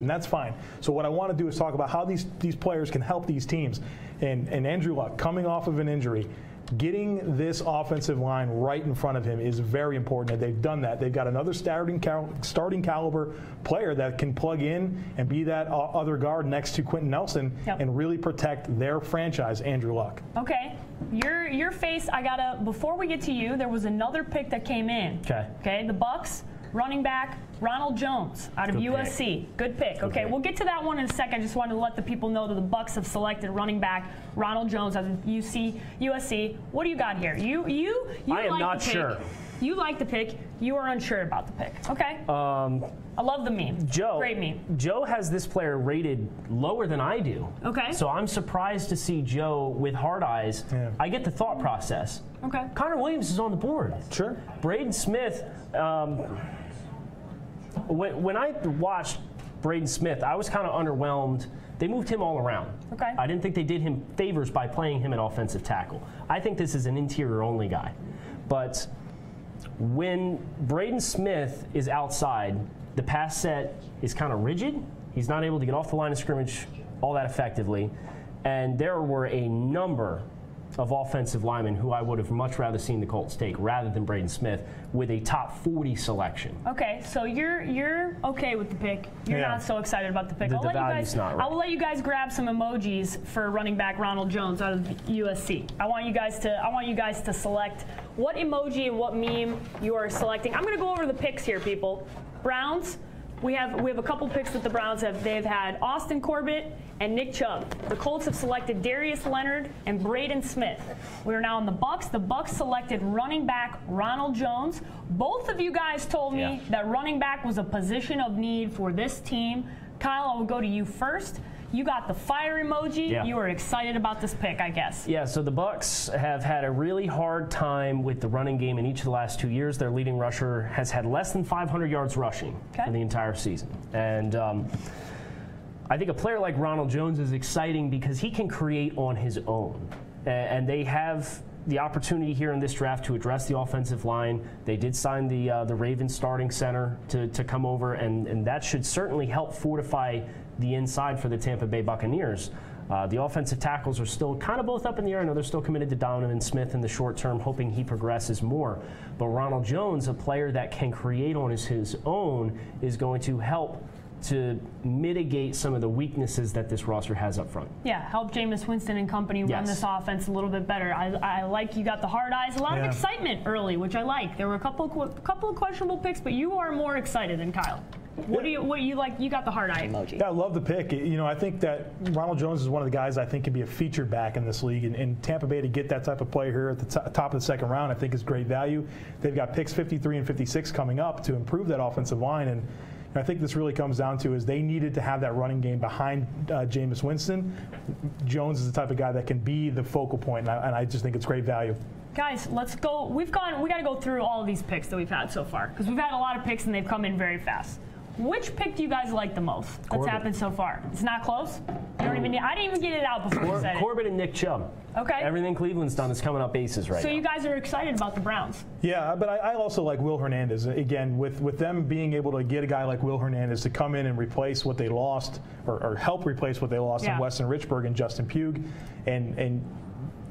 And that's fine. So what I want to do is talk about how these players can help these teams. And Andrew Luck, coming off of an injury, getting this offensive line right in front of him is very important, and they've done that. They've got another starting caliber player that can plug in and be that other guard next to Quentin Nelson and really protect their franchise, Andrew Luck. Okay. Your face, before we get to you, there was another pick that came in. Okay. The Bucs. Running back, Ronald Jones out of USC. Good pick. Okay, we'll get to that one in a second. I just wanted to let the people know that the Bucs have selected running back Ronald Jones out of USC. What do you got here? You I am not sure. You like the pick. You are unsure about the pick. Okay. I love the meme. Great meme. Joe has this player rated lower than I do. Okay. So I'm surprised to see Joe with hard eyes. Yeah. I get the thought process. Okay. Connor Williams is on the board. Sure. Braden Smith. When I watched Braden Smith, I was kind of underwhelmed. They moved him all around. Okay. I didn't think they did him favors by playing him at offensive tackle. I think this is an interior-only guy. But when Braden Smith is outside, the pass set is kind of rigid. He's not able to get off the line of scrimmage all that effectively. And there were a number of offensive linemen who I would have much rather seen the Colts take rather than Braden Smith with a top 40 selection. Okay, so you're okay with the pick. You're not so excited about the pick. The value's not right. I will let you guys grab some emojis for running back Ronald Jones out of USC. I want you guys to select what emoji and what meme you are selecting. I'm going to go over the picks here, people. Browns. We have a couple picks that the Browns have. They've had Austin Corbett and Nick Chubb. The Colts have selected Darius Leonard and Braden Smith. We are now on the Bucs. The Bucs selected running back Ronald Jones. Both of you guys told me that running back was a position of need for this team. Kyle, I will go to you first. You got the fire emoji. Yeah. You are excited about this pick, I guess. Yeah, so the Bucs have had a really hard time with the running game in each of the last 2 years. Their leading rusher has had less than 500 yards rushing for the entire season. And I think a player like Ronald Jones is exciting because he can create on his own. And they have the opportunity here in this draft to address the offensive line. They did sign the Ravens starting center to come over, and that should certainly help fortify the inside for the Tampa Bay Buccaneers. The offensive tackles are still kind of both up in the air. I know they're still committed to Donovan Smith in the short term, hoping he progresses more. But Ronald Jones, a player that can create on his own, is going to help to mitigate some of the weaknesses that this roster has up front. Yeah, help Jameis Winston and company run this offense a little bit better. I like you got the hard eyes, a lot of excitement early, which I like. There were a couple of questionable picks, but you are more excited than Kyle. What do you like? You got the hard eye emoji. Yeah, I love the pick. I think that Ronald Jones is one of the guys I think can be a featured back in this league. And Tampa Bay to get that type of player here at the top of the second round, I think is great value. They've got picks 53 and 56 coming up to improve that offensive line. And I think this really comes down to is they needed to have that running game behind Jameis Winston. Jones is the type of guy that can be the focal point, and I just think it's great value. Guys, let's go. We got to go through all of these picks that we've had so far because we've had a lot of picks and they've come in very fast. Which pick do you guys like the most that's happened so far? It's not close? I didn't even get it out before you said it. Corbett and Nick Chubb. Okay. Everything Cleveland's done is coming up aces right now. So you guys are excited about the Browns? Yeah, but I also like Will Hernandez. Again, with them being able to get a guy like Will Hernandez to come in and replace what they lost or help replace what they lost in Weston Richburg and Justin Pugh and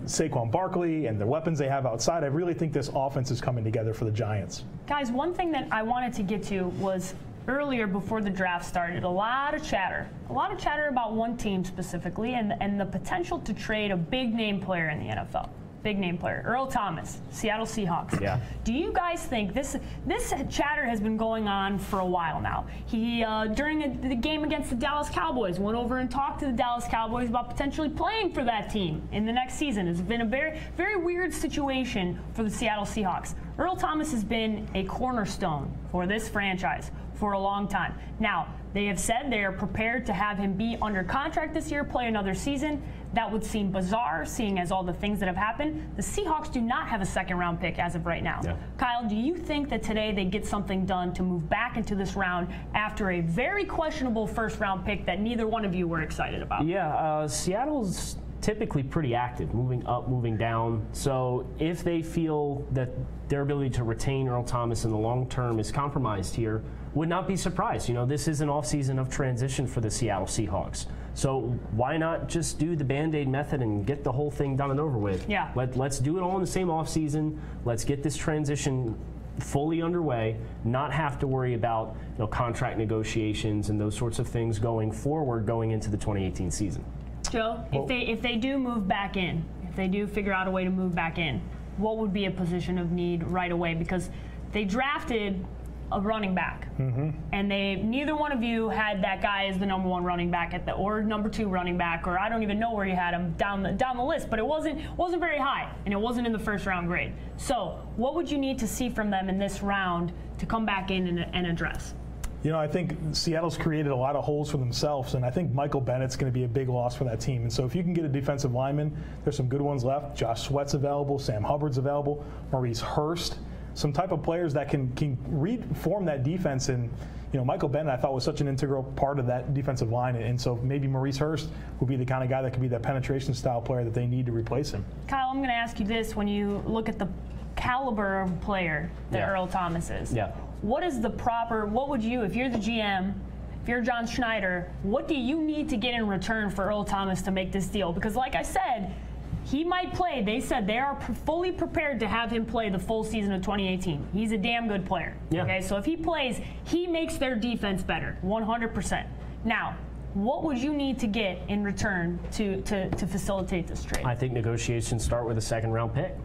Saquon Barkley and the weapons they have outside, I really think this offense is coming together for the Giants. Guys, one thing that I wanted to get to was earlier before the draft started, a lot of chatter about one team specifically and the potential to trade a big name player in the NFL. Big name player, Earl Thomas, Seattle Seahawks. Yeah. Do you guys think this chatter has been going on for a while now? He during the game against the Dallas Cowboys went over and talked to the Dallas Cowboys about potentially playing for that team in the next season. It's been a very, very weird situation for the Seattle Seahawks. Earl Thomas has been a cornerstone for this franchise for a long time. Now, they have said they are prepared to have him be under contract this year, play another season. That would seem bizarre, seeing as all the things that have happened. The Seahawks do not have a second-round pick as of right now. Yeah. Kyle, do you think that today they get something done to move back into this round after a very questionable first-round pick that neither one of you were excited about? Yeah, Seattle's typically pretty active, moving up, moving down. So if they feel that their ability to retain Earl Thomas in the long term is compromised here, would not be surprised. You know, this is an offseason of transition for the Seattle Seahawks. So why not just do the Band-Aid method and get the whole thing done and over with? Yeah. Let's do it all in the same offseason. Let's get this transition fully underway, not have to worry about contract negotiations and those sorts of things going forward, going into the 2018 season. Joe, if they do move back in, if they do figure out a way to move back in, what would be a position of need right away? Because they drafted a running back, and neither one of you had that guy as the #1 running back or #2 running back, or I don't even know where you had him down the list, but it wasn't very high, and it wasn't in the first round grade. So what would you need to see from them in this round to come back in and address? You know, I think Seattle's created a lot of holes for themselves, and I think Michael Bennett's going to be a big loss for that team. And so if you can get a defensive lineman, there's some good ones left. Josh Sweat's available, Sam Hubbard's available, Maurice Hurst, some type of players that can reform that defense. And Michael Bennett, I thought, was such an integral part of that defensive line, and so maybe Maurice Hurst would be the kind of guy that could be that penetration style player that they need to replace him. Kyle, I'm going to ask you this: when you look at the caliber of player that Earl Thomas is, what would you, if you're the GM, if you're John Schneider, what do you need to get in return for Earl Thomas to make this deal? Because like I said, he might play. They said they are fully prepared to have him play the full season of 2018. He's a damn good player. Yeah. Okay, so if he plays, he makes their defense better, 100%. Now, what would you need to get in return to facilitate this trade? I think negotiations start with a second-round pick.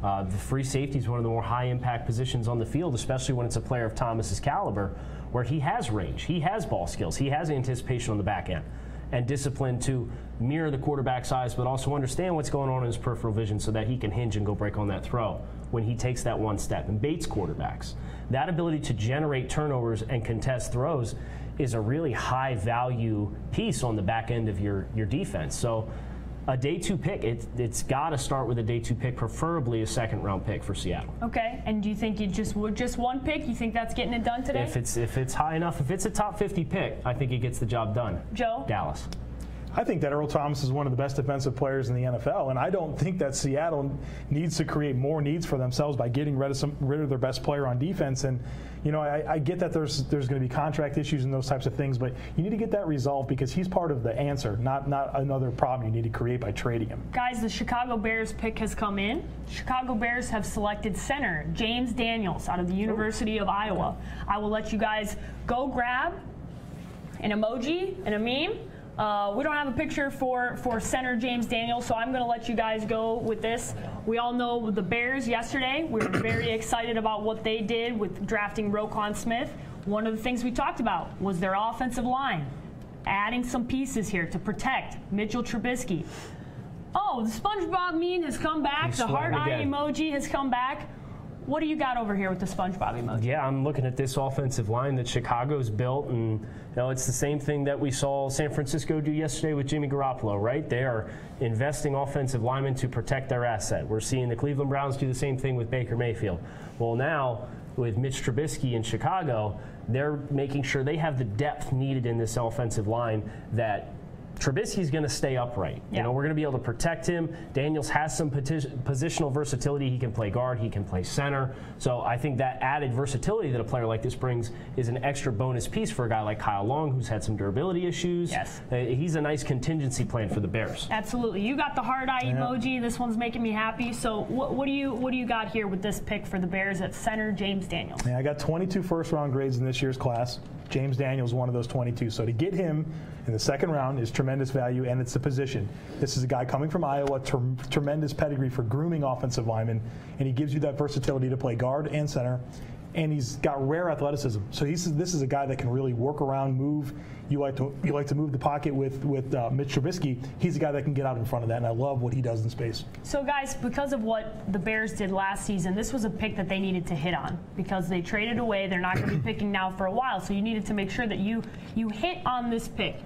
The free safety is one of the more high-impact positions on the field, especially when it's a player of Thomas's caliber, where he has range, he has ball skills, he has anticipation on the back end, and discipline to mirror the quarterback's eyes, but also understand what's going on in his peripheral vision so that he can hinge and go break on that throw when he takes that one step. And Bates quarterbacks, that ability to generate turnovers and contest throws is a really high-value piece on the back end of your defense. So a day 2 pick, it's got to start with a day 2 pick, preferably a second-round pick for Seattle. Okay, and do you think you just one pick? You think that's getting it done today? If it's high enough, if it's a top 50 pick, I think it gets the job done. Joe? Dallas. I think that Earl Thomas is one of the best defensive players in the NFL, and I don't think that Seattle needs to create more needs for themselves by getting rid of their best player on defense. And I get that there's going to be contract issues and those types of things, but you need to get that resolved because he's part of the answer, not another problem you need to create by trading him. Guys, the Chicago Bears pick has come in. Chicago Bears have selected center James Daniels out of the University of Iowa. I will let you guys go grab an emoji and a meme. We don't have a picture for center James Daniels, so I'm going to let you guys go with this. We all know the Bears yesterday. We were very excited about what they did with drafting Roquan Smith. One of the things we talked about was their offensive line, adding some pieces here to protect Mitchell Trubisky. Oh, the SpongeBob meme has come back. The heart eye emoji has come back. What do you got over here with the SpongeBob emoji? Yeah, I'm looking at this offensive line that Chicago's built, and it's the same thing that we saw San Francisco do yesterday with Jimmy Garoppolo, right? They are investing offensive linemen to protect their asset. We're seeing the Cleveland Browns do the same thing with Baker Mayfield. Well, now with Mitch Trubisky in Chicago, they're making sure they have the depth needed in this offensive line that Trubisky's going to stay upright. Yeah. We're going to be able to protect him. Daniels has some positional versatility. He can play guard. He can play center. So I think that added versatility that a player like this brings is an extra bonus piece for a guy like Kyle Long, who's had some durability issues. Yes. He's a nice contingency plan for the Bears. Absolutely. You got the heart eye emoji. This one's making me happy. So what do you got here with this pick for the Bears at center, James Daniels? Yeah, I got 22 first-round grades in this year's class. James Daniels, one of those 22. So to get him in the second round is tremendous value, and it's the position. This is a guy coming from Iowa, tremendous pedigree for grooming offensive linemen, and he gives you that versatility to play guard and center, and he's got rare athleticism. So this is a guy that can really work around, move. You like to move the pocket with Mitch Trubisky. He's a guy that can get out in front of that, and I love what he does in space. So, guys, because of what the Bears did last season, this was a pick that they needed to hit on because they traded away. They're not going to be picking now for a while, so you needed to make sure that you hit on this pick.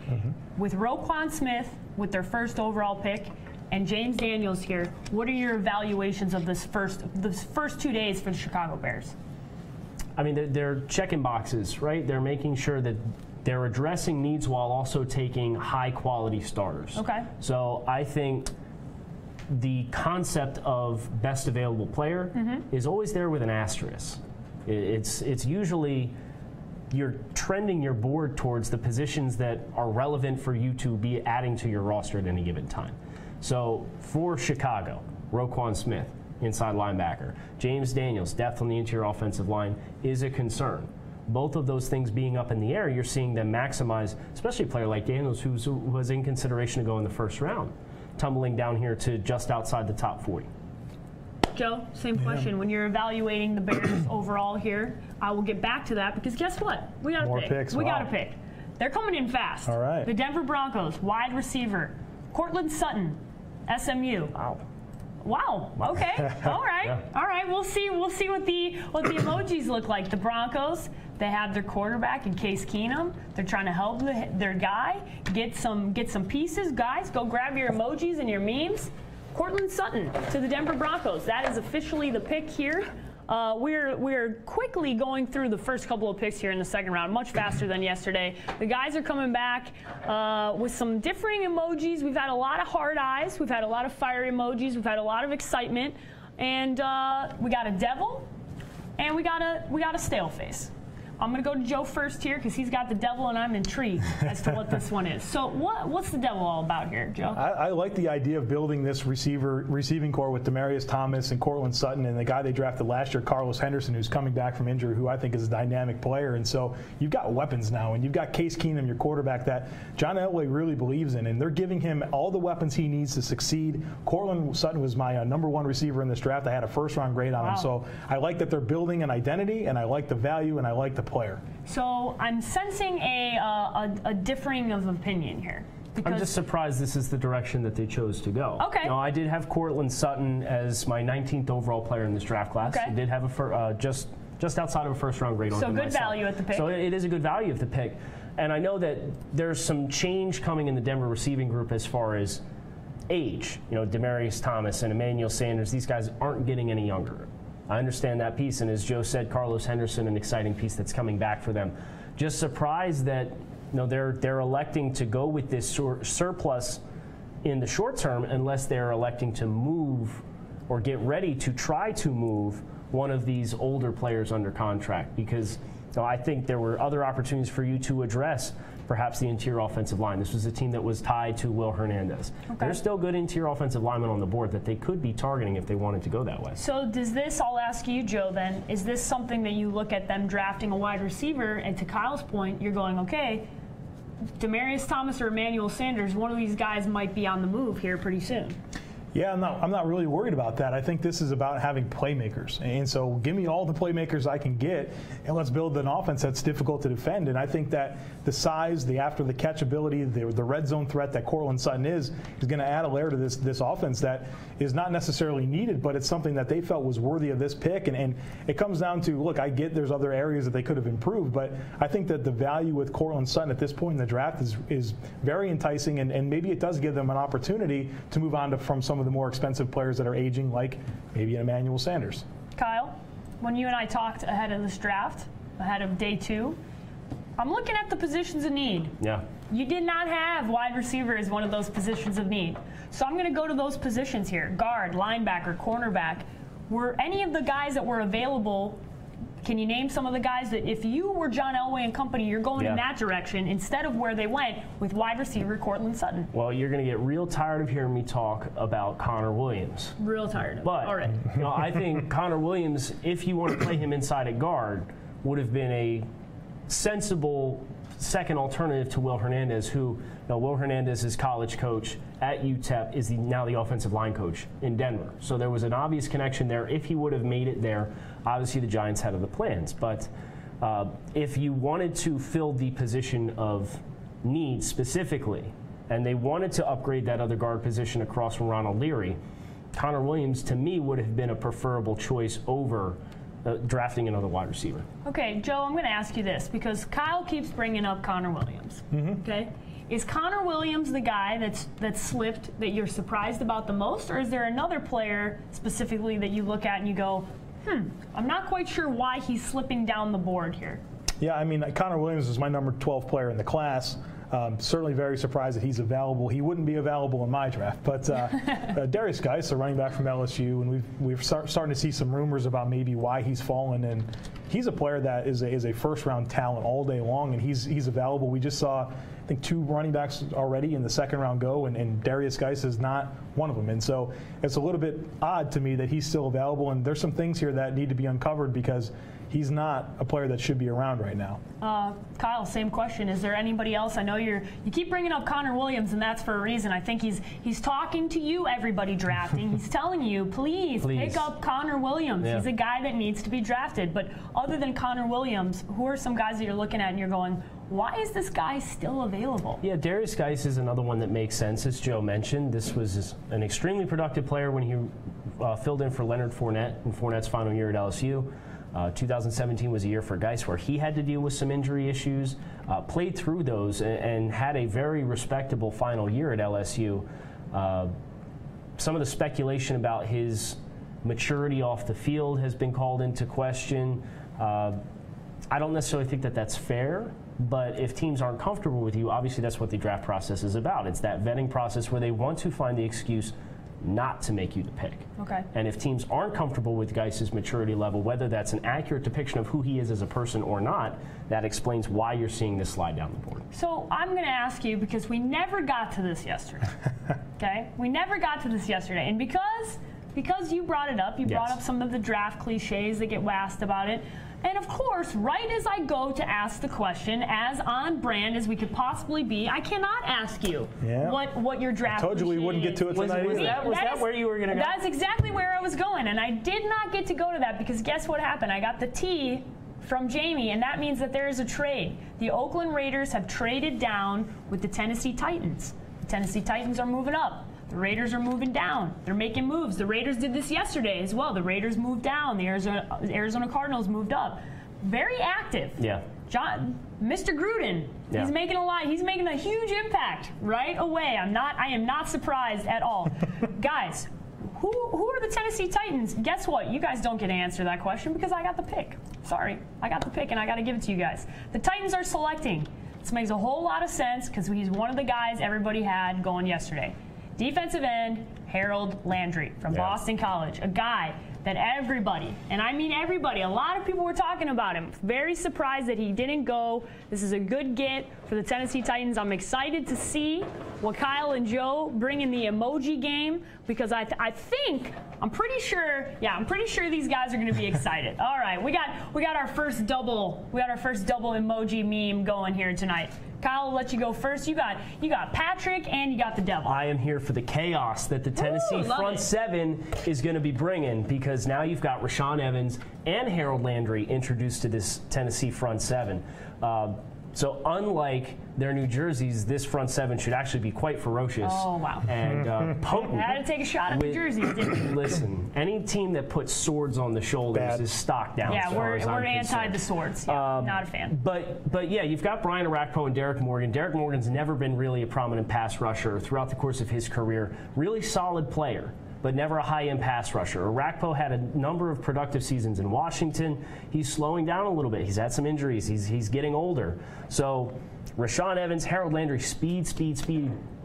With Roquan Smith, with their first overall pick, and James Daniels here, what are your evaluations of this first 2 days for the Chicago Bears? I mean, they're checking boxes, right? They're making sure that they're addressing needs while also taking high-quality starters. Okay. So I think the concept of best available player is always there with an asterisk. It's usually you're trending your board towards the positions that are relevant for you to be adding to your roster at any given time. So for Chicago, Roquan Smith, inside linebacker, James Daniels, depth on the interior offensive line is a concern. Both of those things being up in the air, you're seeing them maximize, especially a player like Daniels, who was in consideration to go in the first round, tumbling down here to just outside the top 40. Joe, same question. When you're evaluating the Bears overall here, I will get back to that because guess what? We got to pick. Picks. We got to pick. They're coming in fast. All right. The Denver Broncos, wide receiver, Cortland Sutton, SMU. Wow. Okay. All right. Yeah. All right. We'll see what the emojis look like. The Broncos, they have their quarterback in Case Keenum. They're trying to help their guy get some pieces. Guys, go grab your emojis and your memes. Cortland Sutton to the Denver Broncos. That is officially the pick here. We're quickly going through the first couple of picks here in the second round, much faster than yesterday. The guys are coming back with some differing emojis. We've had a lot of hard eyes. We've had a lot of fire emojis. We've had a lot of excitement. And we got a devil, and we got a stale face. I'm going to go to Joe first here because he's got the devil, and I'm intrigued as to what this one is. So what's the devil all about here, Joe? I like the idea of building this receiving core with Demaryius Thomas and Cortland Sutton and the guy they drafted last year, Carlos Henderson, who's coming back from injury, who I think is a dynamic player. And so you've got weapons now, and you've got Case Keenum, your quarterback, that John Elway really believes in, and they're giving him all the weapons he needs to succeed. Cortland Sutton was my number one receiver in this draft. I had a first-round grade on him. So I like that they're building an identity, and I like the value, and I like the player. So I'm sensing a differing of opinion here. I'm just surprised this is the direction that they chose to go. Okay. I did have Cortland Sutton as my 19th overall player in this draft class. Okay. I did have just outside of a first-round grade on him. So good myself. value at the pick. So it is a good value at the pick. And I know that there's some change coming in the Denver receiving group as far as age. Demaryius Thomas and Emmanuel Sanders, these guys aren't getting any younger. I understand that piece, and as Joe said, Carlos Henderson, an exciting piece that's coming back for them. Just surprised that they're electing to go with this surplus in the short term unless they're electing to move or get ready to try to move one of these older players under contract, because I think there were other opportunities for you to address perhaps the interior offensive line. This was a team that was tied to Will Hernandez. Okay. There's still good interior offensive linemen on the board that they could be targeting if they wanted to go that way. So does this, I'll ask you, Joe, then, is this something that you look at them drafting a wide receiver, and to Kyle's point, you're going, okay, Demaryius Thomas or Emmanuel Sanders, one of these guys might be on the move here pretty soon? Yeah, I'm not really worried about that. I think this is about having playmakers. And so give me all the playmakers I can get, and let's build an offense that's difficult to defend. And I think that the size, the after the catch ability, the red zone threat that Cortland Sutton is going to add a layer to this offense that is not necessarily needed, but it's something that they felt was worthy of this pick. And it comes down to, look, I get there's other areas that they could have improved, but I think that the value with Cortland Sutton at this point in the draft is very enticing, and maybe it does give them an opportunity to move on from some of the more expensive players that are aging, like maybe an Emmanuel Sanders. Kyle, when you and I talked ahead of this draft, ahead of day 2, I'm looking at the positions of need. Yeah. You did not have wide receiver as one of those positions of need. So I'm going to go to those positions here. Guard, linebacker, cornerback. Were any of the guys that were available, can you name some of the guys that if you were John Elway and company, you're going in that direction instead of where they went with wide receiver Cortland Sutton? Well, you're going to get real tired of hearing me talk about Connor Williams. Real tired of it. But all right. I think Connor Williams, if you want to play him inside at guard, would have been a sensible second alternative to Will Hernandez, who Will Hernandez's college coach at UTEP is now the offensive line coach in Denver. So there was an obvious connection there. If he would have made it there, obviously the Giants had other plans. But if you wanted to fill the position of need specifically, and they wanted to upgrade that other guard position across from Ronald Leary, Connor Williams, to me, would have been a preferable choice over drafting another wide receiver. Okay, Joe, I'm going to ask you this because Kyle keeps bringing up Connor Williams. Okay, is Connor Williams the guy that's slipped that you're surprised about the most, or is there another player specifically that you look at and you go, I'm not quite sure why he's slipping down the board here? Yeah, I mean, Connor Williams is my number 12 player in the class. Certainly very surprised that he's available. He wouldn't be available in my draft. But Darius Geis, a running back from LSU, and we're starting to see some rumors about maybe why he's fallen. And he's a player that is a first-round talent all day long, and he's available. We just saw, I think, 2 running backs already in the second round go, and Darius Geis is not one of them. And so it's a little bit odd to me that he's still available. And there's some things here that need to be uncovered because he's not a player that should be around right now. Kyle, same question. Is there anybody else? I know you keep bringing up Connor Williams, and that's for a reason. I think he's talking to you, everybody drafting. He's telling you, please pick up Connor Williams. Yeah. He's a guy that needs to be drafted. But other than Connor Williams, who are some guys that you're looking at and you're going, why is this guy still available? Yeah, Darius Geis is another one that makes sense, as Joe mentioned. This was an extremely productive player when he filled in for Leonard Fournette in Fournette's final year at LSU. 2017 was a year for Geis where he had to deal with some injury issues, played through those, and had a very respectable final year at LSU. Some of the speculation about his maturity off the field has been called into question. I don't necessarily think that that's fair, but if teams aren't comfortable with you, obviously that's what the draft process is about. It's that vetting process where they want to find the excuse not to make you the pick. Okay. And if teams aren't comfortable with Geis's maturity level, whether that's an accurate depiction of who he is as a person or not, that explains why you're seeing this slide down the board. So I'm going to ask you, because we never got to this yesterday. Okay? We never got to this yesterday. And because you brought it up, you brought up some of the draft cliches that get asked about it. And of course, right as I go to ask the question, as on brand as we could possibly be, I cannot ask you what your draft I told you we wouldn't get to it tonight. Was that where you were going to go? That's exactly where I was going, and I did not get to go to that because guess what happened? I got the T from Jamie, and that means that there is a trade. The Oakland Raiders have traded down with the Tennessee Titans. The Tennessee Titans are moving up. The Raiders are moving down. They're making moves. The Raiders did this yesterday as well. The Raiders moved down. The Arizona Cardinals moved up. Very active. Yeah. Mr. Gruden, he's making a lot. He's making a huge impact right away. I am not surprised at all. Guys, who are the Tennessee Titans? Guess what? You guys don't get to answer that question because I got the pick. Sorry. I got the pick, and I got to give it to you guys. The Titans are selecting. This makes a whole lot of sense because he's one of the guys everybody had going yesterday. Defensive end, Harold Landry from Boston College. A guy that everybody, and I mean everybody, a lot of people were talking about him. Very surprised that he didn't go. This is a good get for the Tennessee Titans. I'm excited to see what Kyle and Joe bring in the emoji game because I'm pretty sure these guys are going to be excited. All right, we got our first double emoji meme going here tonight. Kyle, I'll let you go first. You got Patrick and you got the devil. I am here for the chaos that the Tennessee front seven is going to be bringing because now you've got Rashaan Evans and Harold Landry introduced to this Tennessee front seven. So unlike their New Jerseys, this front seven should actually be quite ferocious. Oh, wow. And potent. I had to take a shot at New Jerseys, didn't you? Listen, any team that puts swords on the shoulders is stocked down. Yeah, we're anti the swords. Yeah, not a fan. But yeah, you've got Brian Orakpo and Derek Morgan. Derek Morgan's never been really a prominent pass rusher throughout the course of his career. Really solid player, but never a high-end pass rusher. Orakpo had a number of productive seasons in Washington. He's slowing down a little bit. He's had some injuries. He's getting older. So Rashaan Evans, Harold Landry, speed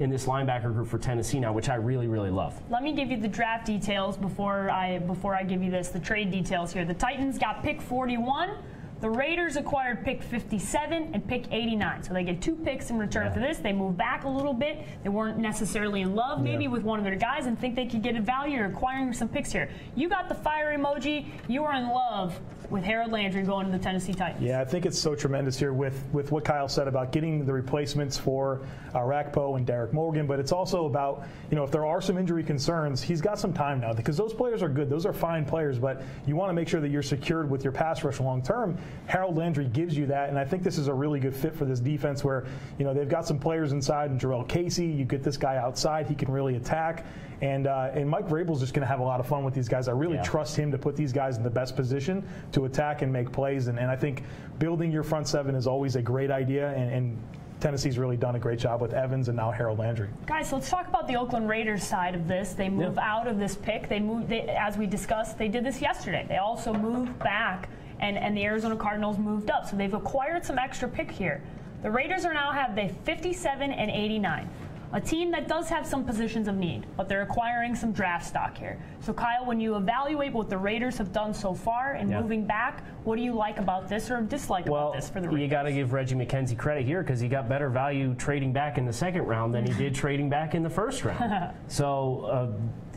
in this linebacker group for Tennessee now, which I really, really love. Let me give you the draft details before I give you the trade details here. The Titans got pick 41. The Raiders acquired pick 57 and pick 89. So they get 2 picks in return for this. They move back a little bit. They weren't necessarily in love maybe with one of their guys and think they could get a value or acquiring some picks here. You got the fire emoji. You are in love with Harold Landry going to the Tennessee Titans. Yeah, I think it's so tremendous here with what Kyle said about getting the replacements for Orakpo and Derek Morgan, but it's also about, if there are some injury concerns, he's got some time now because those players are good. Those are fine players, but you want to make sure that you're secured with your pass rush long term. Harold Landry gives you that, and I think this is a really good fit for this defense where, they've got some players inside, and Jarrell Casey, you get this guy outside, he can really attack. And Mike Vrabel's just going to have a lot of fun with these guys. I really trust him to put these guys in the best position to attack and make plays. And I think building your front seven is always a great idea. And Tennessee's really done a great job with Evans and now Harold Landry. Guys, let's talk about the Oakland Raiders side of this. They move out of this pick. As we discussed, they did this yesterday. They also moved back and the Arizona Cardinals moved up. So they've acquired some extra pick here. The Raiders are now have the 57 and 89. A team that does have some positions of need, but they're acquiring some draft stock here. So, Kyle, when you evaluate what the Raiders have done so far and moving back, what do you like about this or dislike about this for the Raiders? You got to give Reggie McKenzie credit here because he got better value trading back in the second round than he did trading back in the first round. So,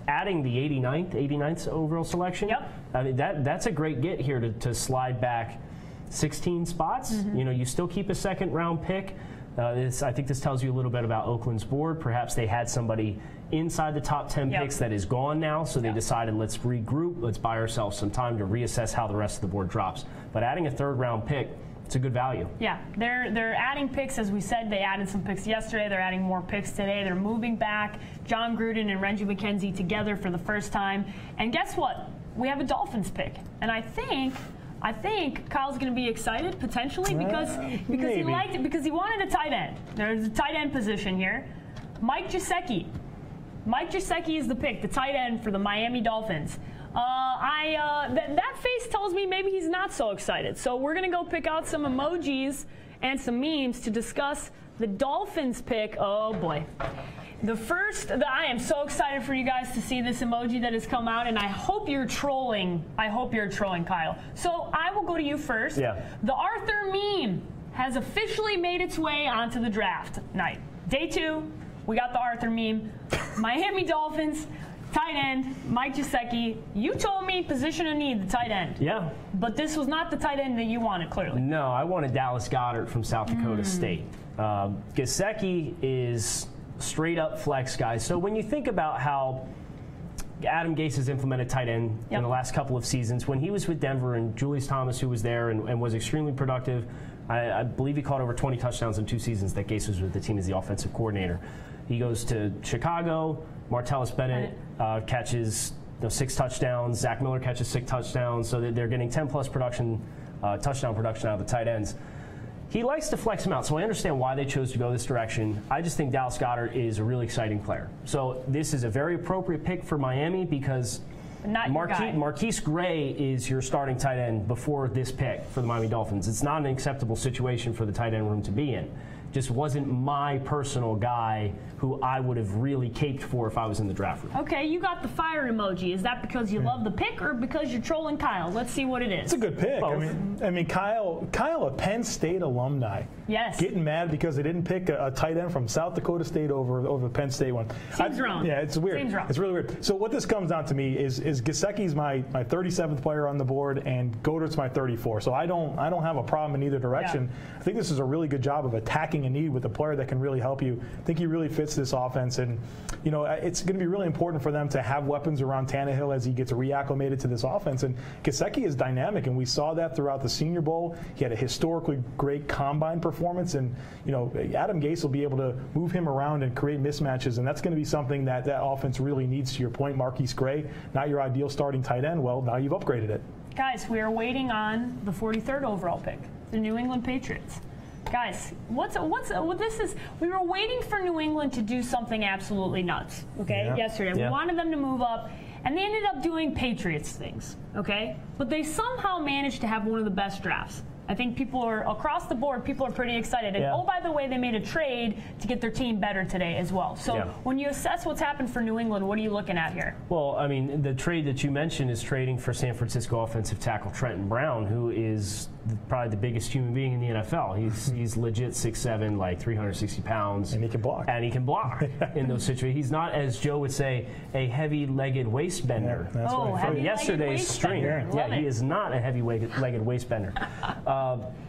adding the 89th overall selection, I mean, that's a great get here to slide back 16 spots. You know, you still keep a second round pick. I think this tells you a little bit about Oakland's board. Perhaps they had somebody inside the top 10 picks that is gone now, so they decided, let's regroup, let's buy ourselves some time to reassess how the rest of the board drops. But adding a third-round pick, it's a good value. Yeah, they're adding picks, as we said. They added some picks yesterday. They're adding more picks today. They're moving back John Gruden and Reggie McKenzie together for the first time. And guess what? We have a Dolphins pick. And I think Kyle's going to be excited potentially because he liked it, because he wanted a tight end. There's a tight end position here. Mike Gesicki. Mike Gesicki is the pick, the tight end for the Miami Dolphins. That face tells me maybe he's not so excited. So we're going to go pick out some emojis and some memes to discuss the Dolphins pick. Oh boy. I am so excited for you guys to see this emoji that has come out, and I hope you're trolling. I hope you're trolling, Kyle. So I will go to you first. Yeah. The Arthur meme has officially made its way onto the draft night. Day 2, we got the Arthur meme. Miami Dolphins, tight end, Mike Gesicki. You told me position of need, the tight end. Yeah. But this was not the tight end that you wanted, clearly. No, I wanted Dallas Goedert from South Dakota State. Gesicki is straight up flex guy. So when you think about how Adam Gase has implemented tight end in the last couple of seasons, when he was with Denver and Julius Thomas, who was there and was extremely productive, I believe he caught over 20 touchdowns in 2 seasons that Gase was with the team as the offensive coordinator. He goes to Chicago. Martellus Bennett catches 6 touchdowns. Zach Miller catches 6 touchdowns. So they're getting 10-plus touchdown production out of the tight ends. He likes to flex him out, so I understand why they chose to go this direction. I just think Dallas Goedert is a really exciting player. So this is a very appropriate pick for Miami because Marquise Gray is your starting tight end before this pick for the Miami Dolphins. It's not an acceptable situation for the tight end room to be in. Just wasn't my personal guy who I would have really caped for if I was in the draft room. Okay, you got the fire emoji. Is that because you love the pick or because you're trolling Kyle? Let's see what it is. It's a good pick. Both. I mean, Kyle, a Penn State alumni. Yes. Getting mad because they didn't pick a tight end from South Dakota State over the Penn State one. Seems wrong. Yeah, it's weird. Seems wrong. It's really weird. So what this comes down to me is Gesicki's my 37th player on the board and Goedert's my 34. So I don't have a problem in either direction. Yeah. I think this is a really good job of attacking a need with a player that can really help you. I think he really fits this offense, and you know it's going to be really important for them to have weapons around Tannehill as he gets reacclimated to this offense. And Gesicki is dynamic, and we saw that throughout the Senior Bowl. He had a historically great combine performance, and you know Adam Gase will be able to move him around and create mismatches, and that's going to be something that offense really needs. To your point, Marquise Gray, not your ideal starting tight end. Well, now you've upgraded it. Guys, we are waiting on the 43rd overall pick, the New England Patriots. Guys, this is? We were waiting for New England to do something absolutely nuts. Okay, yesterday we wanted them to move up, and they ended up doing Patriots things. Okay, but they somehow managed to have one of the best drafts. I think people are across the board. People are pretty excited. And oh, by the way, they made a trade to get their team better today as well. So when you assess what's happened for New England, what are you looking at here? Well, I mean, the trade that you mentioned is trading for San Francisco offensive tackle Trenton Brown, who is probably the biggest human being in the NFL. He's legit 6'7", like 360 pounds. And he can block. And he can block in those situations. He's not, as Joe would say, a heavy-legged waist bender. Yeah, that's right. From yesterday's stream. Yeah, he is not a heavy-legged waist bender.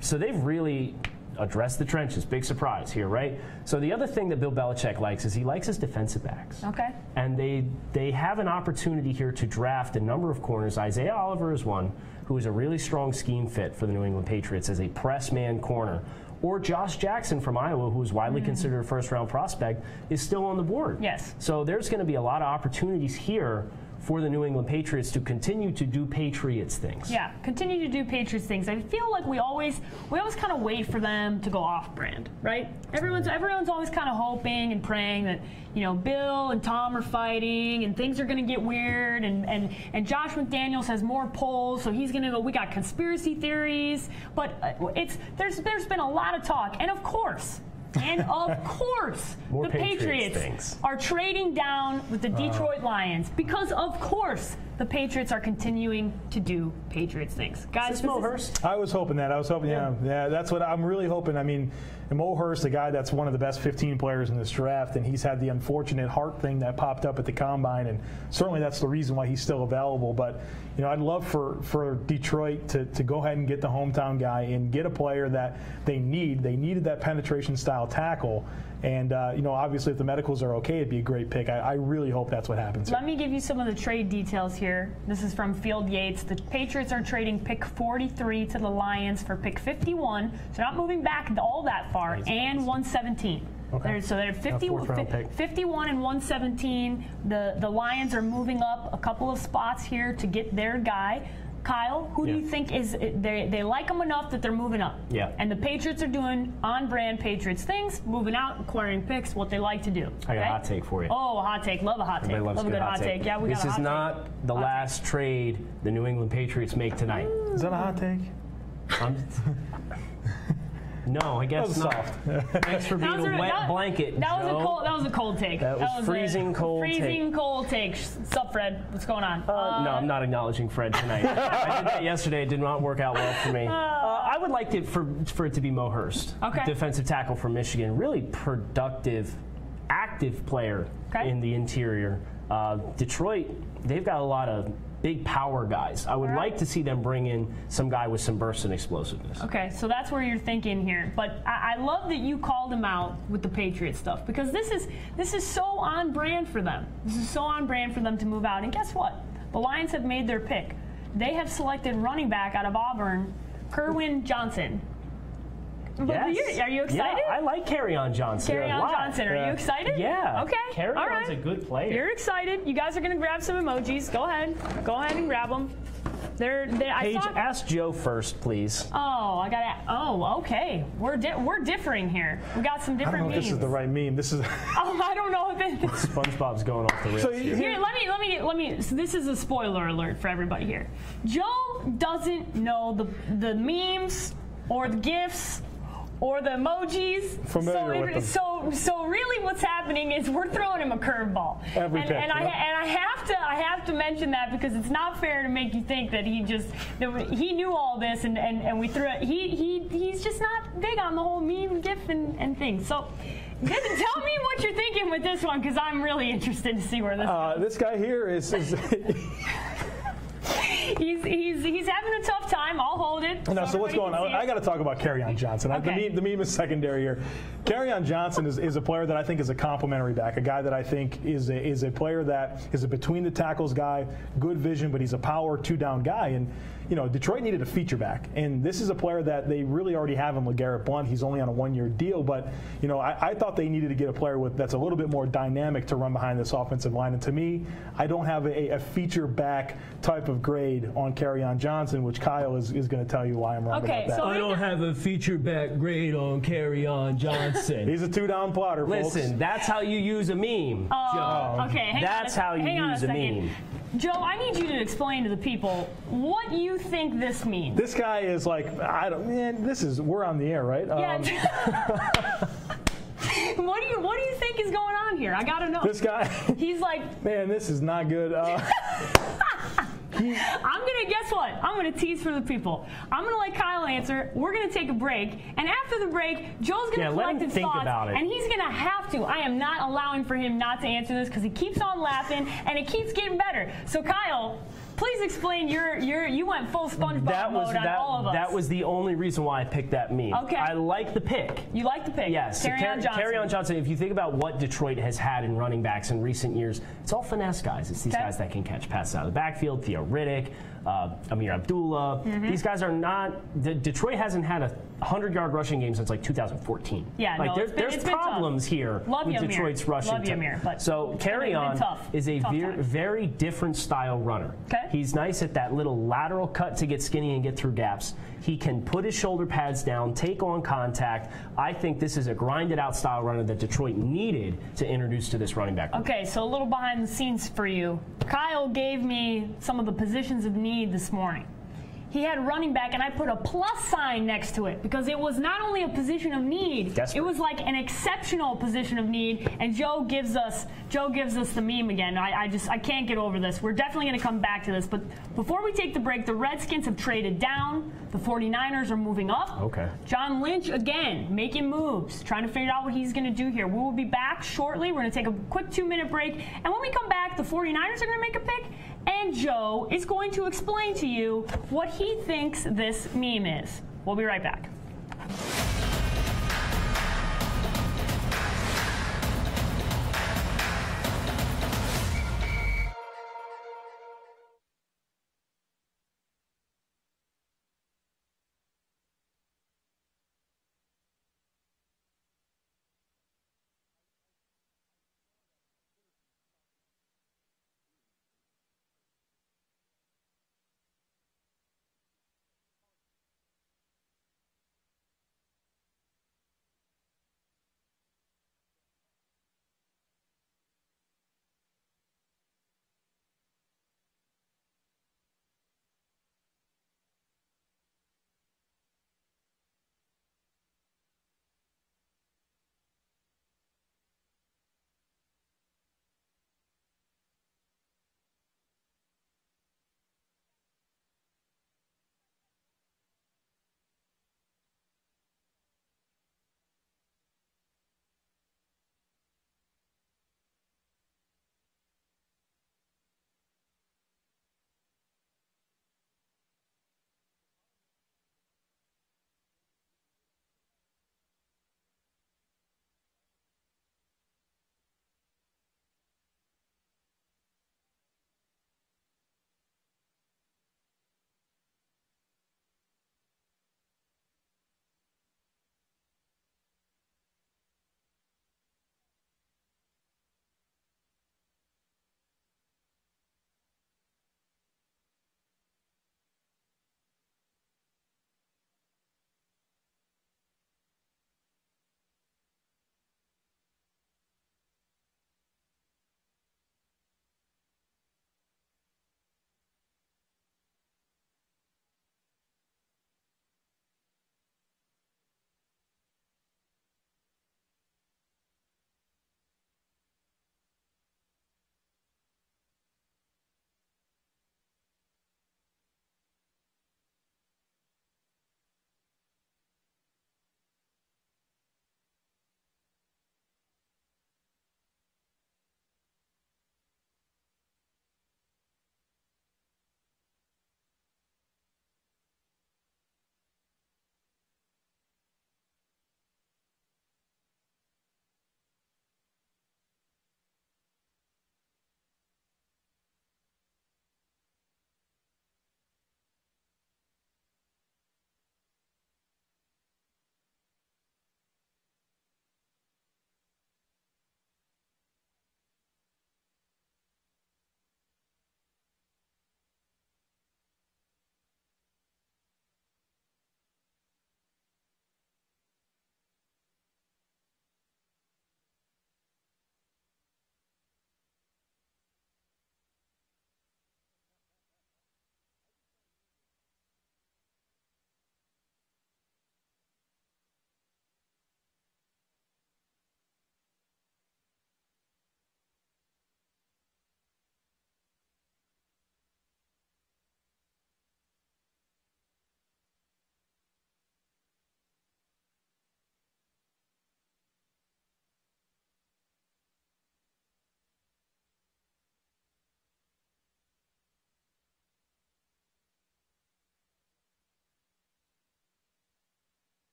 So they've really addressed the trenches. Big surprise here, right? So the other thing that Bill Belichick likes is he likes his defensive backs. Okay. And they have an opportunity here to draft a number of corners. Isaiah Oliver is one who is a really strong scheme fit for the New England Patriots as a press man corner. Or Josh Jackson from Iowa, who is widely considered a first-round prospect, is still on the board. Yes. So there's going to be a lot of opportunities here for the New England Patriots to continue to do Patriots things. Yeah, continue to do Patriots things. I feel like we always kind of wait for them to go off-brand, right? Everyone's always kind of hoping and praying that, you know, Bill and Tom are fighting and things are going to get weird and Josh McDaniels has more polls, so he's going to go, we got conspiracy theories. But there's been a lot of talk. And of course, the Patriots are trading down with the Detroit Lions because, of course, the Patriots are continuing to do Patriots things. Guys, is this Mo Hurst? I was hoping that. Yeah, that's what I'm really hoping. I mean, Mo Hurst, a guy that's one of the best 15 players in this draft, and he's had the unfortunate heart thing that popped up at the combine, and certainly that's the reason why he's still available. But, you know, I'd love for Detroit to go ahead and get the hometown guy and get a player that they need. They needed that penetration style tackle. And, you know, obviously if the medicals are okay, it'd be a great pick. I really hope that's what happens here. Let me give you some of the trade details here. This is from Field Yates. The Patriots are trading pick 43 to the Lions for pick 51. So not moving back all that far, and 117. Okay. So they're 51 and 117. The Lions are moving up a couple of spots here to get their guy. Kyle, who do you think is they like them enough that they're moving up? Yeah. And the Patriots are doing on-brand Patriots things, moving out, acquiring picks, what they like to do. I got a hot take for you. Oh, a hot take. Love a hot take. Everybody loves Love a good hot take. Yeah, we got a hot take. This is not the last trade the New England Patriots make tonight. Is that a hot take? No, I guess not. Soft. Thanks for being a wet blanket, That Joe. was a cold take. That was freezing cold take. Freezing cold take. Sup, Fred? What's going on? No, I'm not acknowledging Fred tonight. I did that yesterday. It did not work out well for me. I would like it for it to be Mo Hurst, defensive tackle from Michigan. Really productive, active player in the interior. Detroit, they've got a lot of big power guys. I would like to see them bring in some guy with some burst and explosiveness. Okay, so that's where you're thinking here. But I love that you called him out with the Patriot stuff, because this is so on brand for them. This is so on brand for them to move out. And guess what? The Lions have made their pick. They have selected running back out of Auburn, Kerwin Johnson. Yes. Are you excited? Yeah, I like Kerryon Johnson. Kerryon Johnson. Are you excited? Yeah. Okay. Keryon's a good player. You're excited. You guys are going to grab some emojis. Go ahead. Go ahead and grab them. Paige, ask Joe first, please. Oh, I got to. Oh, okay. We're differing here. We got some different memes. I don't know if this is the right meme. This is. Oh, I don't know if it. SpongeBob's going off the rails. So here, let me. So this is a spoiler alert for everybody here. Joe doesn't know the memes or the GIFs or the emojis. Familiar with them. So really what's happening is we're throwing him a curveball. And I have to mention that, because it's not fair to make you think that he knew all this and we threw it. He's just not big on the whole meme, GIF and things. So tell me what you're thinking with this one, because I'm really interested to see where this goes. This guy here is He's having a tough time. I'll hold it. No, so what's going on? I got to talk about Kerryon Johnson. Okay. The meme is secondary here. Kerryon Johnson is a player that I think is a complementary back, a guy that I think is a player that is a between the tackles guy, good vision, but he's a power two-down guy. And you know, Detroit needed a feature back, and this is a player that they really already have in LeGarrette Blount. He's only on a one-year deal, but you know, I thought they needed to get a player that's a little bit more dynamic to run behind this offensive line. And to me, I don't have a feature back type of grade on Kerryon Johnson, which Kyle is going to tell you why I'm wrong about that. So I don't have a feature back grade on Kerryon Johnson. He's a two-down plotter, folks. Listen, that's how you use a meme. Oh, okay. That's how you use a meme. Joe, I need you to explain to the people what you think this means. This guy is like, we're on the air, right? Yeah. What do you think is going on here? I gotta know. This guy. He's like, man, this is not good. I'm gonna guess what? I'm gonna tease for the people. I'm gonna let Kyle answer. We're gonna take a break, and after the break, Joe's gonna collect his thoughts, and he's gonna have to. I am not allowing for him not to answer this, because he keeps on laughing, and it keeps getting better. So Kyle, please explain. You went full SpongeBob mode on all of us. That was the only reason why I picked that meme. Okay. I like the pick. You like the pick? Yes. Kerryon Johnson. If you think about what Detroit has had in running backs in recent years, it's all finesse guys. It's these guys that can catch passes out of the backfield. Theo Riddick, Amir Abdullah. These guys are not. Detroit hasn't had a 100-yard rushing game since like 2014. Yeah, like no, there's problems here with Detroit's rushing. Love you, Amir, but so Carry-On is a very different style runner. Okay. He's nice at that little lateral cut to get skinny and get through gaps. He can put his shoulder pads down, take on contact. I think this is a grinded-out style runner that Detroit needed to introduce to this running back group. Okay, so a little behind the scenes for you. Kyle gave me some of the positions of need this morning. He had running back, and I put a plus sign next to it because it was not only a position of need, it was like an exceptional position of need. And Joe gives us the meme again. I can't get over this. We're definitely going to come back to this. But before we take the break, the Redskins have traded down. The 49ers are moving up. Okay. John Lynch, again, making moves, trying to figure out what he's going to do here. We will be back shortly. We're going to take a quick 2-minute break. And when we come back, the 49ers are going to make a pick. And Joe is going to explain to you what he thinks this meme is. We'll be right back.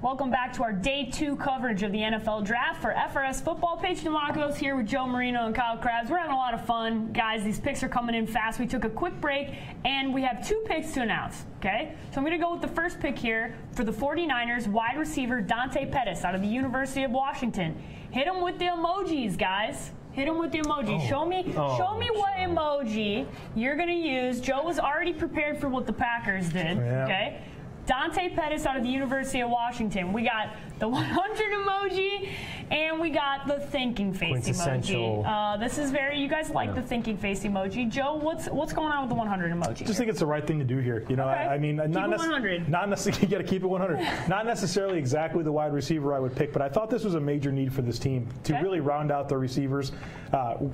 Welcome back to our Day 2 coverage of the NFL Draft for FRS Football. Paige DeMarco's here with Joe Marino and Kyle Krabs. We're having a lot of fun. Guys, these picks are coming in fast. We took a quick break, and we have 2 picks to announce, okay? So I'm going to go with the first pick here for the 49ers, wide receiver Dante Pettis out of the University of Washington. Hit him with the emojis, guys. Hit him with the emoji. Show me what emoji you're going to use. Joe was already prepared for what the Packers did, okay? Dante Pettis out of the University of Washington. We got the 100 emoji, and we got the thinking face emoji. This is you guys like the thinking face emoji. Joe, what's going on with the 100 emoji? Just think it's the right thing to do here. You know, okay. I mean, not necessarily, you got to keep it 100. Not necessarily exactly the wide receiver I would pick, but I thought this was a major need for this team to really round out their receivers.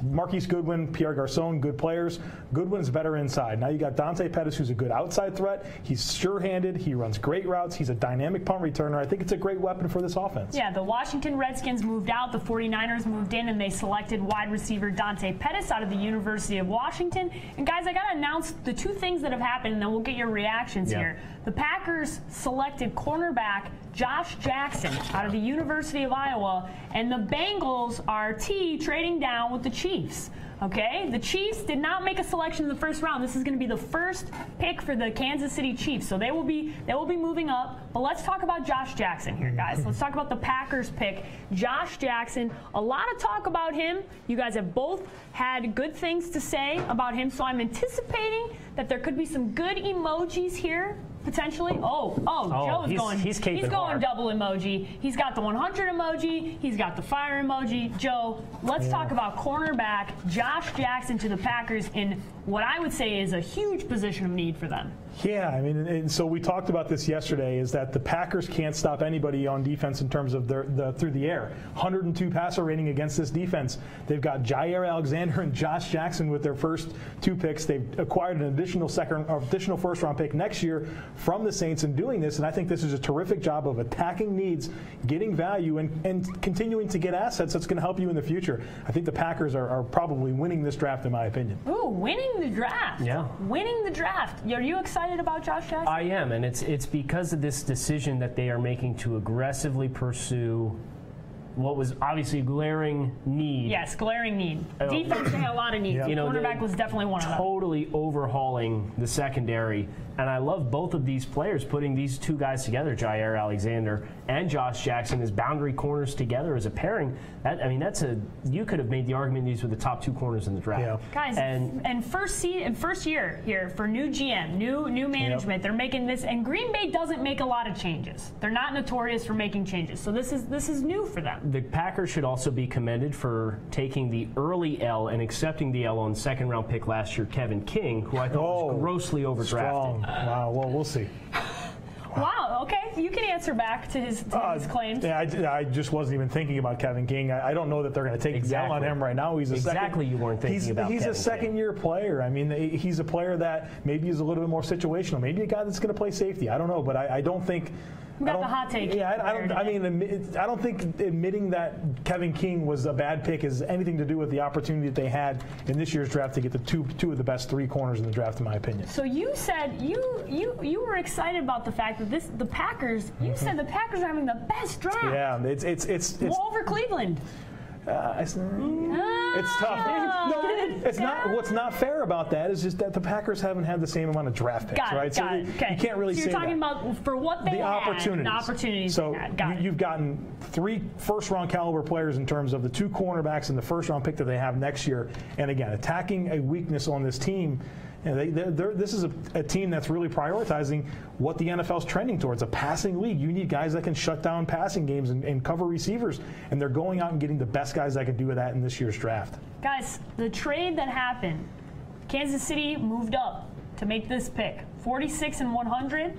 Marquise Goodwin, Pierre Garçon, good players. Goodwin's better inside. Now you got Dante Pettis, who's a good outside threat. He's sure-handed. He runs great routes. He's a dynamic punt returner. I think it's a great weapon for this offense. Yeah, the Washington Redskins moved out. The 49ers moved in, and they selected wide receiver Dante Pettis out of the University of Washington. And guys, I got to announce the 2 things that have happened, and then we'll get your reactions here. The Packers selected cornerback Josh Jackson out of the University of Iowa, and the Bengals are trading down with the Chiefs. Okay, the Chiefs did not make a selection in the first round. This is going to be the first pick for the Kansas City Chiefs, so they will be moving up. But let's talk about Josh Jackson here, guys. Let's talk about the Packers pick, Josh Jackson. A lot of talk about him. You guys have both had good things to say about him, so I'm anticipating that there could be some good emojis here. Potentially. Joe's going double emoji. He's got the 100 emoji. He's got the fire emoji. Joe, let's talk about cornerback Josh Jackson to the Packers in what I would say is a huge position of need for them. Yeah, I mean, and so we talked about this yesterday, is that the Packers can't stop anybody on defense in terms of through the air. 102 passer rating against this defense. They've got Jair Alexander and Josh Jackson with their first 2 picks. They've acquired an additional first-round pick next year from the Saints in doing this, and I think this is a terrific job of attacking needs, getting value, and continuing to get assets that's going to help you in the future. I think the Packers are probably winning this draft, in my opinion. Ooh, winning the draft. Yeah. Winning the draft. Are you excited about Josh Jackson? I am, and it's because of this decision that they are making to aggressively pursue what was obviously a glaring need. Yes, glaring need. Defense, they had a lot of needs. Yeah. Cornerback was definitely one of them. Totally overhauling the secondary. And I love both of these players, putting these 2 guys together, Jair Alexander and Josh Jackson, as boundary corners together as a pairing. You could have made the argument these were the top 2 corners in the draft. Yeah. Guys, and first year here for new GM, new management, they're making this, and Green Bay doesn't make a lot of changes. They're not notorious for making changes, so this is new for them. The Packers should also be commended for taking the early L and accepting the L on second-round pick last year, Kevin King, who I thought was grossly overdrafted. Strong. Wow, well, we'll see. Wow, okay. You can answer back to his claims. Yeah, I just wasn't even thinking about Kevin King. I don't know that they're going to take the L on him right now. He's a you weren't thinking about He's Kevin a second-year player. I mean, he's a player that maybe is a little bit more situational. Maybe a guy that's going to play safety. I don't know, but I don't think... We got the hot take. Yeah, I don't think admitting that Kevin King was a bad pick has anything to do with the opportunity that they had in this year's draft to get the two of the best 3 corners in the draft, in my opinion. So you said you were excited about the fact that the Packers. You said the Packers are having the best draft. Yeah, it's over Cleveland. It's tough. No, it's not. What's not fair about that is just that the Packers haven't had the same amount of draft picks, right? Got it. Okay. You can't really say that. So you're talking about for what they had, the opportunities. So they had. You've gotten 3 first-round caliber players in terms of the 2 cornerbacks and the first-round pick that they have next year. And again, attacking a weakness on this team. This is a team that's really prioritizing what the NFL's trending towards, a passing league. You need guys that can shut down passing games and cover receivers, and they're going out and getting the best guys that can do that in this year's draft. Guys, the trade that happened, Kansas City moved up to make this pick, 46 and 100.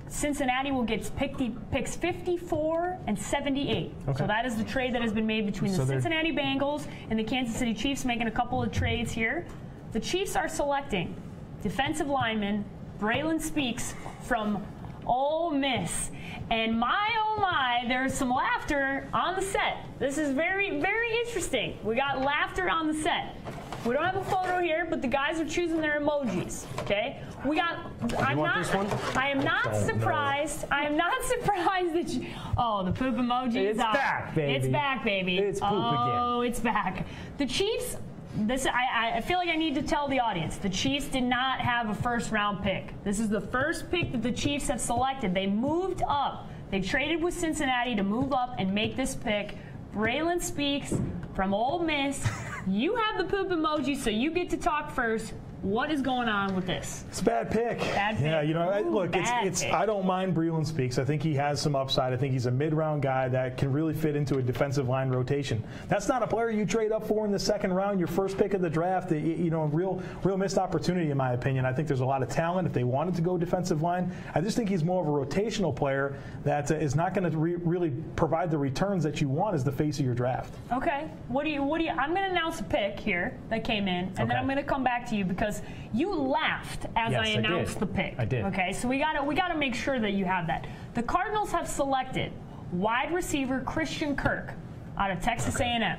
Cincinnati will get picks 54 and 78. Okay. So that is the trade that has been made between the Cincinnati Bengals and the Kansas City Chiefs, making a couple of trades here. The Chiefs are selecting defensive lineman Braylon Speaks from Ole Miss. And my, oh my, there's some laughter on the set. This is very, very interesting. We got laughter on the set. We don't have a photo here, but the guys are choosing their emojis. Okay, we got. I am not surprised. I am not surprised that you. Oh, the poop emoji is out. Back, baby. It's back, baby. It's poop again. Oh, it's back. The Chiefs. I feel like I need to tell the audience. The Chiefs did not have a first-round pick. This is the first pick that the Chiefs have selected. They moved up. They traded with Cincinnati to move up and make this pick. Braylon Speaks from Ole Miss. You have the poop emoji, so you get to talk first. What is going on with this? It's a bad pick. Bad pick. Yeah, you know, look, I don't mind Braylon Speaks. I think he has some upside. I think he's a mid-round guy that can really fit into a defensive line rotation. That's not a player you trade up for in the second round, your first pick of the draft. You know, real missed opportunity in my opinion. I think there's a lot of talent if they wanted to go defensive line. I just think he's more of a rotational player that is not going to really provide the returns that you want as the face of your draft. Okay. What do you? I'm going to announce a pick here that came in, and then I'm going to come back to you because you laughed as I announced the pick. I did. Okay, so we gotta make sure that you have that. The Cardinals have selected wide receiver Christian Kirk out of Texas A&M.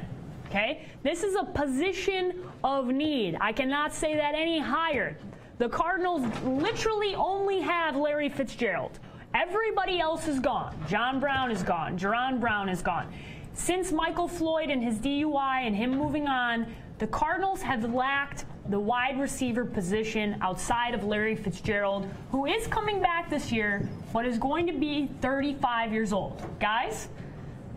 Okay, this is a position of need. I cannot say that any higher. The Cardinals literally only have Larry Fitzgerald. Everybody else is gone. John Brown is gone. Jerron Brown is gone. Since Michael Floyd and his DUI and him moving on, the Cardinals have lacked the wide receiver position outside of Larry Fitzgerald, who is coming back this year, but is going to be 35 years old. Guys,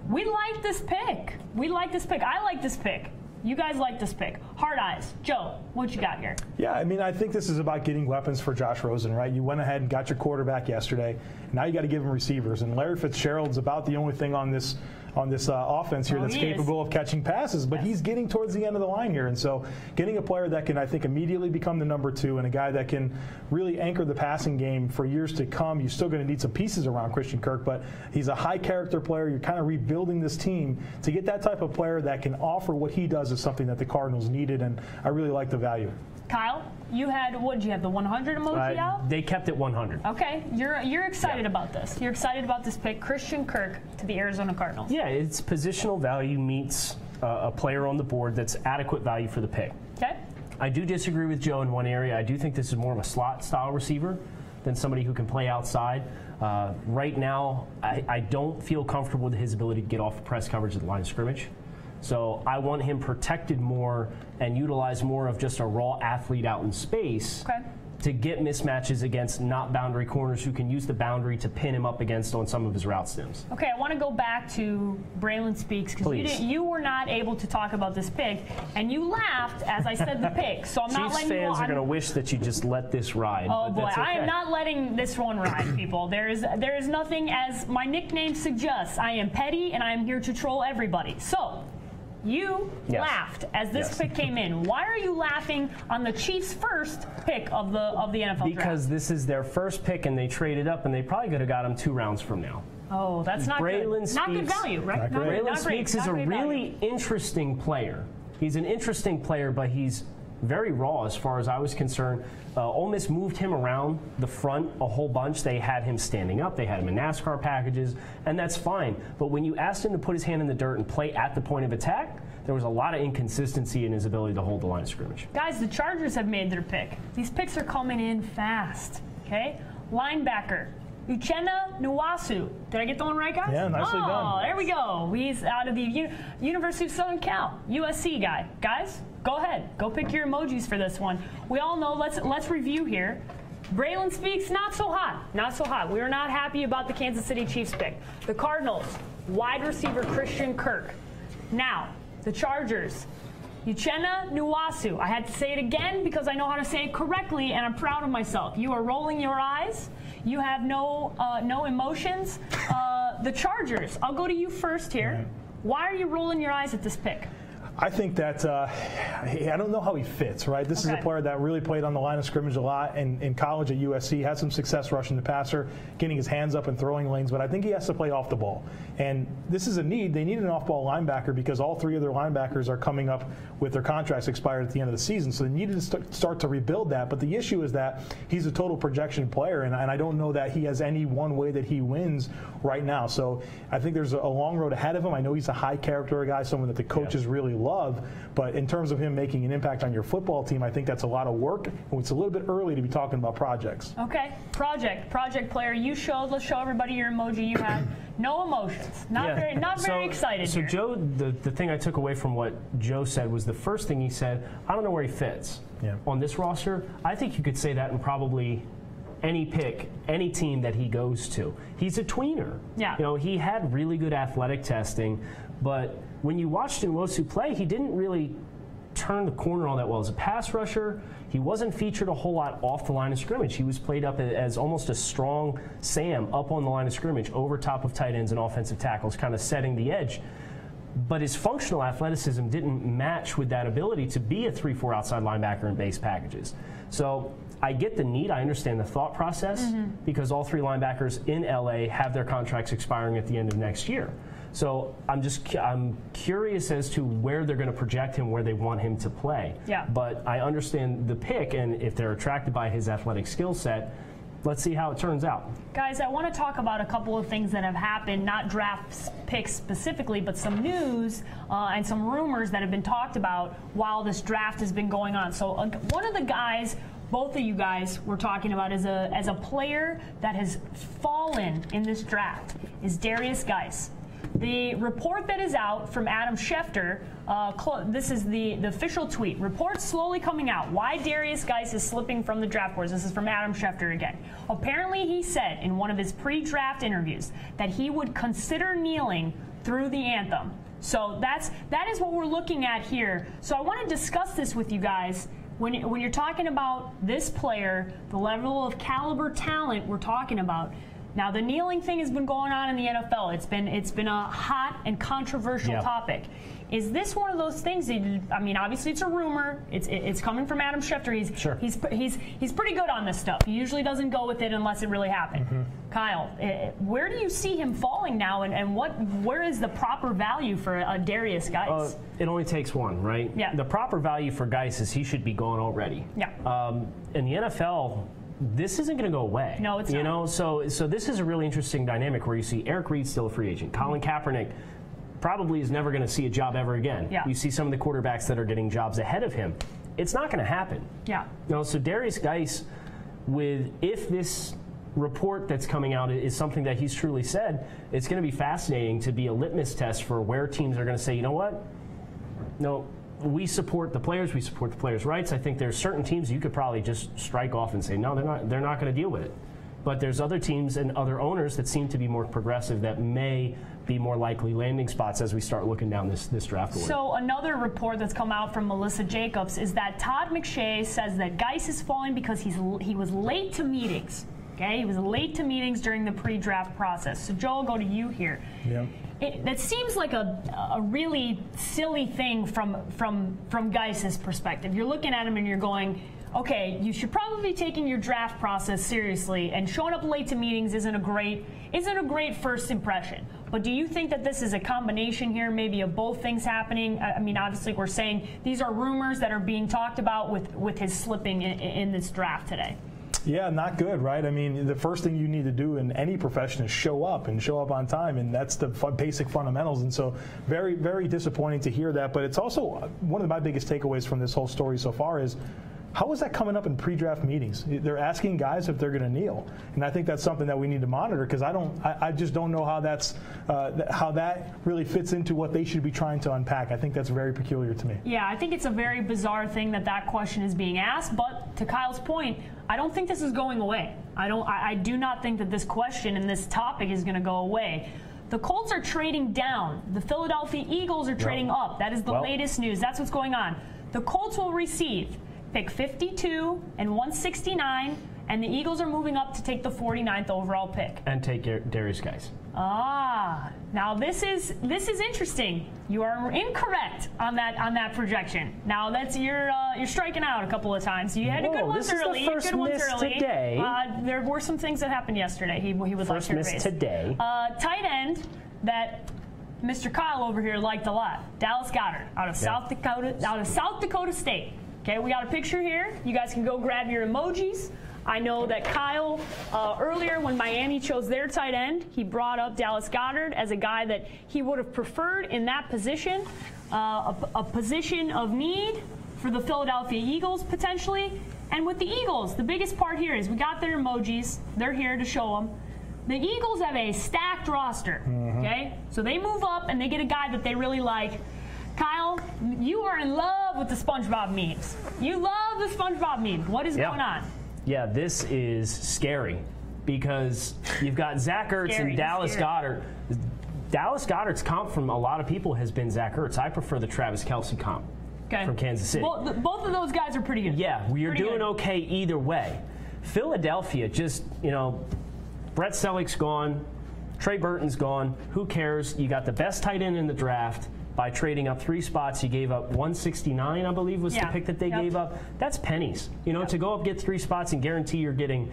we like this pick. We like this pick. I like this pick. You guys like this pick. Hard eyes. Joe, what you got here? Yeah, I mean, I think this is about getting weapons for Josh Rosen, right? You went ahead and got your quarterback yesterday. Now you got to give him receivers. And Larry Fitzgerald's about the only thing on this offense here that's capable of catching passes, but he's getting towards the end of the line here. And so getting a player that can, I think, immediately become the number 2 and a guy that can really anchor the passing game for years to come. You're still going to need some pieces around Christian Kirk, but he's a high character player. You're kind of rebuilding this team. To get that type of player that can offer what he does is something that the Cardinals needed, and I really like the value. Kyle, you had, what did you have, the 100 emoji out? They kept it 100. Okay, you're excited about this. You're excited about this pick, Christian Kirk to the Arizona Cardinals. Yeah, it's positional value meets a player on the board that's adequate value for the pick. Okay. I do disagree with Joe in one area. I do think this is more of a slot-style receiver than somebody who can play outside. Right now, I don't feel comfortable with his ability to get off press coverage at the line of scrimmage. So I want him protected more and utilize more of just a raw athlete out in space to get mismatches against not boundary corners who can use the boundary to pin him up against on some of his route stems. Okay, I want to go back to Braylon Speaks because you were not able to talk about this pick, and you laughed as I said the pick. So I'm not letting you. Chiefs fans are going to wish that you just let this ride. Oh boy, okay. I am not letting this one ride, people. There is nothing, as my nickname suggests. I am petty and I am here to troll everybody. So. You laughed as this pick came in. Why are you laughing on the Chiefs' first pick of the NFL draft? Because this is their first pick, and they traded up, and they probably could have got him 2 rounds from now. Oh, that's not good. Not good value, right? Braylon Speaks is a really interesting player. He's an interesting player, but he's very raw as far as I was concerned. Ole Miss moved him around the front a whole bunch. They had him standing up. They had him in NASCAR packages, and that's fine. But when you asked him to put his hand in the dirt and play at the point of attack, there was a lot of inconsistency in his ability to hold the line of scrimmage. Guys, the Chargers have made their pick. These picks are coming in fast, okay? Linebacker, Uchenna Nwasu. Did I get the one right, guys? Yeah, nicely done. Oh, there we go. He's out of the University of Southern Cal, USC guy. Guys, go ahead. Go pick your emojis for this one. We all know, let's review here. Braylon Speaks, not so hot. Not so hot. We are not happy about the Kansas City Chiefs pick. The Cardinals, wide receiver Christian Kirk. Now, the Chargers, Uchenna Nwasu. I had to say it again because I know how to say it correctly, and I'm proud of myself. You are rolling your eyes. You have no emotions. The Chargers, I'll go to you first here. Why are you rolling your eyes at this pick? I think that I don't know how he fits, right? This is a player that really played on the line of scrimmage a lot in college at USC, had some success rushing the passer, getting his hands up and throwing lanes, but I think he has to play off the ball. And this is a need. They need an off-ball linebacker because all 3 of their linebackers are coming up with their contracts expired at the end of the season, so they needed to start to rebuild that. But the issue is that he's a total projection player, and I don't know that he has any one way that he wins right now. So I think there's a long road ahead of him. I know he's a high-character guy, someone that the coaches really love. love. But in terms of him making an impact on your football team, I think that's a lot of work. And it's a little bit early to be talking about projects. Okay, project player. You showed. Let's show everybody your emoji you have. No emotions. Not very excited. So here. Joe, the thing I took away from what Joe said was the first thing he said, I don't know where he fits on this roster. I think you could say that in probably any pick, any team that he goes to. He's a tweener. Yeah. You know, he had really good athletic testing, but when you watched Nwosu play, he didn't really turn the corner all that well as a pass rusher. He wasn't featured a whole lot off the line of scrimmage. He was played up as almost a strong Sam up on the line of scrimmage, over top of tight ends and offensive tackles, kind of setting the edge. But his functional athleticism didn't match with that ability to be a 3-4 outside linebacker in base packages. So I get the need. I understand the thought process because all 3 linebackers in LA have their contracts expiring at the end of next year. So I'm curious as to where they're going to project him, where they want him to play. Yeah. But I understand the pick, and if they're attracted by his athletic skill set, let's see how it turns out. Guys, I want to talk about a couple of things that have happened, not draft picks specifically, but some news and some rumors that have been talked about while this draft has been going on. So one of the guys, both of you guys were talking about as a player that has fallen in this draft is Darius Geis. The report that is out from Adam Schefter, this is the official tweet. Reports slowly coming out. Why Darius Geis is slipping from the draft boards. This is from Adam Schefter again. Apparently he said in one of his pre-draft interviews that he would consider kneeling through the anthem. So that is what we're looking at here. So I want to discuss this with you guys. When you're talking about this player, the level of caliber talent we're talking about. Now, the kneeling thing has been going on in the NFL. It's been a hot and controversial topic. Is this one of those things that, I mean, obviously it's a rumor. It's coming from Adam Schefter. He's pretty good on this stuff. He usually doesn't go with it unless it really happened. Kyle, where do you see him falling now, and where is the proper value for a Darius Geis? It only takes one, right? Yeah. The proper value for Geis is he should be gone already. Yeah. In the NFL, this isn't going to go away. No, it's not. You know, so this is a really interesting dynamic where you see Eric Reed still a free agent. Colin Kaepernick probably is never going to see a job ever again. Yeah. You see some of the quarterbacks that are getting jobs ahead of him. It's not going to happen. Yeah. You know, so Darius Geis, if this report that's coming out is something that he's truly said, it's going to be fascinating to be a litmus test for where teams are going to say, you know what? No, we support the players. We support the players' rights. I think there's certain teams you could probably just strike off and say, no, they're not going to deal with it. But there's other teams and other owners that seem to be more progressive that may be more likely landing spots as we start looking down this draft board. So another report that's come out from Melissa Jacobs is that Todd McShay says that Geis is falling because he was late to meetings. Okay, he was late to meetings during the pre-draft process. So Joe, I'll go to you here. Yeah. That seems like a really silly thing from Geis's perspective. You're looking at him and you're going, okay, you should probably be taking your draft process seriously, and showing up late to meetings isn't a great first impression. But do you think that this is a combination here, maybe of both things happening? I mean, obviously we're saying these are rumors that are being talked about with his slipping in this draft today. Yeah, not good, right? I mean, the first thing you need to do in any profession is show up on time, and that's the basic fundamentals. And so very, very disappointing to hear that. But it's also one of my biggest takeaways from this whole story so far is, how is that coming up in pre-draft meetings? They're asking guys if they're going to kneel, and I think that's something that we need to monitor, because I just don't know how how that really fits into what they should be trying to unpack. I think that's very peculiar to me. Yeah, I think it's a very bizarre thing that question is being asked. But to Kyle's point, I don't think this is going away. I do not think that this question and this topic is going to go away. The Colts are trading down. The Philadelphia Eagles are trading up. That is the latest news. That's what's going on. The Colts will receive pick 52 and 169, and the Eagles are moving up to take the 49th overall pick. And take Darius Geis. Now this is interesting. You are incorrect on that projection. Now you're striking out a couple of times. You had a good ones early. First miss today. There were some things that happened yesterday. He would like to raise. First miss today. Tight end that Mr. Kyle over here liked a lot. Dallas Goedert out of South Dakota State. Okay, we got a picture here. You guys can go grab your emojis. I know that Kyle, earlier when Miami chose their tight end, he brought up Dallas Goedert as a guy that he would have preferred in that position. a position of need for the Philadelphia Eagles potentially. And with the Eagles, the biggest part here is we got their emojis. They're here to show them. The Eagles have a stacked roster, okay? So they move up and they get a guy that they really like. Kyle, you are in love with the SpongeBob memes. You love the SpongeBob memes. What is going on? Yeah, this is scary because you've got Zach Ertz and Dallas Goedert. Dallas Goedert's comp from a lot of people has been Zach Ertz. I prefer the Travis Kelce comp. From Kansas City. Both of those guys are pretty good. Yeah, we're doing okay either way. Philadelphia, just, Brett Selleck's gone, Trey Burton's gone. Who cares? You got the best tight end in the draft. By trading up 3 spots, you gave up 169, I believe, was the pick that they gave up. That's pennies. To go up, get 3 spots, and guarantee you're getting,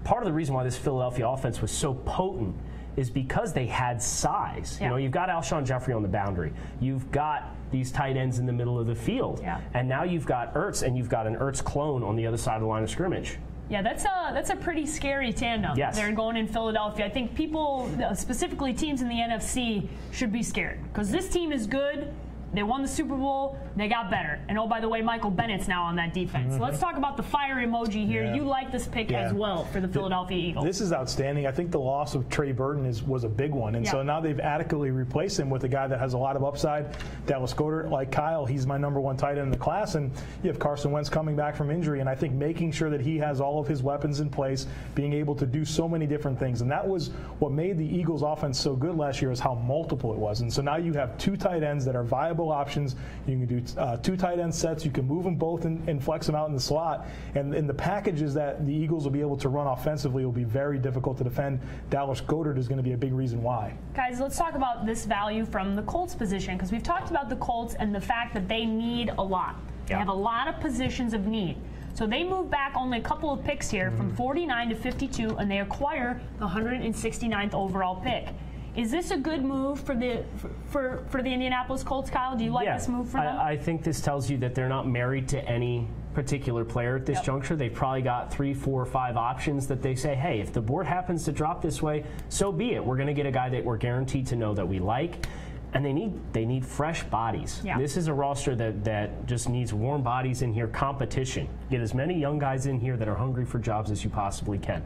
part of the reason why this Philadelphia offense was so potent is because they had size. You've got Alshon Jeffrey on the boundary. You've got these tight ends in the middle of the field. And now you've got Ertz, and you've got an Ertz clone on the other side of the line of scrimmage. Yeah, that's a pretty scary tandem. Yes. They're going in Philadelphia. I think people, specifically teams in the NFC, should be scared because this team is good. They won the Super Bowl. They got better. And oh, by the way, Michael Bennett's now on that defense. So let's talk about the fire emoji here. You like this pick as well for the Philadelphia Eagles. This is outstanding. I think the loss of Trey Burton was a big one. And so now they've adequately replaced him with a guy that has a lot of upside. Dallas Goedert, like Kyle, he's my #1 tight end in the class. And you have Carson Wentz coming back from injury. And I think making sure that he has all of his weapons in place, being able to do so many different things. And that was what made the Eagles offense so good last year is how multiple it was. And so now you have 2 tight ends that are viable options. You can do 2 tight end sets. You can move them both and flex them out in the slot. And the packages that the Eagles will be able to run offensively will be very difficult to defend. Dallas Goedert is going to be a big reason why. Guys, let's talk about this value from the Colts position because we've talked about the Colts and the fact that they need a lot. They have a lot of positions of need. So they move back only a couple of picks here from 49 to 52, and they acquire the 169th overall pick. Is this a good move for the Indianapolis Colts, Kyle? Do you like this move for them? I think this tells you that they're not married to any particular player at this juncture. They've probably got 3, 4, 5 options that they say, hey, if the board happens to drop this way, so be it. We're going to get a guy that we're guaranteed to know that we like. And they need fresh bodies. This is a roster that just needs warm bodies in here, competition. Get as many young guys in here that are hungry for jobs as you possibly can.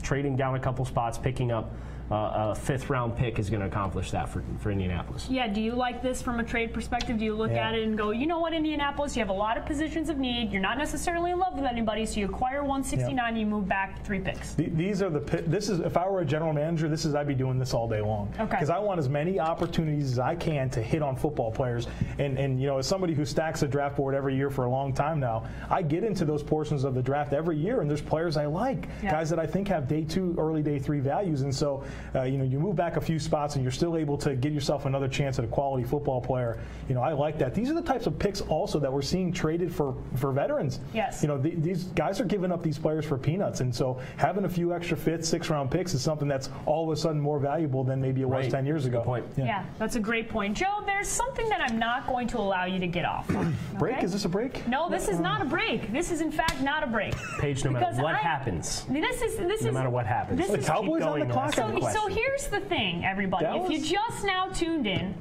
Trading down a couple spots, picking up a 5th-round pick is going to accomplish that for Indianapolis. Yeah, do you like this from a trade perspective? Do you look at it and go, you know what, Indianapolis, you have a lot of positions of need. You're not necessarily in love with anybody, so you acquire 169 and you move back 3 picks. These are this is if I were a general manager, I'd be doing this all day long. Because I want as many opportunities as I can to hit on football players. And as somebody who stacks a draft board every year for a long time now, I get into those portions of the draft every year, and there's players I like, guys that I think have day 2, early day 3 values. And so you move back a few spots and you're still able to get yourself another chance at a quality football player. I like that. These are the types of picks also that we're seeing traded for veterans. Yes. These guys are giving up these players for peanuts, and so having a few extra 5th, 6th-round picks is something that's all of a sudden more valuable than maybe it was 10 years ago. Good point. Yeah, that's a great point. Joe, there's something that I'm not going to allow you to get off. Break? Is this a break? No, this is not a break. This is in fact not a break. Paige, no matter what happens. No matter what happens. The Cowboys on the clock. So here's the thing, everybody. If you just now tuned in,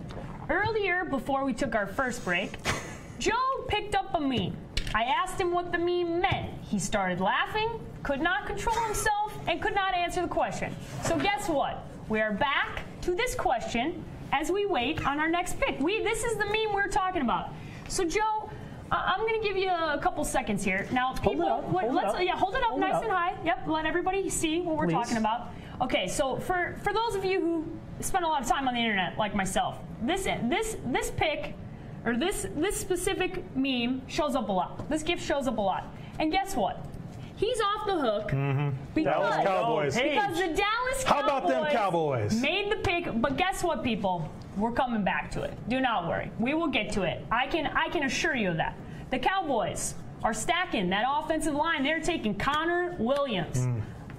earlier before we took our first break, Joe picked up a meme. I asked him what the meme meant. He started laughing, could not control himself, and could not answer the question. So guess what? We are back to this question as we wait on our next pick. This is the meme we're talking about. So Joe, I'm going to give you a couple seconds here. Now, people, hold it up nice and high. Yep, let everybody see what we're talking about. Okay, so for those of you who spend a lot of time on the internet, like myself, this pick or this specific meme shows up a lot. This gift shows up a lot, and guess what? He's off the hook because Dallas Cowboys. Because the Dallas Cowboys. How about them Cowboys? Made the pick, but guess what, people? We're coming back to it. Do not worry. We will get to it. I can assure you of that. The Cowboys are stacking that offensive line. They're taking Connor Williams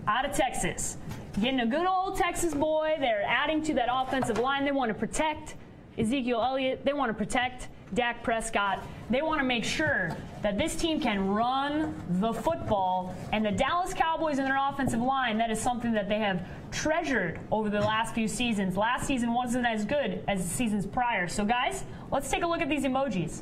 out of Texas. Getting a good old Texas boy. They're adding to that offensive line. They want to protect Ezekiel Elliott. They want to protect Dak Prescott. They want to make sure that this team can run the football. And the Dallas Cowboys and their offensive line, that is something that they have treasured over the last few seasons. Last season wasn't as good as the seasons prior. So, guys, let's take a look at these emojis.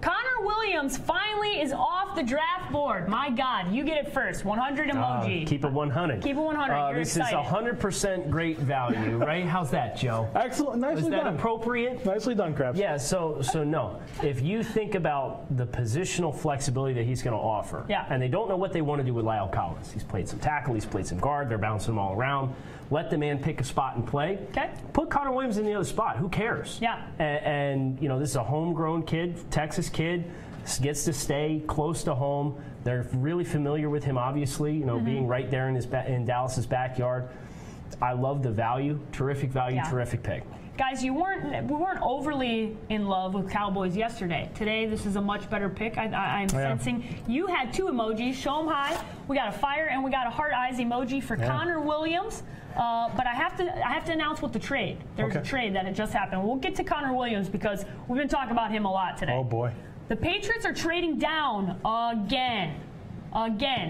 Connor Williams finally is off the draft board. My God, you get it first. 100 emoji. Keep it 100. Keep it 100. You're this excited. is 100% great value, right? How's that, Joe? Excellent. Nicely Is that done. appropriate? Nicely done, Krebs. Yeah, so no. If you think about the positional flexibility that he's going to offer, and they don't know what they want to do with Lyle Collins. He's played some tackle, he's played some guard, they're bouncing him all around. Let the man pick a spot and play. Okay. Put Connor Williams in the other spot. Who cares? Yeah. And you know, this is a homegrown kid, Texas kid, gets to stay close to home. They're really familiar with him, obviously, you know, being right there in Dallas's backyard. I love the value. Terrific value, terrific pick. Guys, we weren't overly in love with Cowboys yesterday. Today, this is a much better pick. I'm sensing. You had two emojis. Show them high. We got a fire and we got a heart eyes emoji for Connor Williams. But I have to announce what the trade. There's a trade that had just happened. We'll get to Connor Williams because we've been talking about him a lot today. Oh boy. The Patriots are trading down again.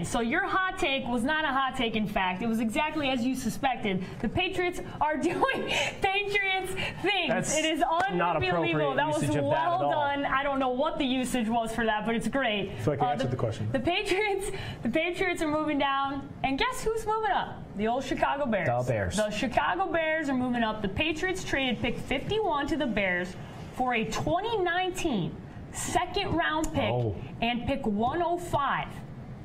So your hot take was not a hot take, in fact. It was exactly as you suspected. The Patriots are doing Patriots things. That's it is not unbelievable. That was well done. I don't know what the usage was for that, but it's great. I feel like I answered the question. The Patriots are moving down, and guess who's moving up? The old Chicago Bears. The Bears. The Chicago Bears are moving up. The Patriots traded pick 51 to the Bears for a 2019 second-round pick and pick 105.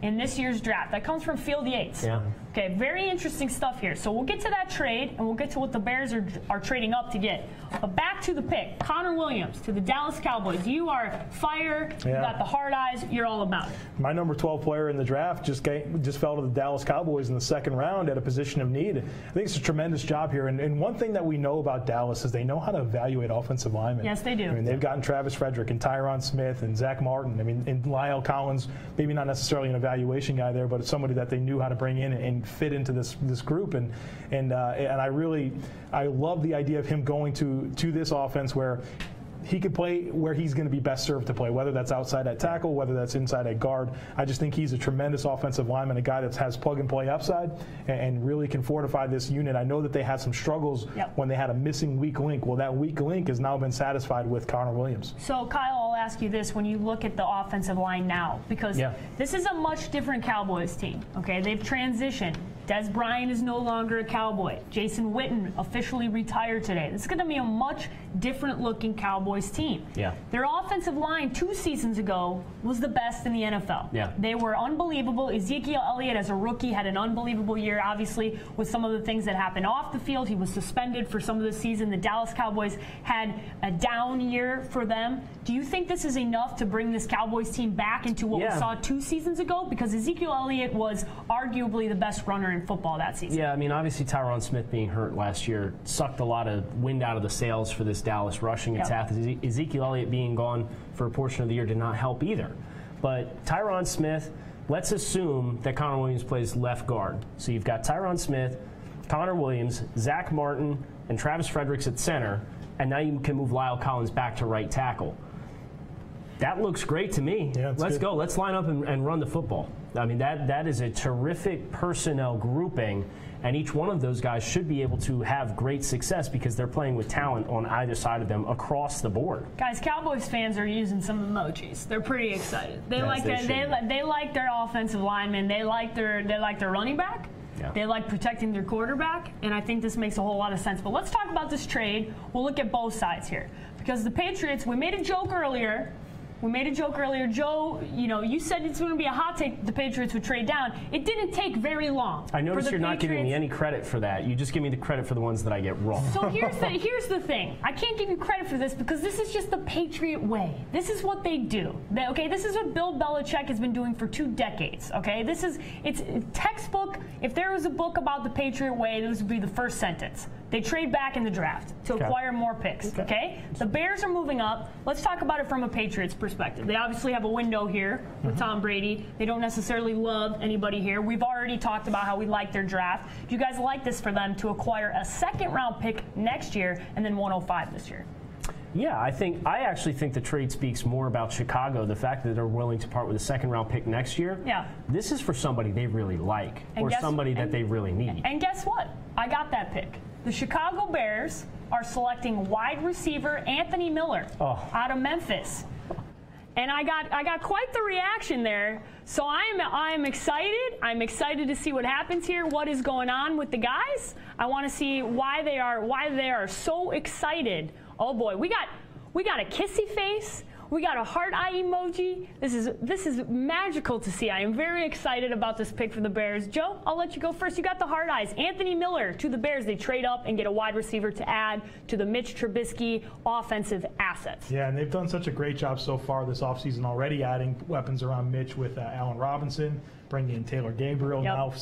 In this year's draft. That comes from Field Yates. Yeah. Okay, very interesting stuff here. So we'll get to that trade, and we'll get to what the Bears are trading up to get. But back to the pick. Connor Williams to the Dallas Cowboys. You are fire. You got the hard eyes. You're all about it. My number 12 player in the draft just fell to the Dallas Cowboys in the second round at a position of need. I think it's a tremendous job here. And one thing that we know about Dallas is they know how to evaluate offensive linemen. Yes, they do. I mean, they've gotten Travis Frederick and Tyron Smith and Zach Martin. I mean, and Lyle Collins, maybe not necessarily an evaluation guy there, but it's somebody that they knew how to bring in and fit into this group. And I love the idea of him going to this offense where he could play where he's going to be best served to play, whether that's outside at tackle, whether that's inside at guard. I just think he's a tremendous offensive lineman, a guy that has plug-and-play upside and really can fortify this unit. I know that they had some struggles when they had a missing weak link. Well, that weak link has now been satisfied with Connor Williams. So, Kyle, I'll ask you this when you look at the offensive line now, because this is a much different Cowboys team. Okay, they've transitioned. Des Bryant is no longer a Cowboy. Jason Witten officially retired today. This is going to be a much different-looking Cowboys team. Yeah. Their offensive line 2 seasons ago was the best in the NFL. Yeah. They were unbelievable. Ezekiel Elliott, as a rookie, had an unbelievable year, obviously, with some of the things that happened off the field. He was suspended for some of the season. The Dallas Cowboys had a down year for them. Do you think this is enough to bring this Cowboys team back into what we saw 2 seasons ago? Because Ezekiel Elliott was arguably the best runner in football that season. Yeah, I mean, obviously Tyron Smith being hurt last year sucked a lot of wind out of the sails for this Dallas rushing attack. Ezekiel Elliott being gone for a portion of the year did not help either. But Tyron Smith, let's assume that Connor Williams plays left guard. So you've got Tyron Smith, Connor Williams, Zach Martin, and Travis Fredericks at center, and now you can move Lyle Collins back to right tackle. That looks great to me. Yeah, let's go. Let's line up and run the football. I mean, that is a terrific personnel grouping, and each one of those guys should be able to have great success because they're playing with talent on either side of them across the board. Guys, Cowboys fans are using some emojis. They're pretty excited. They like their offensive linemen. They like their running back. Yeah. They like protecting their quarterback, and I think this makes a whole lot of sense. But let's talk about this trade. We'll look at both sides here because the Patriots. We made a joke earlier. Joe, you said it's going to be a hot take the Patriots would trade down. It didn't take very long. I notice you're not giving me any credit for that. You just give me the credit for the ones that I get wrong. So here's the thing. I can't give you credit for this because this is just the Patriot way. This is what they do. This is what Bill Belichick has been doing for 2 decades. Okay, it's textbook. If there was a book about the Patriot way, this would be the first sentence. They trade back in the draft to acquire more picks. Okay, the Bears are moving up. Let's talk about it from a Patriots perspective. They obviously have a window here with Tom Brady. They don't necessarily love anybody here. We've already talked about how we like their draft. Do you guys like this for them to acquire a second-round pick next year and then 105 this year? Yeah, I actually think the trade speaks more about Chicago, the fact that they're willing to part with a second-round pick next year. Yeah. This is for somebody they really like, or somebody that they really need. And guess what? I got that pick. The Chicago Bears are selecting wide receiver Anthony Miller out of Memphis. And I got quite the reaction there. So I'm excited. I'm excited to see what happens here, what is going on with the guys. I want to see why they are so excited. Oh boy, we got a kissy face. We got a heart eye emoji. This is magical to see. I am very excited about this pick for the Bears. Joe, I'll let you go first. You got the heart eyes. Anthony Miller to the Bears. They trade up and get a wide receiver to add to the Mitch Trubisky offensive assets. Yeah, and they've done such a great job so far this offseason already, adding weapons around Mitch with Allen Robinson, bringing in Taylor Gabriel, now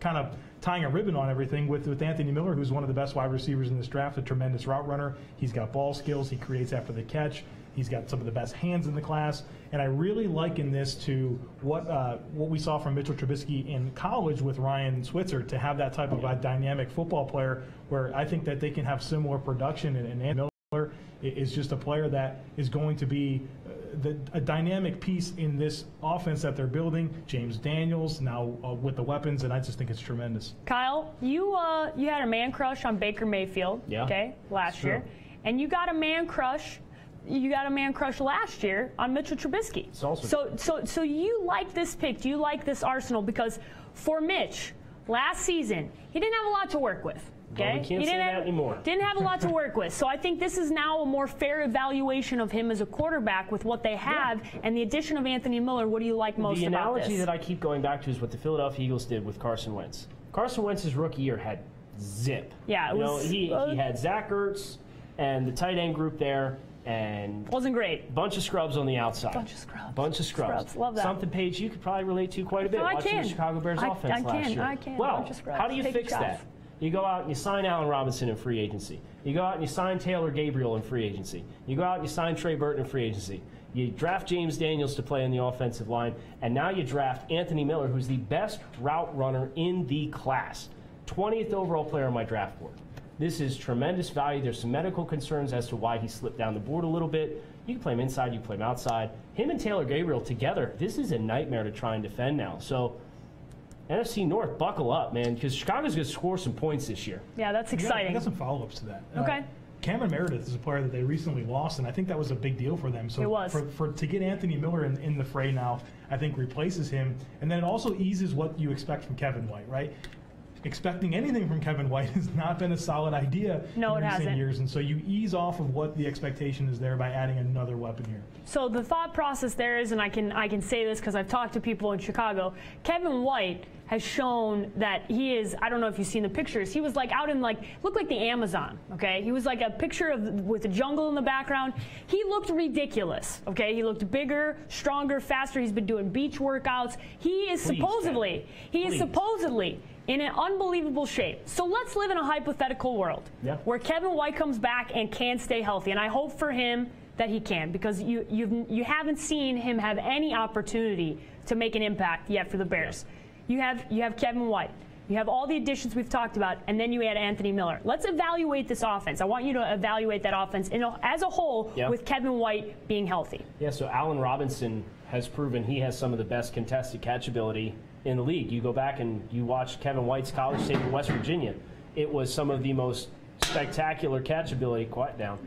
kind of tying a ribbon on everything with Anthony Miller, who's one of the best wide receivers in this draft, a tremendous route runner. He's got ball skills. He creates after the catch. He's got some of the best hands in the class, and I really liken this to what we saw from Mitchell Trubisky in college with Ryan Switzer, to have that type of a dynamic football player, where I think that they can have similar production. And Anthony Miller is just a player that is going to be a dynamic piece in this offense that they're building. James Daniels now with the weapons, and I just think it's tremendous. Kyle, you had a man crush on Baker Mayfield, last year, and you got a man crush. You got a man crush last year on Mitchell Trubisky. So you like this pick? Do you like this arsenal? Because for Mitch, last season, he didn't have a lot to work with. Okay? Well, we can't say that anymore. Didn't have a lot to work with. So I think this is now a more fair evaluation of him as a quarterback with what they have, and the addition of Anthony Miller. What do you like most about this? The analogy that I keep going back to is what the Philadelphia Eagles did with Carson Wentz. Carson Wentz's rookie year had zip. Yeah, he had Zach Ertz and the tight end group there. And wasn't great. Bunch of scrubs on the outside. Bunch of scrubs. Love that. Something, Paige, you could probably relate to quite a bit watching the Chicago Bears offense last year. I can. Well, how do you fix that? You go out and you sign Allen Robinson in free agency. You go out and you sign Taylor Gabriel in free agency. You go out and you sign Trey Burton in free agency. You draft James Daniels to play in the offensive line, and now you draft Anthony Miller, who's the best route runner in the class. 20th overall player on my draft board. This is tremendous value. There's some medical concerns as to why he slipped down the board a little bit. You can play him inside, you can play him outside. Him and Taylor Gabriel together, this is a nightmare to try and defend now. So, NFC North, buckle up, man, because Chicago's going to score some points this year. Yeah, that's exciting. I got some follow-ups to that. Okay. Cameron Meredith is a player that they recently lost, and I think that was a big deal for them. So it was. To get Anthony Miller in the fray now, I think replaces him. And then it also eases what you expect from Kevin White, right? Expecting anything from Kevin White has not been a solid idea in recent years, and so you ease off of what the expectation is there by adding another weapon here. So the thought process there is, and I can say this because I've talked to people in Chicago, Kevin White has shown that he is, I don't know if you've seen the pictures, he was like out in looked like the Amazon, okay? He was like a picture with a jungle in the background. He looked ridiculous, okay? He looked bigger, stronger, faster. He's been doing beach workouts. He is supposedly in an unbelievable shape. So let's live in a hypothetical world where Kevin White comes back and can stay healthy. And I hope for him that he can, because you haven't seen him have any opportunity to make an impact yet for the Bears. You have Kevin White. You have all the additions we've talked about, and then you add Anthony Miller. Let's evaluate this offense. I want you to evaluate that offense as a whole with Kevin White being healthy. Yeah, so Allen Robinson has proven he has some of the best contested catch ability in the league. You go back and you watch Kevin White's college tape in West Virginia. It was some of the most spectacular catch ability, quiet down,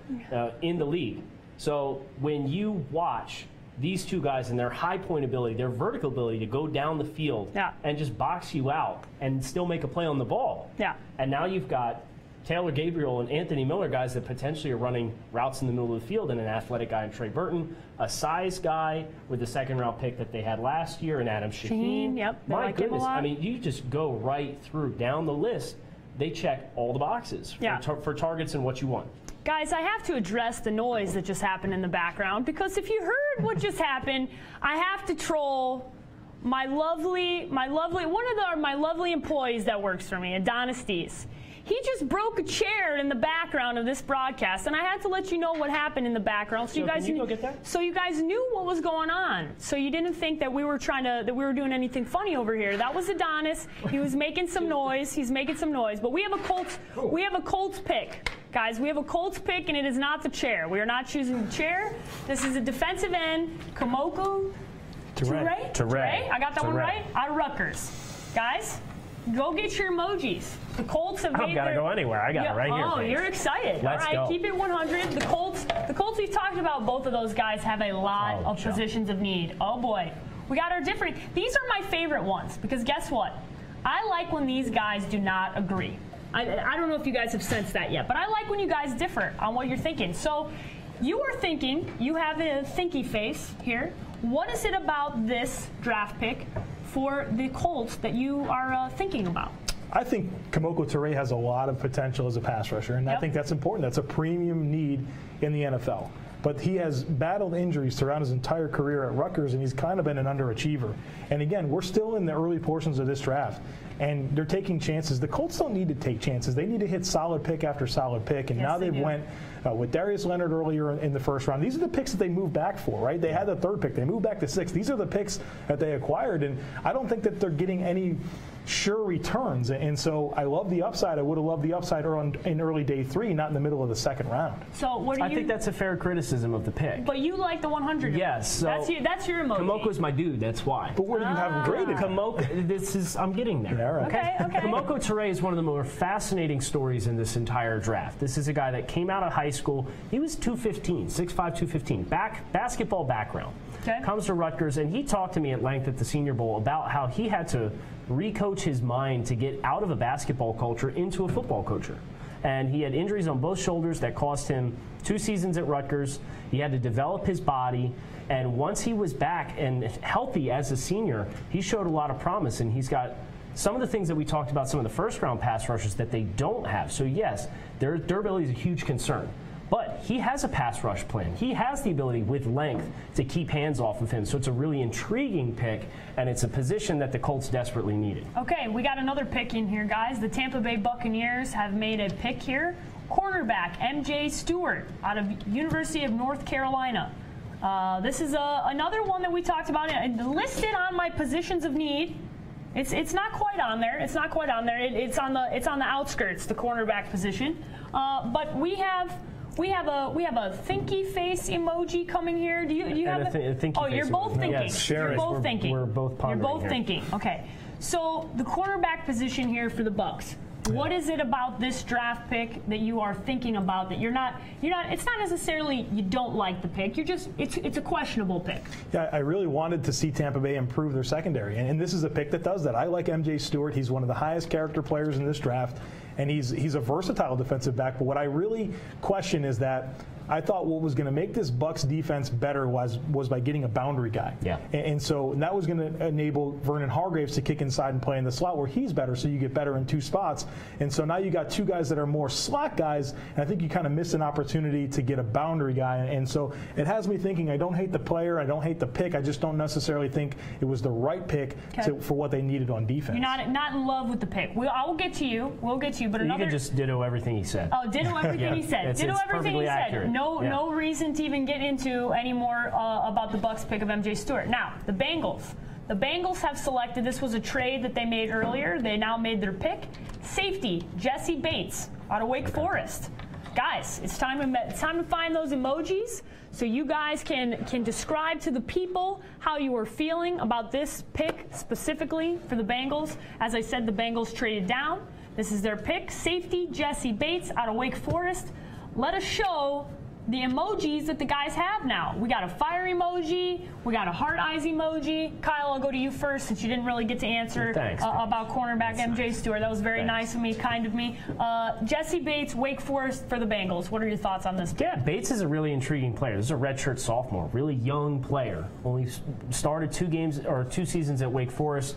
in the league. So when you watch these two guys and their high point ability, their vertical ability to go down the field and just box you out and still make a play on the ball. Yeah. And now you've got Taylor Gabriel and Anthony Miller, guys that potentially are running routes in the middle of the field, and an athletic guy in Trey Burton, a size guy with the second-round pick that they had last year, and Adam Shaheen. My goodness, I mean, you just go right through down the list. They check all the boxes for targets and what you want. Guys, I have to address the noise that just happened in the background, because if you heard what just happened, I have to troll my lovely employees that works for me, Adonis Dees. He just broke a chair in the background of this broadcast, and I had to let you know what happened in the background, so you guys go get that? So you guys knew what was going on. So you didn't think that we were doing anything funny over here. That was Adonis. He was making some noise. He's making some noise. But we have a Colts pick. Guys, we have a Colts pick, and it is not the chair. We are not choosing the chair. This is a defensive end, Kamoko Toure. I got that one right? Out of Rutgers. Guys, go get your emojis. The Colts have made I don't gotta go anywhere. I got it right here. Oh, you're excited. Let's All right, go. Keep it 100. The Colts we've talked about, both of those guys have a lot of positions of need. Oh, boy. We got our different. These are my favorite ones because guess what? I like when these guys do not agree. I don't know if you guys have sensed that yet, but I like when you guys differ on what you're thinking. So you are thinking, you have a thinky face here. What is it about this draft pick for the Colts that you are thinking about? I think Kamoko Toure has a lot of potential as a pass rusher, and I think that's important. That's a premium need in the NFL. But he has battled injuries throughout his entire career at Rutgers, and he's kind of been an underachiever. And again, we're still in the early portions of this draft, and they're taking chances. The Colts don't need to take chances. They need to hit solid pick after solid pick, and now they've went with Darius Leonard earlier in the first round. These are the picks that they moved back for, right? They had the third pick. They moved back to 6. These are the picks that they acquired, and I don't think that they're getting any sure returns. And so I love the upside. I would have loved the upside in early day 3, not in the middle of the second round. So what do you? I think that's a fair criticism of the pick. But you like the 100. Yes. So that's your emoji. Kamoko's my dude. That's why. But where do you have him graded? Kamoko, I'm getting there. Yeah, right. Okay. Kamoko Toure is one of the more fascinating stories in this entire draft. This is a guy that came out of high school. He was 215, 6'5", 215. Basketball background. Okay. Comes to Rutgers, and he talked to me at length at the Senior Bowl about how he had to recoach his mind to get out of a basketball culture into a football culture. And he had injuries on both shoulders that cost him 2 seasons at Rutgers. He had to develop his body. And once he was back and healthy as a senior, he showed a lot of promise. And he's got some of the things that we talked about, some of the first-round pass rushers that they don't have. So, yes, their durability is a huge concern. But he has a pass rush plan. He has the ability with length to keep hands off of him. So it's a really intriguing pick, and it's a position that the Colts desperately needed. Okay, we got another pick in here, guys. The Tampa Bay Buccaneers have made a pick here. Cornerback M.J. Stewart out of University of North Carolina. This is another one that we talked about. Listed on my positions of need. It's not quite on there. It's not quite on there. It's on the outskirts, the cornerback position. But we have a thinky face emoji coming here. Do you have a thinky oh, face you're both emoji. thinking. Yes, you're both thinking. We're both pondering. You're both here. thinking. Okay. So the cornerback position here for the Bucs. What is it about this draft pick that you are thinking about that you're not it's not necessarily you don't like the pick, it's a questionable pick. Yeah, I really wanted to see Tampa Bay improve their secondary, and this is a pick that does that. I like MJ Stewart. He's one of the highest character players in this draft, and he's a versatile defensive back, but what I really question is that I thought what was going to make this Bucs defense better was by getting a boundary guy. Yeah. And so that was going to enable Vernon Hargreaves to kick inside and play in the slot where he's better, so you get better in 2 spots. And so now you got 2 guys that are more slot guys, and I think you kind of missed an opportunity to get a boundary guy. And so it has me thinking I don't hate the player, I don't hate the pick, I just don't necessarily think it was the right pick for what they needed on defense. You're not in love with the pick. I will get to you. We'll get to you. But you can just ditto everything he said. Oh, ditto everything he said. Ditto everything he said. Accurate. No reason to even get into any more about the Bucs pick of MJ Stewart. Now, the Bengals. The Bengals have selected, this was a trade that they made earlier. They now made their pick. Safety, Jesse Bates out of Wake Forest. Guys, it's time to find those emojis so you guys can describe to the people how you are feeling about this pick specifically for the Bengals. As I said, the Bengals traded down. This is their pick. Safety, Jesse Bates out of Wake Forest. Let us show the emojis that the guys have now. We got a fire emoji. We got a heart eyes emoji. Kyle, I'll go to you first since you didn't really get to answer about cornerback MJ Stewart. That was very nice of me, kind of me. Jesse Bates, Wake Forest for the Bengals. What are your thoughts on this? Yeah, Bates is a really intriguing player. This is a redshirt sophomore, really young player. Only started 2 seasons at Wake Forest.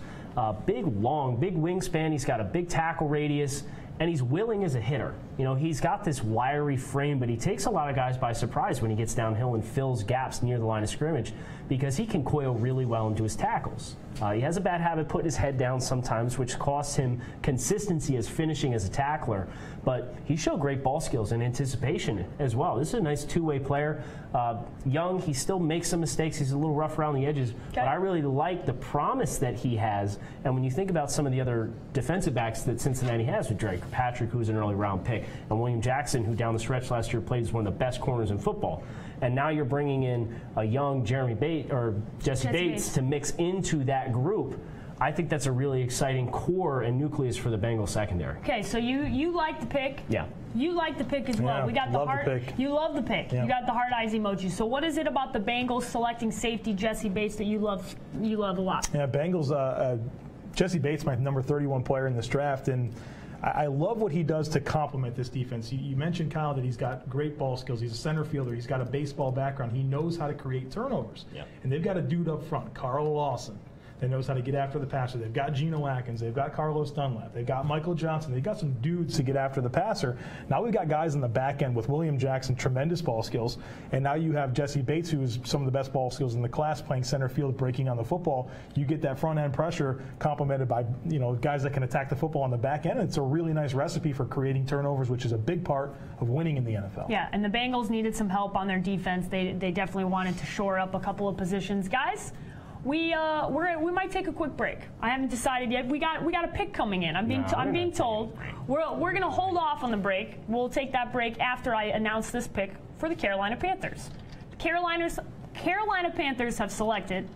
Big wingspan. He's got a big tackle radius, and he's willing as a hitter. You know, he's got this wiry frame, but he takes a lot of guys by surprise when he gets downhill and fills gaps near the line of scrimmage because he can coil really well into his tackles. He has a bad habit putting his head down sometimes, which costs him consistency as finishing as a tackler. But he showed great ball skills and anticipation as well. This is a nice two-way player. Young, he still makes some mistakes. He's a little rough around the edges. Okay. But I really like the promise that he has. And when you think about some of the other defensive backs that Cincinnati has, with Drake Patrick, who's an early round pick, and William Jackson, who down the stretch last year played as one of the best corners in football. And now you're bringing in a young Jesse Bates to mix into that group. I think that's a really exciting core and nucleus for the Bengals secondary. Okay, so you like the pick. Yeah. You like the pick as well. Yeah, we got the heart. pick. You love the pick. Yeah. You got the heart eyes emoji. So what is it about the Bengals selecting safety Jesse Bates that you love a lot? Yeah, Bengals. Jesse Bates, my number 31 player in this draft, and I love what he does to complement this defense. You mentioned, Kyle, that he's got great ball skills. He's a center fielder. He's got a baseball background. He knows how to create turnovers. Yep. And they've got a dude up front, Carl Lawson, that knows how to get after the passer. They've got Geno Atkins. They've got Carlos Dunlap. They've got Michael Johnson. They've got some dudes to get after the passer. Now we've got guys in the back end with William Jackson, tremendous ball skills. And now you have Jesse Bates, who is some of the best ball skills in the class, playing center field, breaking on the football. You get that front end pressure complemented by guys that can attack the football on the back end. It's a really nice recipe for creating turnovers, which is a big part of winning in the NFL. Yeah, and the Bengals needed some help on their defense. They definitely wanted to shore up a couple of positions. Guys, we might take a quick break. I haven't decided yet. We got a pick coming in. I'm being told we're gonna hold off on the break. We'll take that break after I announce this pick for the Carolina Panthers. The Carolina Panthers have selected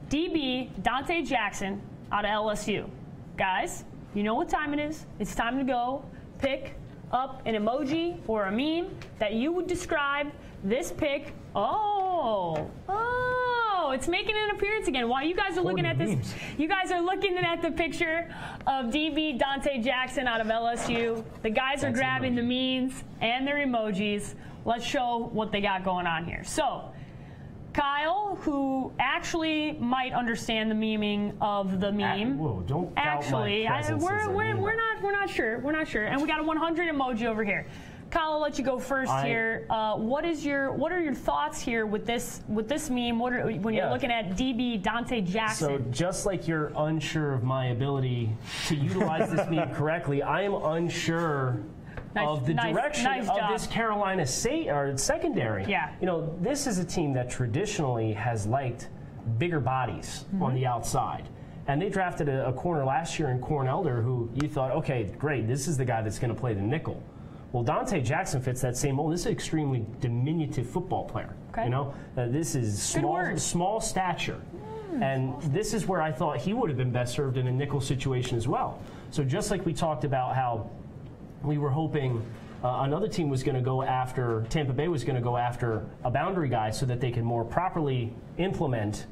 DB Dante Jackson out of LSU. Guys, you know what time it is. It's time to go pick up an emoji or a meme that you would describe this pick. It's making an appearance again. While you guys are looking at this, you guys are looking at the picture of DB Dante Jackson out of LSU. The guys are grabbing the memes and their emojis. Let's show what they got going on here. So, Kyle, who actually might understand the memeing of the meme. Whoa, don't actually, we're not sure. We're not sure. And we got a 100 emoji over here. Kyle, I'll let you go first here. What are your thoughts here with this meme? When you're looking at DB Dante Jackson? So just like you're unsure of my ability to utilize this meme correctly, I am unsure of the direction of this Carolina secondary. Yeah. You know, this is a team that traditionally has liked bigger bodies on the outside. And they drafted a corner last year in Corn Elder who you thought, okay, great, this is the guy that's going to play the nickel. Well, Dante Jackson fits that same mold. This is an extremely diminutive football player. Okay. You know, this is small stature. And this is where I thought he would have been best served in a nickel situation as well. So just like we talked about how we were hoping another team was going to go after, Tampa Bay was going to go after a boundary guy so that they can more properly implement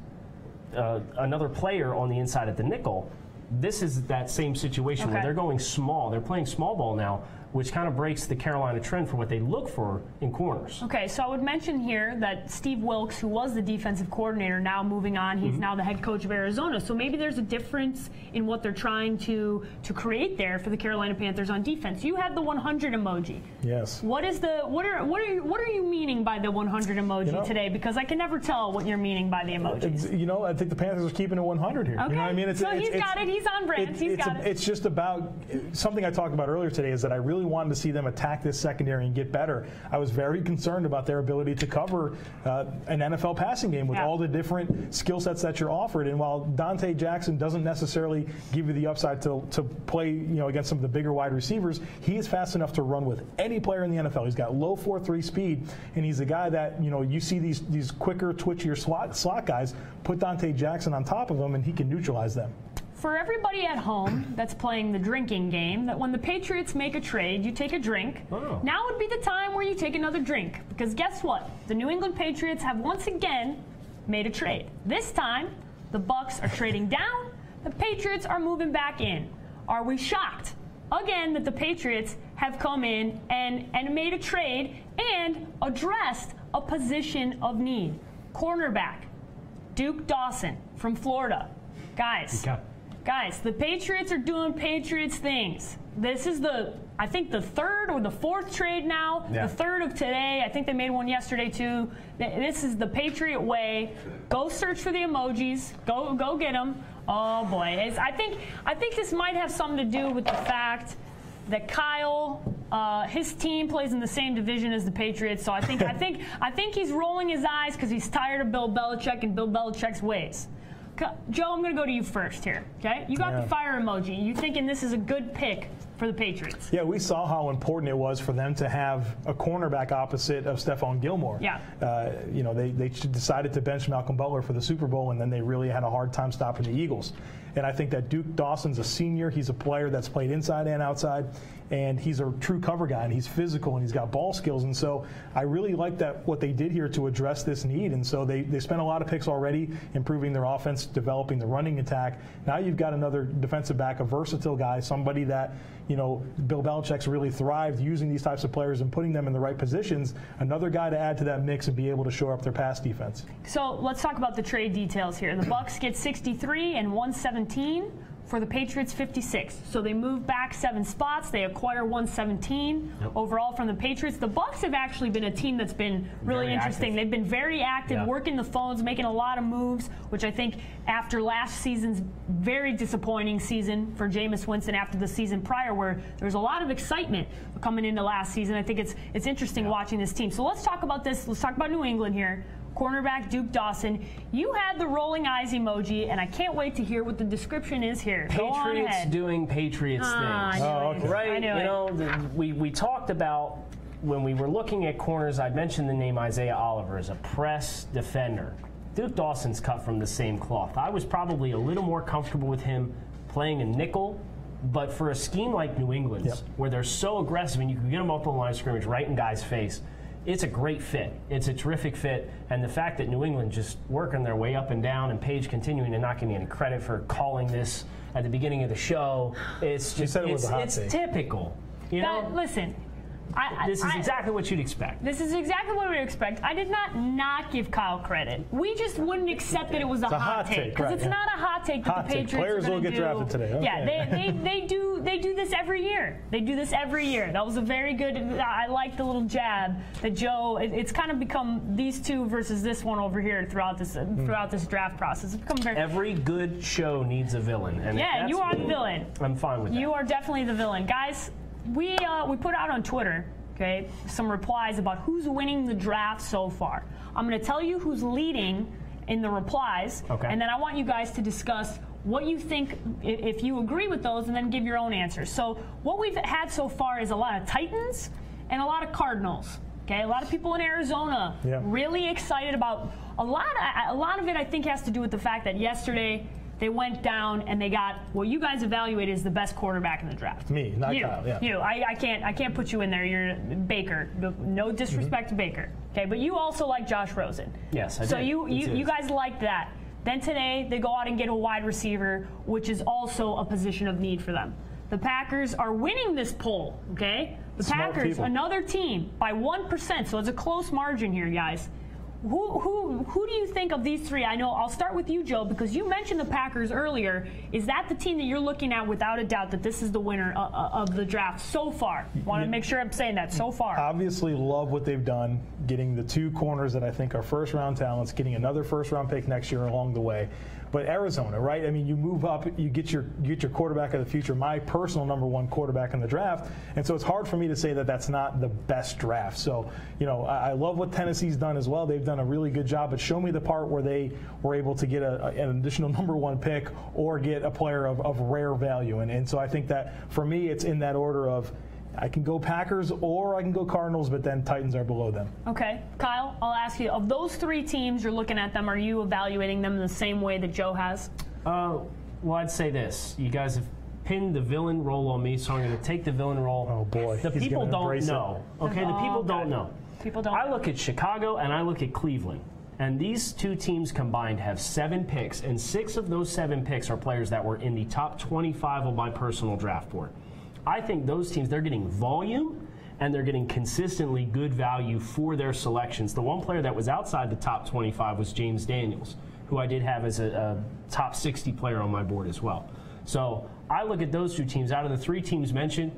another player on the inside at the nickel. This is that same situation where they're going small. They're playing small ball now, which kind of breaks the Carolina trend for what they look for in corners. Okay, so I would mention here that Steve Wilkes, who was the defensive coordinator, now moving on, he's now the head coach of Arizona. So maybe there's a difference in what they're trying to create there for the Carolina Panthers on defense. You have the 100 emoji. Yes. What are you meaning by the 100 emoji today? Because I can never tell what you're meaning by the emojis. I think the Panthers are keeping it 100 here. Okay. You know what I mean? So he's got it. He's on brand. It's just about something I talked about earlier today is that I really wanted to see them attack this secondary and get better. I was very concerned about their ability to cover an NFL passing game with all the different skill sets that you're offered. And while Dante Jackson doesn't necessarily give you the upside to play against some of the bigger wide receivers, he is fast enough to run with any player in the NFL. He's got low 4.3 speed, and he's a guy that you see these quicker, twitchier slot guys. Put Dante Jackson on top of him, and he can neutralize them. For everybody at home that's playing the drinking game, that when the Patriots make a trade, you take a drink. Now would be the time where you take another drink. Because guess what? The New England Patriots have once again made a trade. This time, the Bucs are trading down. The Patriots are moving back in. Are we shocked? Again, that the Patriots have come in and made a trade and addressed a position of need. Cornerback, Duke Dawson from Florida. Guys. Guys, the Patriots are doing Patriots things. This is I think the third or the fourth trade now. Yeah. The third of today. I think they made one yesterday too. This is the Patriot way. Go search for the emojis. Go get them. Oh boy, I think this might have something to do with the fact that Kyle, his team plays in the same division as the Patriots. So I think he's rolling his eyes because he's tired of Bill Belichick and Bill Belichick's ways. Joe, I'm going to go to you first here. Okay, you got the fire emoji. You thinking this is a good pick for the Patriots? Yeah, we saw how important it was for them to have a cornerback opposite of Stephon Gilmore. Yeah. They decided to bench Malcolm Butler for the Super Bowl, and then they really had a hard time stopping the Eagles. And I think that Duke Dawson's a senior. He's a player that's played inside and outside, and he's a true cover guy, and he's physical, and he's got ball skills. And so I really like that what they did here to address this need. And so they spent a lot of picks already improving their offense, developing the running attack. Now you've got another defensive back, a versatile guy, somebody that, Bill Belichick's really thrived using these types of players and putting them in the right positions. Another guy to add to that mix and be able to shore up their pass defense. So let's talk about the trade details here. The Bucs get 63 and 117 for the Patriots 56. So they move back 7 spots. They acquire 117 overall from the Patriots. The Bucs have actually been a team that's been really interesting. They've been very active, working the phones, making a lot of moves, which I think after last season's very disappointing season for Jameis Winston after the season prior where there was a lot of excitement coming into last season. I think it's interesting watching this team. So let's talk about this. Let's talk about New England here. Cornerback Duke Dawson. You had the rolling eyes emoji, and I can't wait to hear what the description is here. Patriots doing Patriots things. Okay. Right? I knew it. We talked about when we were looking at corners, I mentioned the name Isaiah Oliver as a press defender. Duke Dawson's cut from the same cloth. I was probably a little more comfortable with him playing a nickel, but for a scheme like New England's, where they're so aggressive and you can get them up on the line of scrimmage right in guys' face, it's a great fit. It's a terrific fit. And the fact that New England just working their way up and down and Paige continuing to not getting any credit for calling this at the beginning of the show, it's just it's typical. Listen, this is exactly what you'd expect. This is exactly what we would expect. I did not give Kyle credit. We just wouldn't accept that it was a hot take because it's not a hot take that the Patriots players are will get drafted today. Okay. Yeah, they do this every year. They do this every year. That was a very good. I like the little jab that Joe. It's kind of become these two versus this one over here throughout this draft process. It's become every good show needs a villain. And you are the villain. I'm fine with that. You are definitely the villain, guys. We put out on Twitter, some replies about who's winning the draft so far. I'm going to tell you who's leading in the replies, and then I want you guys to discuss what you think, if you agree with those, and then give your own answers. So what we've had so far is a lot of Titans and a lot of Cardinals. A lot of people in Arizona really excited about a lot of it. I think has to do with the fact that yesterday they went down and they got what you guys evaluated as the best quarterback in the draft. Me, not Kyle. Yeah. You. I can't put you in there. You're Baker. No disrespect to Baker. But you also like Josh Rosen. Yes, I do. So you guys liked that. Then today they go out and get a wide receiver, which is also a position of need for them. The Packers are winning this poll. The Packers, another team, by 1%. So it's a close margin here, guys. Who do you think of these three? I know I'll start with you, Joe, because you mentioned the Packers earlier. Is that the team that you're looking at without a doubt that this is the winner of the draft so far? Want to make sure I'm saying that so far. Obviously love what they've done, getting the 2 corners that I think are first-round talents, getting another first-round pick next year along the way. But Arizona, right? I mean, you move up, you get your quarterback of the future, my personal #1 quarterback in the draft, and so it's hard for me to say that that's not the best draft. So, I love what Tennessee's done as well. They've done a really good job, but show me the part where they were able to get an additional #1 pick or get a player of rare value. And so I think that for me, it's in that order of I can go Packers or I can go Cardinals, but then Titans are below them. Okay. Kyle, I'll ask you, of those 3 teams you're looking at them, are you evaluating them in the same way that Joe has? Well, I'd say this. You guys have pinned the villain role on me, so I'm going to take the villain role. Oh, boy. The people don't know. Okay, the people don't know. People don't. I look at Chicago and I look at Cleveland. And these 2 teams combined have 7 picks, and 6 of those 7 picks are players that were in the top 25 on my personal draft board. I think those teams, they're getting volume and they're getting consistently good value for their selections. The one player that was outside the top 25 was James Daniels, who I did have as a top 60 player on my board as well. So I look at those two teams. Out of the three teams mentioned,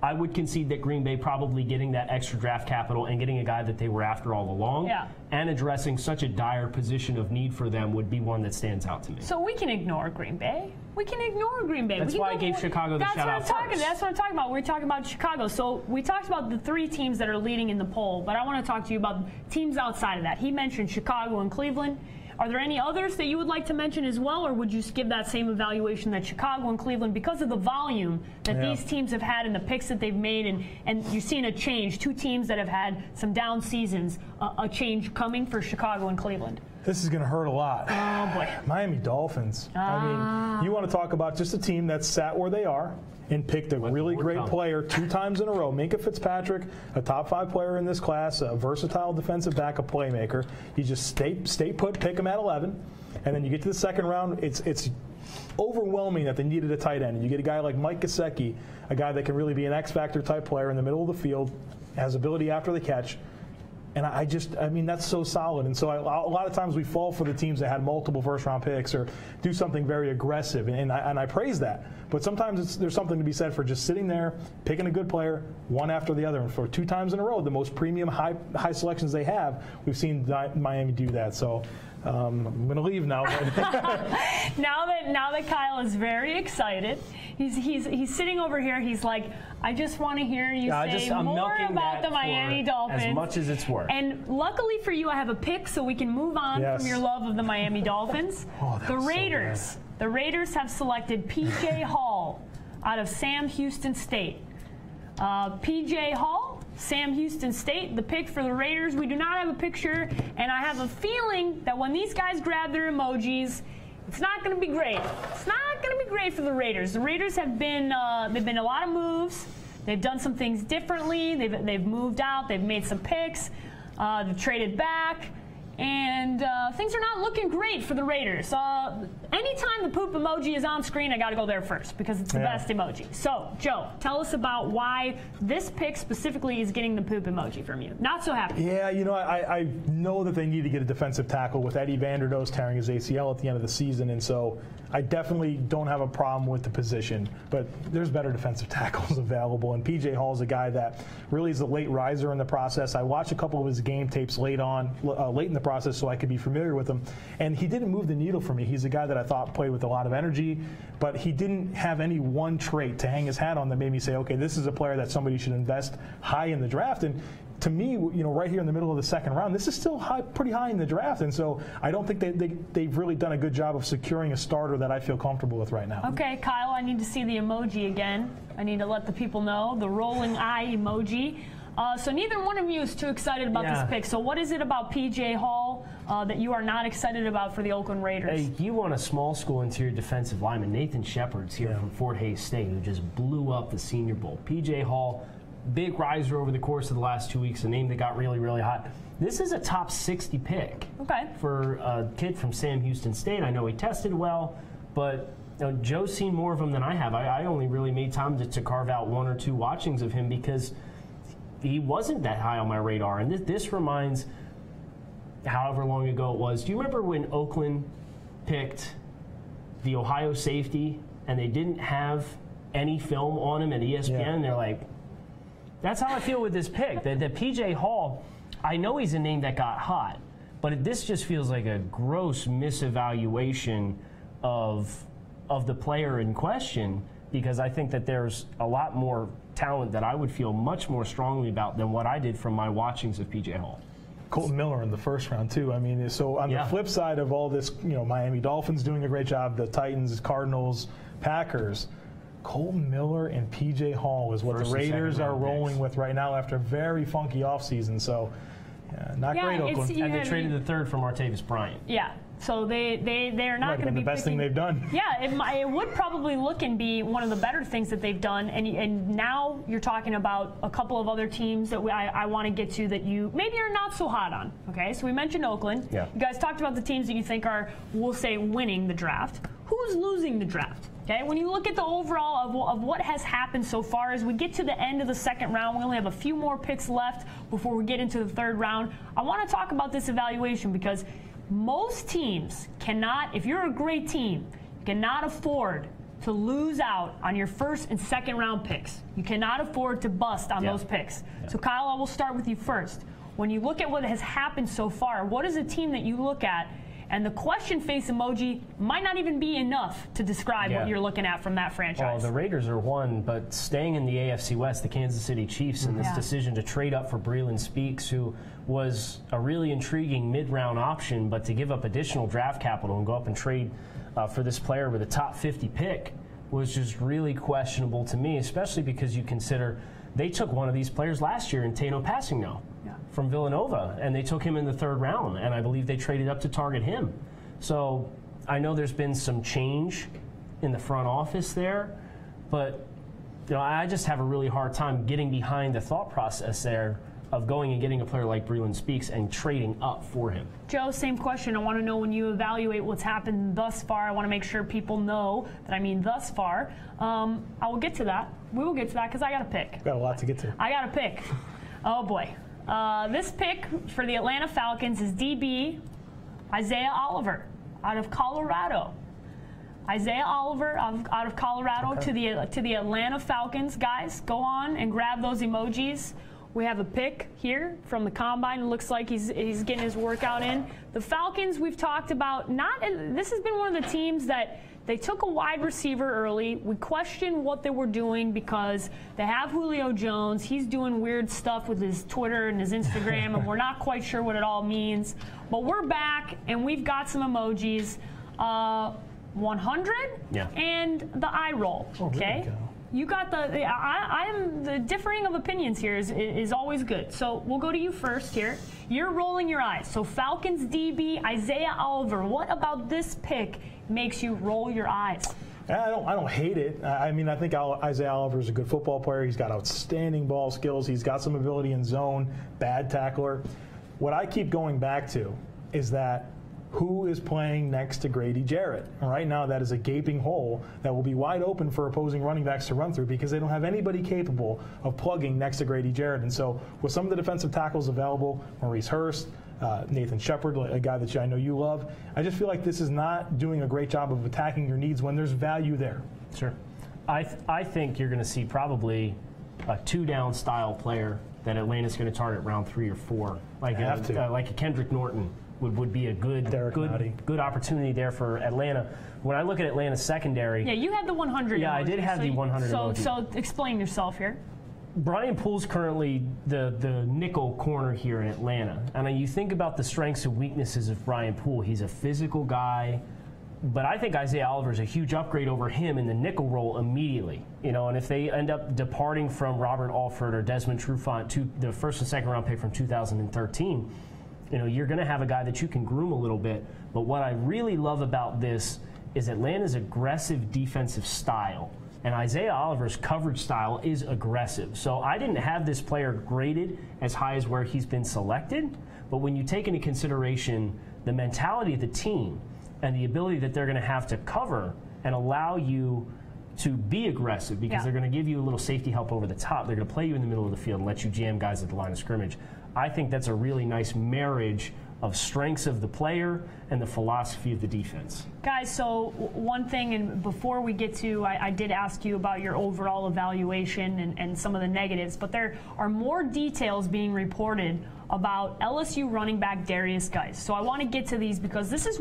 I would concede that Green Bay probably getting that extra draft capital and getting a guy that they were after all along and addressing such a dire position of need for them would be one that stands out to me. So we can ignore Green Bay. We can ignore Green Bay. That's why I gave Chicago the shout out first. That's what I'm talking about. We're talking about Chicago. So we talked about the three teams that are leading in the poll, but I want to talk to you about teams outside of that. He mentioned Chicago and Cleveland. Are there any others that you would like to mention as well, or would you give that same evaluation that Chicago and Cleveland, because of the volume that these teams have had and the picks that they've made, and you've seen a change, two teams that have had some down seasons, a change coming for Chicago and Cleveland? This is going to hurt a lot. Oh, boy. Miami Dolphins. I mean, you want to talk about just a team that's sat where they are and picked a really great player 2 times in a row. Minkah Fitzpatrick, a top 5 player in this class, a versatile defensive back, a playmaker. You just stay put, pick him at 11, and then you get to the second round. It's overwhelming that they needed a tight end. And you get a guy like Mike Gesicki, a guy that can really be an X-factor type player in the middle of the field, has ability after the catch. And I mean, that's so solid. And so a lot of times we fall for the teams that had multiple first-round picks or do something very aggressive, and I praise that. But sometimes there's something to be said for just sitting there, picking a good player, one after the other. And for 2 times in a row, the most premium high selections they have, we've seen Miami do that. So I'm going to leave now. now that Kyle is very excited, he's sitting over here. He's like, I just want to hear you say more about the Miami Dolphins. As much as it's worth. And luckily for you, I have a pick so we can move on from your love of the Miami Dolphins. The Raiders. So the Raiders have selected P.J. Hall out of Sam Houston State. P.J. Hall, Sam Houston State, the pick for the Raiders. We do not have a picture, and I have a feeling that when these guys grab their emojis, it's not going to be great. It's not going to be great for the Raiders. The Raiders have been they've been a lot of moves. They've done some things differently. They've moved out. They've made some picks. They've traded back. And things are not looking great for the Raiders. Anytime the poop emoji is on screen, I got to go there first because it's the best emoji. So, Joe, tell us about why this pick specifically is getting the poop emoji from you. Not so happy. Yeah, you know, I know that they need to get a defensive tackle with Eddie Vanderdoes tearing his ACL at the end of the season, and so I definitely don't have a problem with the position, but there's better defensive tackles available, and P.J. Hall is a guy that really is a late riser in the process. I watched a couple of his game tapes late in the process so I could be familiar with him, and he didn't move the needle for me. He's a guy that I thought played with a lot of energy, but he didn't have any one trait to hang his hat on that made me say, okay, this is a player that somebody should invest high in the draft. And to me, you know, right here in the middle of the second round, this is still pretty high in the draft, and so I don't think they've really done a good job of securing a starter that I feel comfortable with right now. Okay, Kyle, I need to see the emoji again. I need to let the people know, the rolling eye emoji. So neither one of you is too excited about this pick. So what is it about P.J. Hall that you are not excited about for the Oakland Raiders? Hey, you want a small school interior defensive lineman. Nathan Shepard's here from Fort Hays State, who just blew up the Senior Bowl. P.J. Hall, big riser over the course of the last 2 weeks, a name that got really, really hot. This is a top 60 pick for a kid from Sam Houston State. I know he tested well, but you know, Joe's seen more of him than I have. I only really made time to carve out 1 or 2 watchings of him because he wasn't that high on my radar. And this reminds however long ago it was. Do you remember when Oakland picked the Ohio safety and they didn't have any film on him at ESPN? Yeah. They're like, that's how I feel with this pick. The P.J. Hall, I know he's a name that got hot, but this just feels like a gross misevaluation of the player in question, because I think that there's a lot more talent that I would feel much more strongly about than what I did from my watchings of P.J. Hall. Colton Miller in the first round too. I mean, so on the flip side of all this, you know, Miami Dolphins doing a great job, the Titans, Cardinals, Packers, Colton Miller and P.J. Hall is what the Raiders are rolling with right now after a very funky offseason. So, not great, Oakland. And they traded the third for Martavis Bryant. Yeah. So they're not going to be the best thing they've done. Yeah, it would probably look and be one of the better things that they've done. And now you're talking about a couple of other teams that I want to get to that you maybe are not so hot on. Okay, so we mentioned Oakland. Yeah. You guys talked about the teams that you think are, we'll say, winning the draft. Who's losing the draft? Okay, when you look at the overall of what has happened so far, as we get to the end of the second round, we only have a few more picks left before we get into the third round. I want to talk about this evaluation because most teams cannot, if you're a great team, cannot afford to lose out on your first and second round picks. You cannot afford to bust on those picks. So Kyle, I will start with you first. When you look at what has happened so far, what is a team that you look at, and the question face emoji might not even be enough to describe what you're looking at from that franchise? Well, the Raiders are one, but staying in the AFC West, the Kansas City Chiefs, and this decision to trade up for Breeland Speaks, who was a really intriguing mid-round option, but to give up additional draft capital and go up and trade for this player with a top 50 pick was just really questionable to me, especially because you consider they took one of these players last year in Tano Passigno from Villanova, and they took him in the 3rd round, and I believe they traded up to target him. So I know there's been some change in the front office there, but I just have a really hard time getting behind the thought process there of going and getting a player like Breeland Speaks and trading up for him. Joe, same question. I want to know, when you evaluate what's happened thus far, I want to make sure people know that I mean thus far. I will get to that. We will get to that because I got a pick. Got a lot to get to. I got a pick. Oh, boy. This pick for the Atlanta Falcons is DB Isaiah Oliver out of Colorado. Isaiah Oliver out of Colorado to the Atlanta Falcons. Guys, go on and grab those emojis. We have a pick here from the combine. It looks like he's getting his workout in. The Falcons, we've talked about. This has been one of the teams that they took a wide receiver early. We questioned what they were doing because they have Julio Jones. He's doing weird stuff with his Twitter and his Instagram, and we're not quite sure what it all means. But we're back, and we've got some emojis. 100 and the eye roll. Okay. You got the differing of opinions here is always good. So we'll go to you first here. You're rolling your eyes. So Falcons DB Isaiah Oliver. What about this pick makes you roll your eyes? I don't hate it. I mean, I think Isaiah Oliver is a good football player. He's got outstanding ball skills. He's got some ability in zone, bad tackler. What I keep going back to is that who is playing next to Grady Jarrett? And right now, that is a gaping hole that will be wide open for opposing running backs to run through because they don't have anybody capable of plugging next to Grady Jarrett. And so with some of the defensive tackles available, Maurice Hurst, Nathan Shepard, a guy that I know you love, I just feel like this is not doing a great job of attacking your needs when there's value there. Sure. I think you're going to see probably a 2-down style player that Atlanta's going to target round 3 or 4, like a Kendrick Norton. Would be a good opportunity there for Atlanta. When I look at Atlanta's secondary... Yeah, you had the 100 Yeah, emoji, I did have the 100 emoji. So explain yourself here. Brian Poole's currently the nickel corner here in Atlanta. And you think about the strengths and weaknesses of Brian Poole. He's a physical guy, but I think Isaiah Oliver is a huge upgrade over him in the nickel role immediately. And if they end up departing from Robert Alford or Desmond Trufant, the 1st and 2nd round pick from 2013, you're going to have a guy that you can groom a little bit. But what I really love about this is Atlanta's aggressive defensive style. And Isaiah Oliver's coverage style is aggressive. So I didn't have this player graded as high as where he's been selected. But when you take into consideration the mentality of the team and the ability that they're going to have to cover and allow you to be aggressive because they're going to give you a little safety help over the top. They're going to play you in the middle of the field and let you jam guys at the line of scrimmage. I think that's a really nice marriage of strengths of the player and the philosophy of the defense. Guys, so one thing, and before we get to, I did ask you about your overall evaluation and some of the negatives, but there are more details being reported about LSU running back Darius Geis. So I want to get to these because this is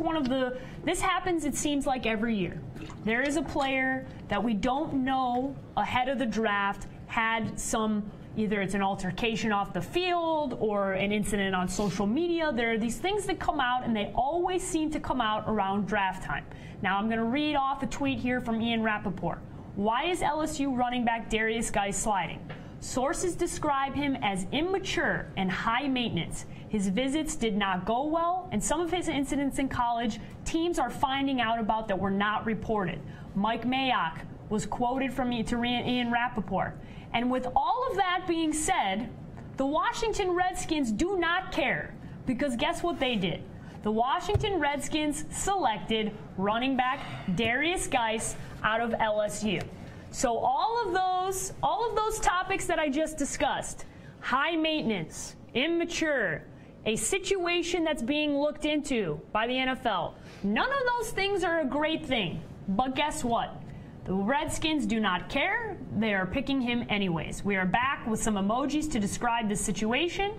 this happens, it seems like, every year. There is a player that we don't know ahead of the draft had some, either it's an altercation off the field or an incident on social media. There are these things that come out, and they always seem to come out around draft time. Now, I'm going to read off a tweet here from Ian Rappaport. Why is LSU running back Darius Geis sliding? Sources describe him as immature and high maintenance. His visits did not go well, and some of his incidents in college, teams are finding out about that were not reported. Mike Mayock was quoted from Ian Rappaport. And with all of that being said, the Washington Redskins do not care, because guess what they did? The Washington Redskins selected running back Darius Geis out of LSU. So all of those topics that I just discussed, high maintenance, immature, a situation that's being looked into by the NFL, none of those things are a great thing. But guess what? The Redskins do not care. They are picking him anyways. We are back with some emojis to describe this situation.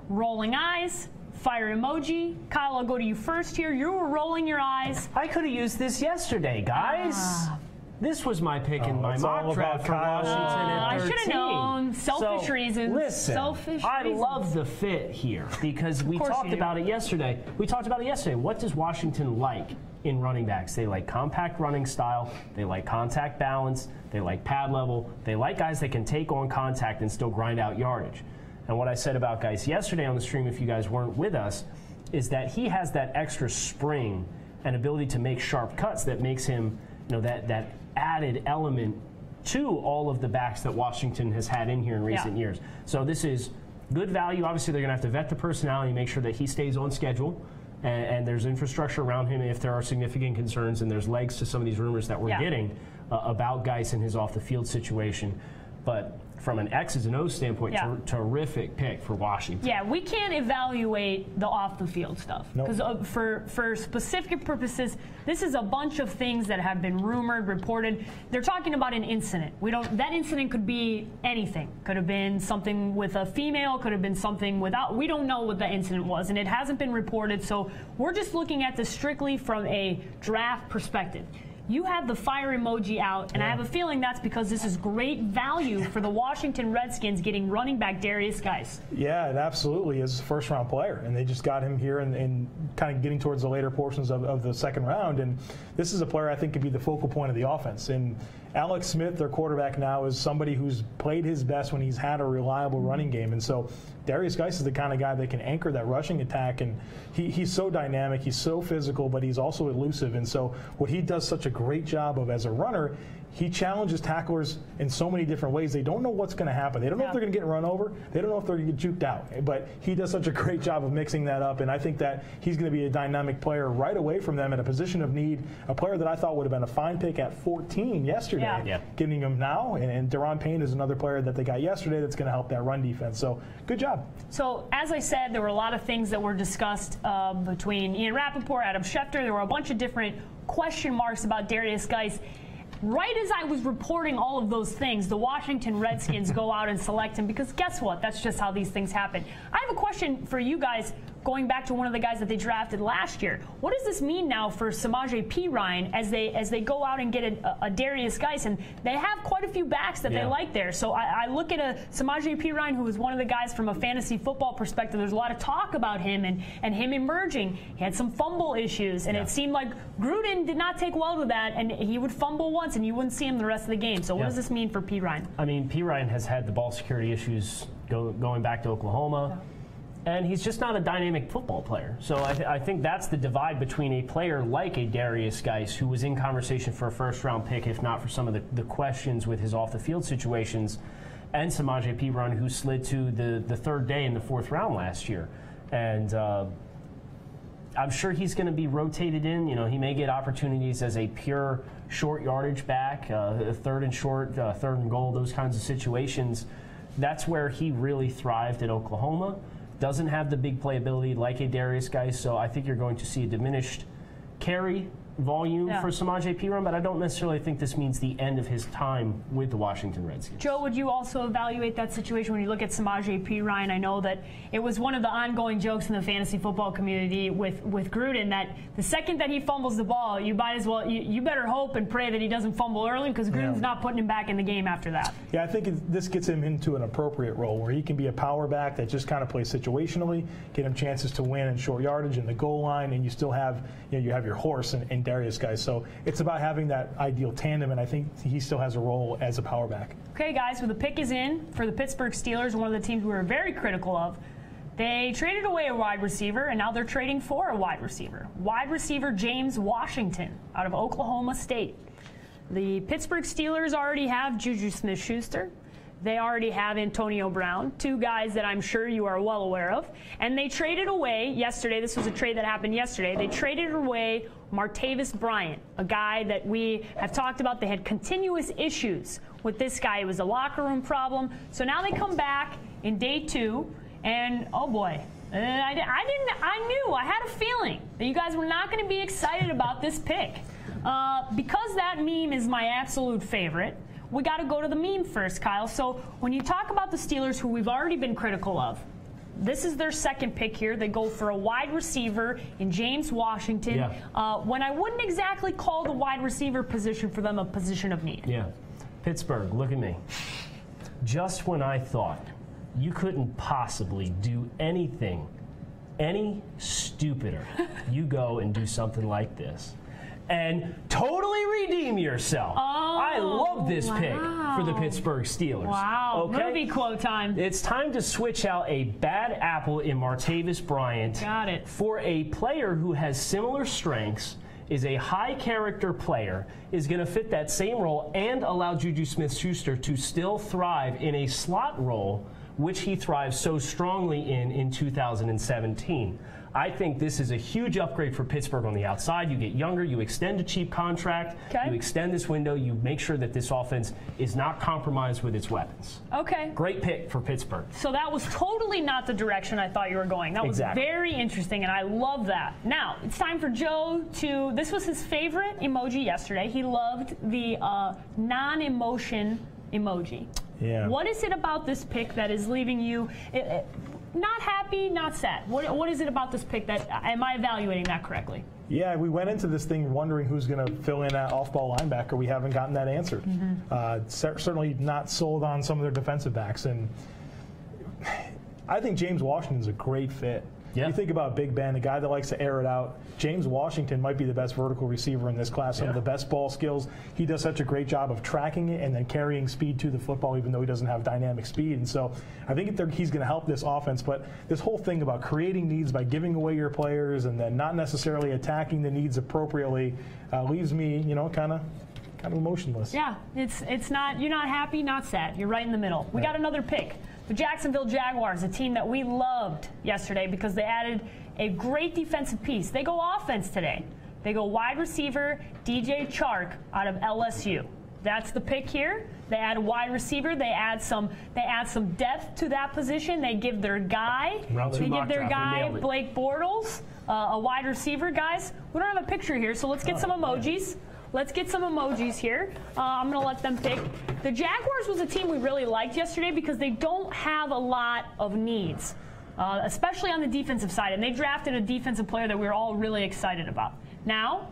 Rolling eyes, fire emoji. Kyle, I'll go to you first here. You were rolling your eyes. I could have used this yesterday, guys. This was my pick in my mock draft for Washington at 13. I should have known. Selfish reasons. Listen, I love the fit here because we talked about it yesterday. What does Washington like in running backs? They like compact running style. They like contact balance. They like pad level. They like guys that can take on contact and still grind out yardage. And what I said about guys yesterday on the stream, if you guys weren't with us, is that he has that extra spring and ability to make sharp cuts that makes him, that added element to all of the backs that Washington has had in here in recent years. So this is good value. Obviously, they're going to have to vet the personality, make sure that he stays on schedule, and there's infrastructure around him if there are significant concerns, and there's legs to some of these rumors that we're getting about Geis and his off-the-field situation. But from an X's and O's standpoint, terrific pick for Washington. Yeah, we can't evaluate the off-the-field stuff. Because for specific purposes, this is a bunch of things that have been rumored, reported. They're talking about an incident. That incident could be anything. Could have been something with a female, could have been something without. We don't know what the incident was, and it hasn't been reported. So we're just looking at this strictly from a draft perspective. You have the fire emoji out, and I have a feeling that's because this is great value for the Washington Redskins getting running back Darius Geis. Yeah, it absolutely is a first-round player, and they just got him here and kind of getting towards the later portions of the second round. And this is a player I think could be the focal point of the offense. And Alex Smith, their quarterback now, is somebody who's played his best when he's had a reliable running game. And so Darius Geis is the kind of guy that can anchor that rushing attack. And he's so dynamic, he's so physical, but he's also elusive. And so what he does such a great job of as a runner, he challenges tacklers in so many different ways. They don't know what's going to happen. They don't know if they're going to get run over. They don't know if they're going to get juked out. But he does such a great job of mixing that up. And I think that he's going to be a dynamic player right away from them in a position of need. A player that I thought would have been a fine pick at 14 yesterday. Getting him now. And Deron Payne is another player that they got yesterday that's going to help that run defense. So good job. So as I said, there were a lot of things that were discussed between Ian Rappaport, Adam Schefter. There were a bunch of different question marks about Darius Geis. Right as I was reporting all of those things, the Washington Redskins go out and select him because guess what? That's just how these things happen. I have a question for you guys going back to one of the guys that they drafted last year. What does this mean now for Samaje Perine as they go out and get a Darius Geis? And they have quite a few backs that they like there. So I look at a Samaje Perine who was one of the guys from a fantasy football perspective. There's a lot of talk about him and him emerging. He had some fumble issues, and it seemed like Gruden did not take well to that, and he would fumble once, and you wouldn't see him the rest of the game. So what does this mean for Perine? I mean, Perine has had the ball security issues going back to Oklahoma. And he's just not a dynamic football player. So I think that's the divide between a player like a Darius Geis, who was in conversation for a first-round pick, if not for some of the questions with his off-the-field situations, and Samaje Perine, who slid to the third day in the fourth round last year. And I'm sure he's going to be rotated in. He may get opportunities as a pure short yardage back, third and short, third and goal, those kinds of situations. That's where he really thrived at Oklahoma. Doesn't have the big playability like a Darius Geis, so I think you're going to see a diminished carry volume for Samaje Perine, but I don't necessarily think this means the end of his time with the Washington Redskins. Joe, would you also evaluate that situation when you look at Samaje Perine? I know that it was one of the ongoing jokes in the fantasy football community with Gruden that the second that he fumbles the ball, you might as well you better hope and pray that he doesn't fumble early because Gruden's not putting him back in the game after that. Yeah, I think this gets him into an appropriate role where he can be a power back that just kind of plays situationally, get him chances to win in short yardage in the goal line, and you still have you have your horse and Darius Geis. So it's about having that ideal tandem, and I think he still has a role as a power back. Okay, guys, well, the pick is in for the Pittsburgh Steelers, one of the teams we were very critical of. They traded away a wide receiver, and now they're trading for a wide receiver. Wide receiver James Washington out of Oklahoma State. The Pittsburgh Steelers already have Juju Smith-Schuster. They already have Antonio Brown, two guys that I'm sure you are well aware of. And they traded away yesterday. This was a trade that happened yesterday. They traded away Martavis Bryant, a guy that we have talked about. They had continuous issues with this guy. It was a locker room problem. So now they come back in day 2, and oh boy. I had a feeling that you guys were not going to be excited about this pick. Because that meme is my absolute favorite, we got to go to the meme first, Kyle. So when you talk about the Steelers, who we've already been critical of, this is their second pick here. They go for a wide receiver in James Washington. Yeah. When I wouldn't exactly call the wide receiver position for them a position of need. Yeah. Pittsburgh, look at me. Just when I thought you couldn't possibly do anything any stupider, you go and do something like this and totally redeem yourself. I love this pick for the Pittsburgh Steelers. Wow. Okay? Movie quote time. It's time to switch out a bad apple in Martavis Bryant. Got it. For a player who has similar strengths, is a high character player, is going to fit that same role and allow Juju Smith-Schuster to still thrive in a slot role, which he thrives so strongly in 2017. I think this is a huge upgrade for Pittsburgh on the outside. You get younger, you extend a cheap contract, you extend this window, you make sure that this offense is not compromised with its weapons. Okay. Great pick for Pittsburgh. So that was totally not the direction I thought you were going. That was very interesting, and I love that. Now, it's time for Joe to, this was his favorite emoji yesterday. He loved the non-emotion emoji. Yeah. What is it about this pick that is leaving you not happy, not sad? What is it about this pick that, am I evaluating that correctly? Yeah, we went into this thing wondering who's going to fill in at off-ball linebacker. We haven't gotten that answered. Certainly not sold on some of their defensive backs. And I think James Washington's a great fit. Yeah. You think about Big Ben, a guy that likes to air it out. James Washington might be the best vertical receiver in this class, some of the best ball skills. He does such a great job of tracking it and then carrying speed to the football, even though he doesn't have dynamic speed. And so I think he's going to help this offense. But this whole thing about creating needs by giving away your players and then not necessarily attacking the needs appropriately leaves me, kind of emotionless. Yeah, it's not, you're not happy, not sad. You're right in the middle. We got another pick. The Jacksonville Jaguars, a team that we loved yesterday because they added a great defensive piece. They go offense today. They go wide receiver DJ Chark out of LSU. That's the pick here. They add a wide receiver. They add some depth to that position. They give their guy Blake Bortles a wide receiver. Guys, we don't have a picture here, so let's get some emojis. Let's get some emojis here. I'm going to let them pick. The Jaguars was a team we really liked yesterday because they don't have a lot of needs, especially on the defensive side. And they drafted a defensive player that we were all really excited about. Now,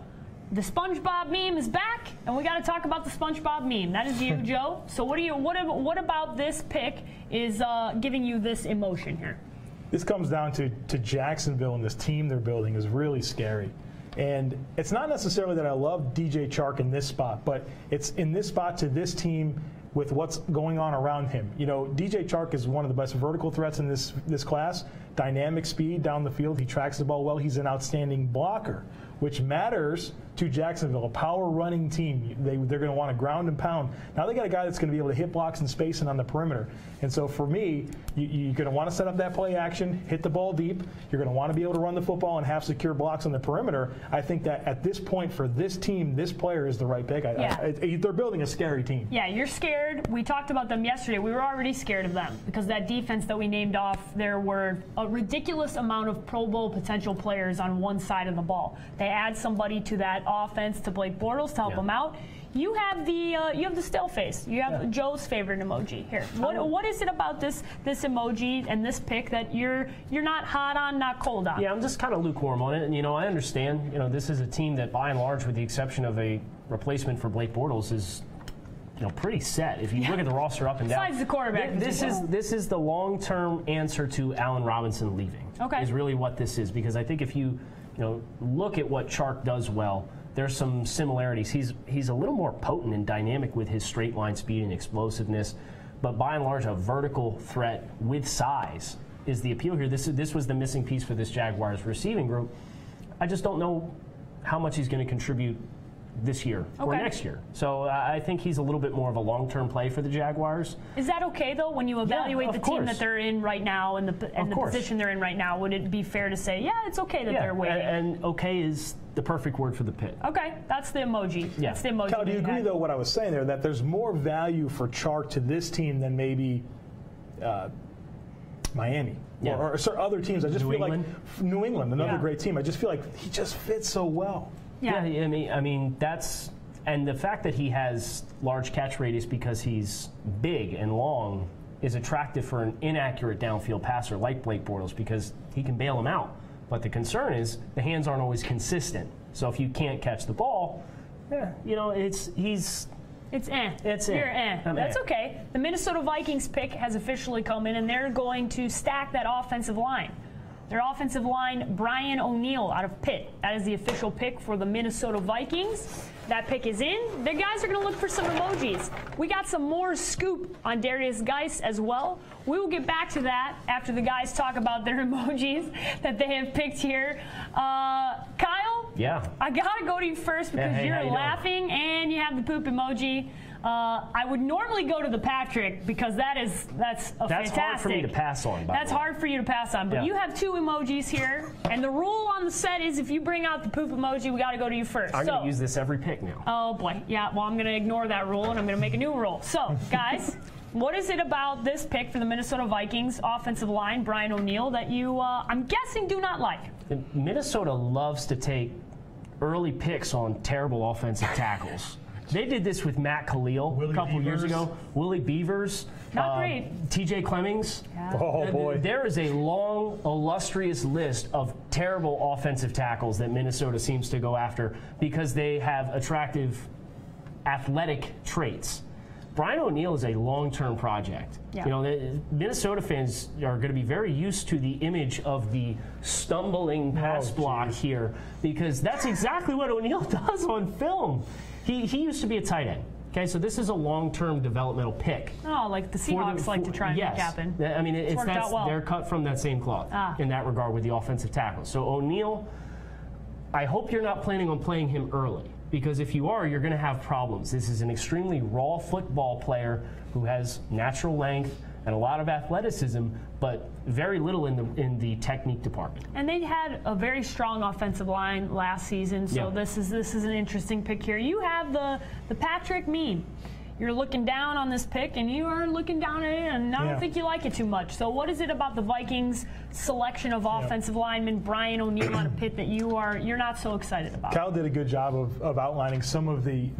the SpongeBob meme is back, and we got to talk about the SpongeBob meme. That is you, Joe. So what about this pick is giving you this emotion here? This comes down to Jacksonville, and this team they're building is really scary. And it's not necessarily that I love DJ Chark in this spot, but it's in this spot to this team with what's going on around him. DJ Chark is one of the best vertical threats in this class. Dynamic speed down the field. He tracks the ball well. He's an outstanding blocker, which matters to Jacksonville, a power running team. They're going to want to ground and pound. Now they got a guy that's going to be able to hit blocks in space and on the perimeter. And so for me, you're going to want to set up that play action, hit the ball deep. You're going to want to be able to run the football and have secure blocks on the perimeter. I think that at this point for this team, this player is the right pick. They're building a scary team. Yeah, you're scared. We talked about them yesterday. We were already scared of them because that defense that we named off, there were a ridiculous amount of Pro Bowl potential players on one side of the ball. They add somebody to that offense, to Blake Bortles, to help him out. You have the still face. You have Joe's favorite emoji here. What is it about this emoji and this pick that you're not hot on, not cold on? Yeah, I'm just kind of lukewarm on it. And I understand. This is a team that, by and large, with the exception of a replacement for Blake Bortles, is pretty set. If you look at the roster up and down, besides the quarterback, this is the long-term answer to Allen Robinson leaving. Okay, is really what this is, because I think if you look at what Chark does well, there's some similarities. He's a little more potent and dynamic with his straight line speed and explosiveness, but by and large, a vertical threat with size is the appeal here. This was the missing piece for this Jaguars receiving group. I just don't know how much he's going to contribute this year or next year. So I think he's a little bit more of a long-term play for the Jaguars. Is that okay, though, when you evaluate the team that they're in right now and the position they're in right now? Would it be fair to say, yeah, it's okay that they're waiting? And okay is the perfect word for the pit. Okay, that's the emoji. Yeah. That's the emoji. Cal, do you agree, though, what I was saying there, that there's more value for Chark to this team than maybe Miami or other teams? I just feel like New England, another great team. I just feel like he just fits so well. Yeah, I mean that's, and the fact that he has large catch radius because he's big and long is attractive for an inaccurate downfield passer like Blake Bortles because he can bail him out. But the concern is the hands aren't always consistent. So if you can't catch the ball, you know, it's eh. It's You're eh. That's eh. okay. The Minnesota Vikings pick has officially come in, and they're going to stack that offensive line. Their offensive line, Brian O'Neill out of Pitt. That is the official pick for the Minnesota Vikings. That pick is in. The guys are going to look for some emojis. We got some more scoop on Darius Geis as well. We will get back to that after the guys talk about their emojis that they have picked here. Kyle? Yeah. I got to go to you first because you're laughing and you have the poop emoji. I would normally go to the Patrick because that's fantastic. Hard for me to pass on. That's hard for you to pass on. But you have two emojis here, and the rule on the set is if you bring out the poop emoji, we got to go to you first. I'm going to use this every pick now. Oh boy, yeah. Well, I'm going to ignore that rule, and I'm going to make a new rule. So, guys, what is it about this pick for the Minnesota Vikings offensive line, Brian O'Neill, that you, I'm guessing, do not like? Minnesota loves to take early picks on terrible offensive tackles. They did this with Matt Khalil a couple years ago. Willie Beavers. Not great. TJ Clemmings. Yeah. Oh, boy. There is a long, illustrious list of terrible offensive tackles that Minnesota seems to go after because they have attractive athletic traits. Brian O'Neill is a long-term project. Yeah. You know, Minnesota fans are going to be very used to the image of the stumbling pass block here because that's exactly what O'Neill does on film. He used to be a tight end. Okay, so this is a long-term developmental pick. Oh, like the Seahawks like to try and make happen. I mean, worked out well. They're cut from that same cloth in that regard with the offensive tackle. So O'Neill, I hope you're not planning on playing him early because if you are, you're going to have problems. This is an extremely raw football player who has natural length and a lot of athleticism, but very little in the technique department. And they had a very strong offensive line last season, so this is an interesting pick here. You have the Patrick meme. You're looking down on this pick, and you are looking down at it, and I don't think you like it too much. So what is it about the Vikings' selection of offensive lineman Brian O'Neill out of Pitt that you're not so excited about? Kyle did a good job of outlining some of the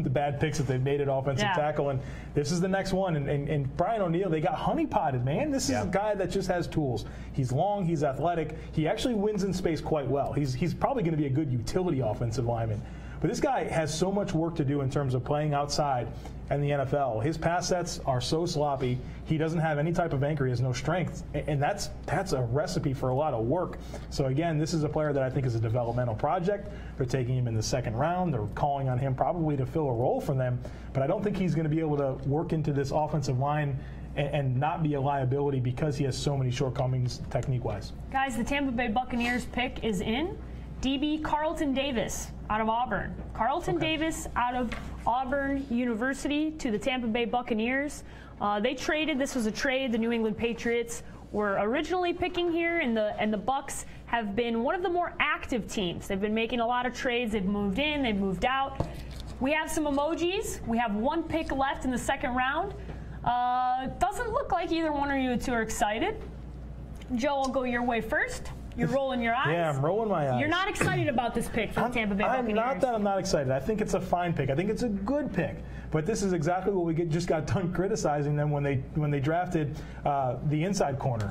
bad picks that they've made at offensive tackle, and this is the next one. And Brian O'Neill, they got honeypotted, man. This is a guy that just has tools. He's long, he's athletic. He actually wins in space quite well. He's probably going to be a good utility offensive lineman. But this guy has so much work to do in terms of playing outside in the NFL. His pass sets are so sloppy. He doesn't have any type of anchor. He has no strength. And that's a recipe for a lot of work. So, again, this is a player that I think is a developmental project. They're taking him in the second round. They're calling on him probably to fill a role for them. But I don't think he's going to be able to work into this offensive line and not be a liability because he has so many shortcomings technique-wise. Guys, the Tampa Bay Buccaneers pick is in. DB Carlton Davis out of Auburn. Carlton Davis out of Auburn University to the Tampa Bay Buccaneers. They traded. This was a trade. The New England Patriots were originally picking here, and the Bucs have been one of the more active teams. They've been making a lot of trades. They've moved in. They've moved out. We have some emojis. We have one pick left in the second round. Doesn't look like either one of you two are excited. Joe, I'll go your way first. You're rolling your eyes? Yeah, I'm rolling my eyes. You're not excited about this pick for the Tampa Bay Buccaneers? Not that I'm not excited. I think it's a fine pick. I think it's a good pick. But this is exactly what we just got done criticizing them when they drafted the inside corner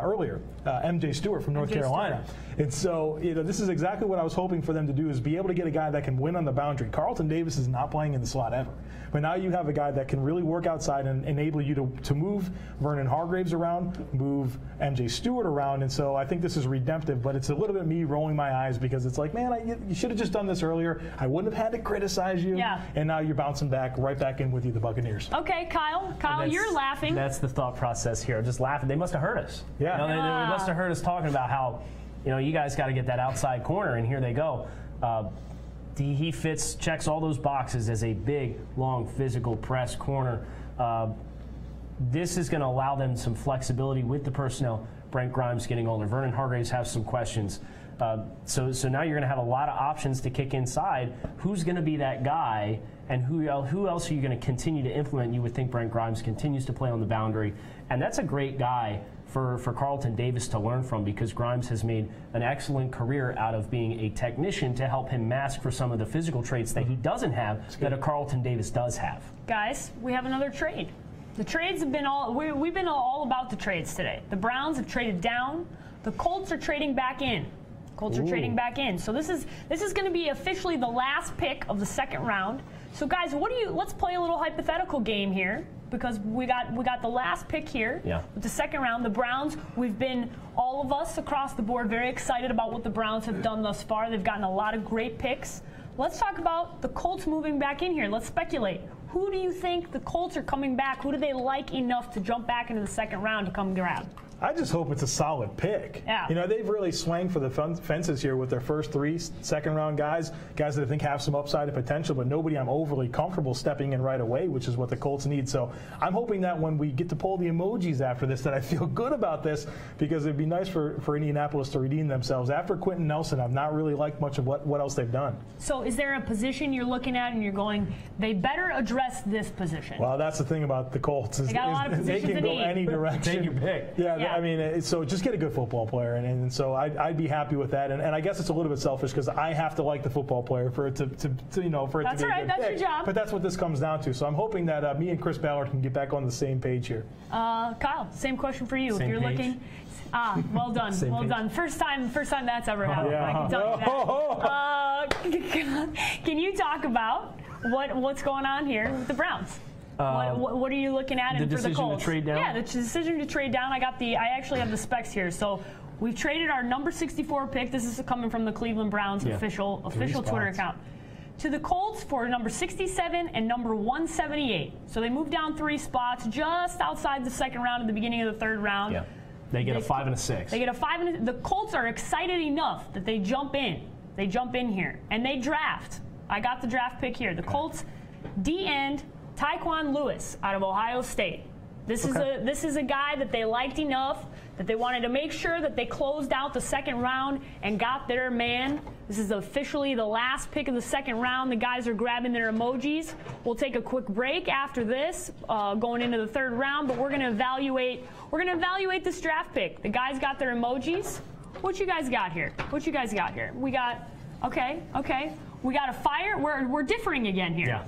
earlier, MJ Stewart from North Carolina. And so this is exactly what I was hoping for them to do, is be able to get a guy that can win on the boundary. Carlton Davis is not playing in the slot ever. But now you have a guy that can really work outside and enable you to move Vernon Hargreaves around, move MJ Stewart around. And so I think this is redemptive, but it's a little bit me rolling my eyes because it's like, man, you should have just done this earlier. I wouldn't have had to criticize you. Yeah. And now you're bouncing right back in with you, the Buccaneers. Okay, Kyle. Kyle, you're laughing. That's the thought process here. Just laughing. They must have heard us. Yeah. They must have heard us talking about how, you guys got to get that outside corner, and here they go. He checks all those boxes as a big, long, physical press corner. This is going to allow them some flexibility with the personnel. Brent Grimes getting older. Vernon Hargreaves has some questions. So now you're going to have a lot of options to kick inside. Who's going to be that guy, and who else are you going to continue to implement? You would think Brent Grimes continues to play on the boundary, and that's a great guy for Carlton Davis to learn from, because Grimes has made an excellent career out of being a technician to help him mask for some of the physical traits that he doesn't have that a Carlton Davis does have. Guys, we have another trade. The trades have been we've been all about the trades today. The Browns have traded down. The Colts are trading back in. Trading back in. So this is going to be officially the last pick of the second round. So guys, let's play a little hypothetical game here, because we got the last pick here with the second round. The Browns, we've been, all of us across the board, very excited about what the Browns have done thus far. They've gotten a lot of great picks. Let's talk about the Colts moving back in here. Let's speculate. Who do you think the Colts are coming back? Who do they like enough to jump back into the second round to come grab? I just hope it's a solid pick. Yeah. You know, they've really swung for the fences here with their first 3 second-round guys that I think have some upside and potential, but nobody I'm overly comfortable stepping in right away, which is what the Colts need. So I'm hoping that when we get to pull the emojis after this, that I feel good about this, because it'd be nice for Indianapolis to redeem themselves. After Quentin Nelson, I've not really liked much of what else they've done. So is there a position you're looking at and you're going, they better address this position? Well, that's the thing about the Colts. They got a lot of they positions can go any direction. Take your pick. Yeah. I mean, so just get a good football player, and so I'd be happy with that. And I guess it's a little bit selfish, because I have to like the football player for it to you know, for it that's to be right. a good That's pick. your job. But that's what this comes down to. So I'm hoping that me and Chris Ballard can get back on the same page here. Kyle, same question for you. Same if you're page. looking, well done, well page. done. First time that's ever happened. Yeah. I can tell you that. Can you talk about what's going on here with the Browns? What are you looking at for the Colts? The decision to trade down? Yeah, the decision to trade down. I actually have the specs here. So we've traded our number 64 pick. This is coming from the Cleveland Browns official Twitter account. To the Colts for number 67 and number 178. So they moved down 3 spots, just outside the second round at the beginning of the third round. Yeah. They get a 5 and a 6. They get a 5 and the Colts are excited enough that they jump in. They jump in here and they draft. I got the draft pick here. The Colts D-end Tyquan Lewis out of Ohio State. This is a guy that they liked enough that they wanted to make sure that they closed out the second round and got their man. This is officially the last pick of the second round. The guys are grabbing their emojis. We'll take a quick break after this, going into the third round, but we're going to evaluate this draft pick. The guys got their emojis. What you guys got here? We got okay. We got a fire. We're differing again here. Yeah.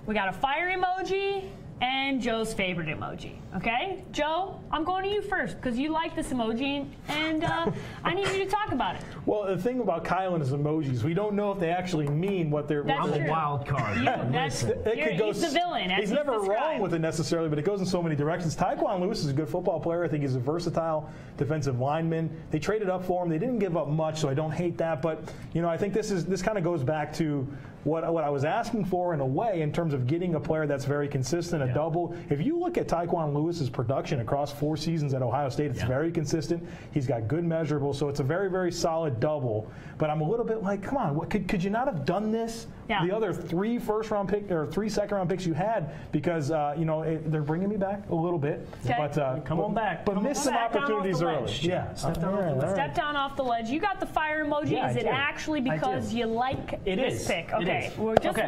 We got a fire emoji and Joe's favorite emoji. Okay? Joe, I'm going to you first because you like this emoji, and I need you to talk about it. Well, the thing about Kyle and his emojis, we don't know if they actually mean what they're. That's I'm true. a wild card. He's the villain. As He's never described. wrong with it necessarily, but it goes in so many directions. Tyquan Lewis is a good football player. I think he's a versatile defensive lineman. They traded up for him. They didn't give up much, so I don't hate that. But I think this kind of goes back to what I was asking for in a way, in terms of getting a player that's very consistent, a double. If you look at Tyquan Lewis's production across 4 seasons at Ohio State, it's very consistent. He's got good measurables, so it's a very, very solid double. But I'm a little bit like, come on, could you not have done this? Yeah. The other 3 first-round pick or 3 second-round picks you had, because they're bringing me back a little bit. Okay. But Come on back. But missed some opportunities early. Yeah, Step down off the ledge. Step down off the ledge. You got the fire emoji. Yeah, is I it do. actually because you like It this is. pick? It Okay. is.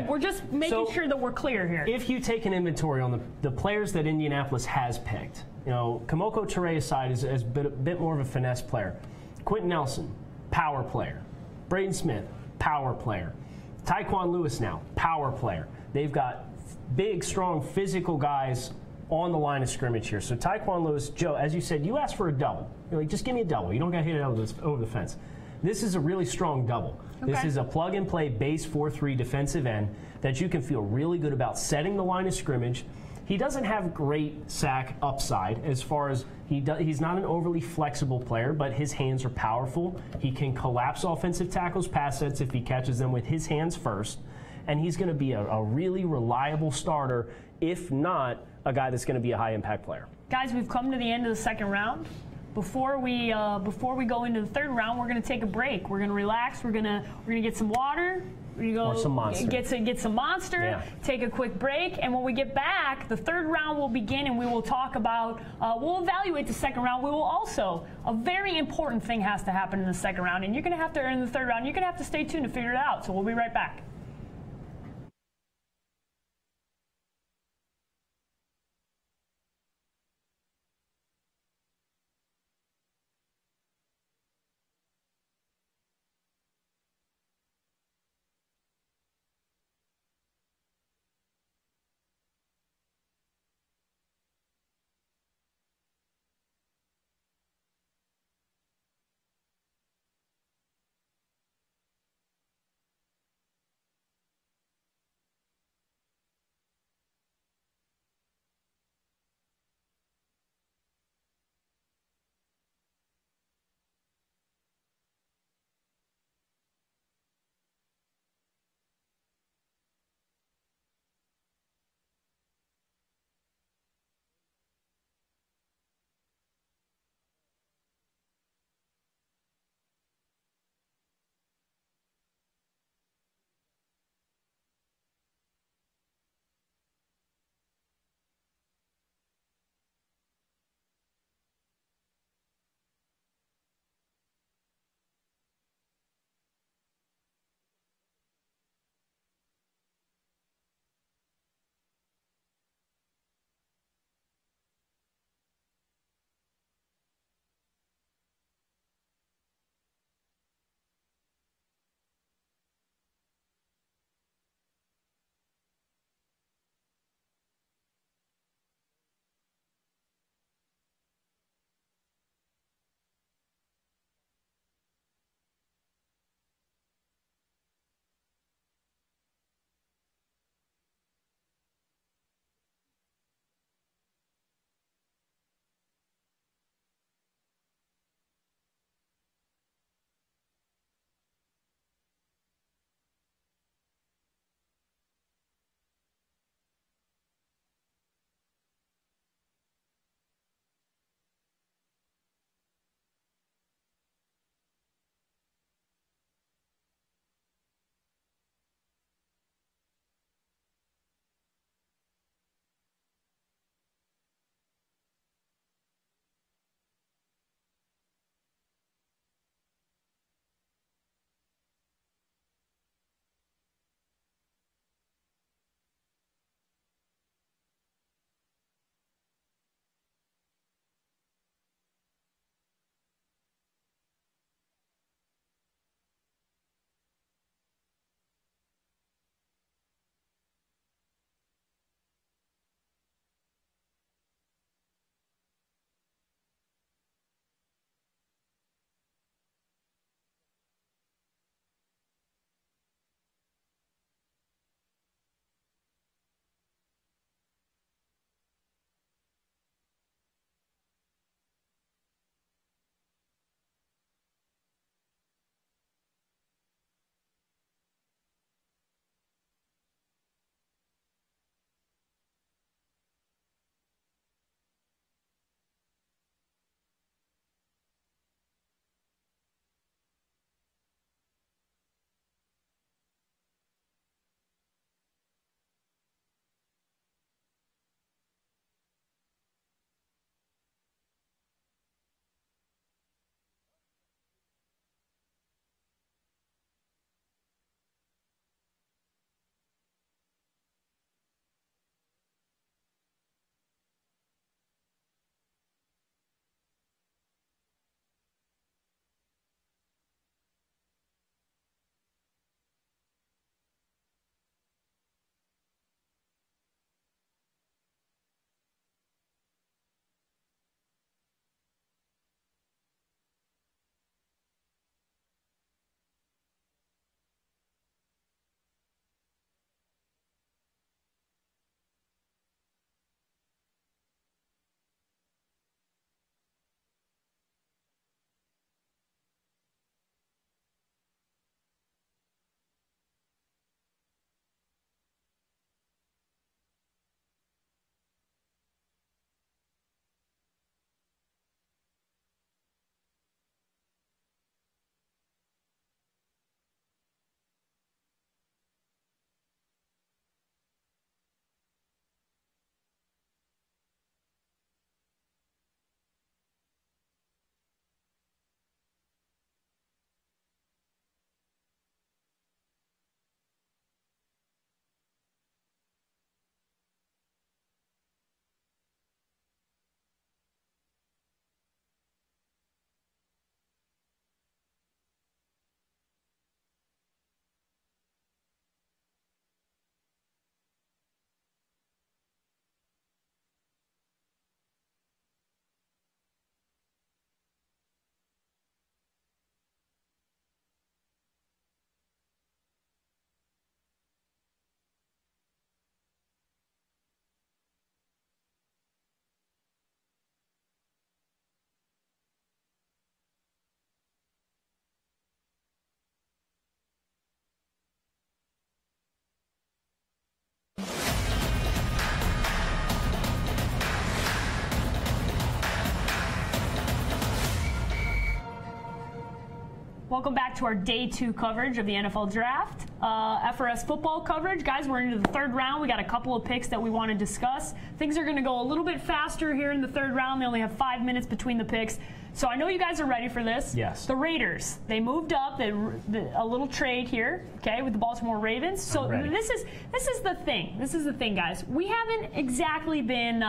We're just making sure that we're clear here. If you take an inventory on the players that Indianapolis has picked, Kamoko Toure aside is a bit more of a finesse player. Quentin Nelson, power player. Braden Smith, power player. Tyquan Lewis now, power player. They've got big, strong, physical guys on the line of scrimmage here. So Tyquan Lewis, Joe, as you said, you asked for a double. You're like, just give me a double. You don't got to hit it over the fence. This is a really strong double. Okay. This is a plug-and-play base 4-3 defensive end that you can feel really good about setting the line of scrimmage. He doesn't have great sack upside as far as he's not an overly flexible player, but his hands are powerful. He can collapse offensive tackles' pass sets if he catches them with his hands first. And he's going to be a really reliable starter, if not a guy that's going to be a high-impact player. Guys, we've come to the end of the second round. Before we go into the third round, we're going to take a break. We're going to relax. We're going to get some water. We're gonna Or some Monster. Get some Monster. Yeah. Take a quick break, and when we get back, the third round will begin, and we will talk about. We'll evaluate the second round. We will also. A very important thing has to happen in the second round, and you're going to have to in the third round. You're going to have to stay tuned to figure it out. So we'll be right back. Welcome back to our Day 2 coverage of the NFL Draft. FRS football coverage. Guys, we're into the third round. We got a couple of picks that we want to discuss. Things are going to go a little bit faster here in the third round. They only have 5 minutes between the picks. So I know you guys are ready for this. Yes. The Raiders, they moved up. A little trade here, okay, with the Baltimore Ravens. So this is the thing. This is the thing, guys. We haven't exactly been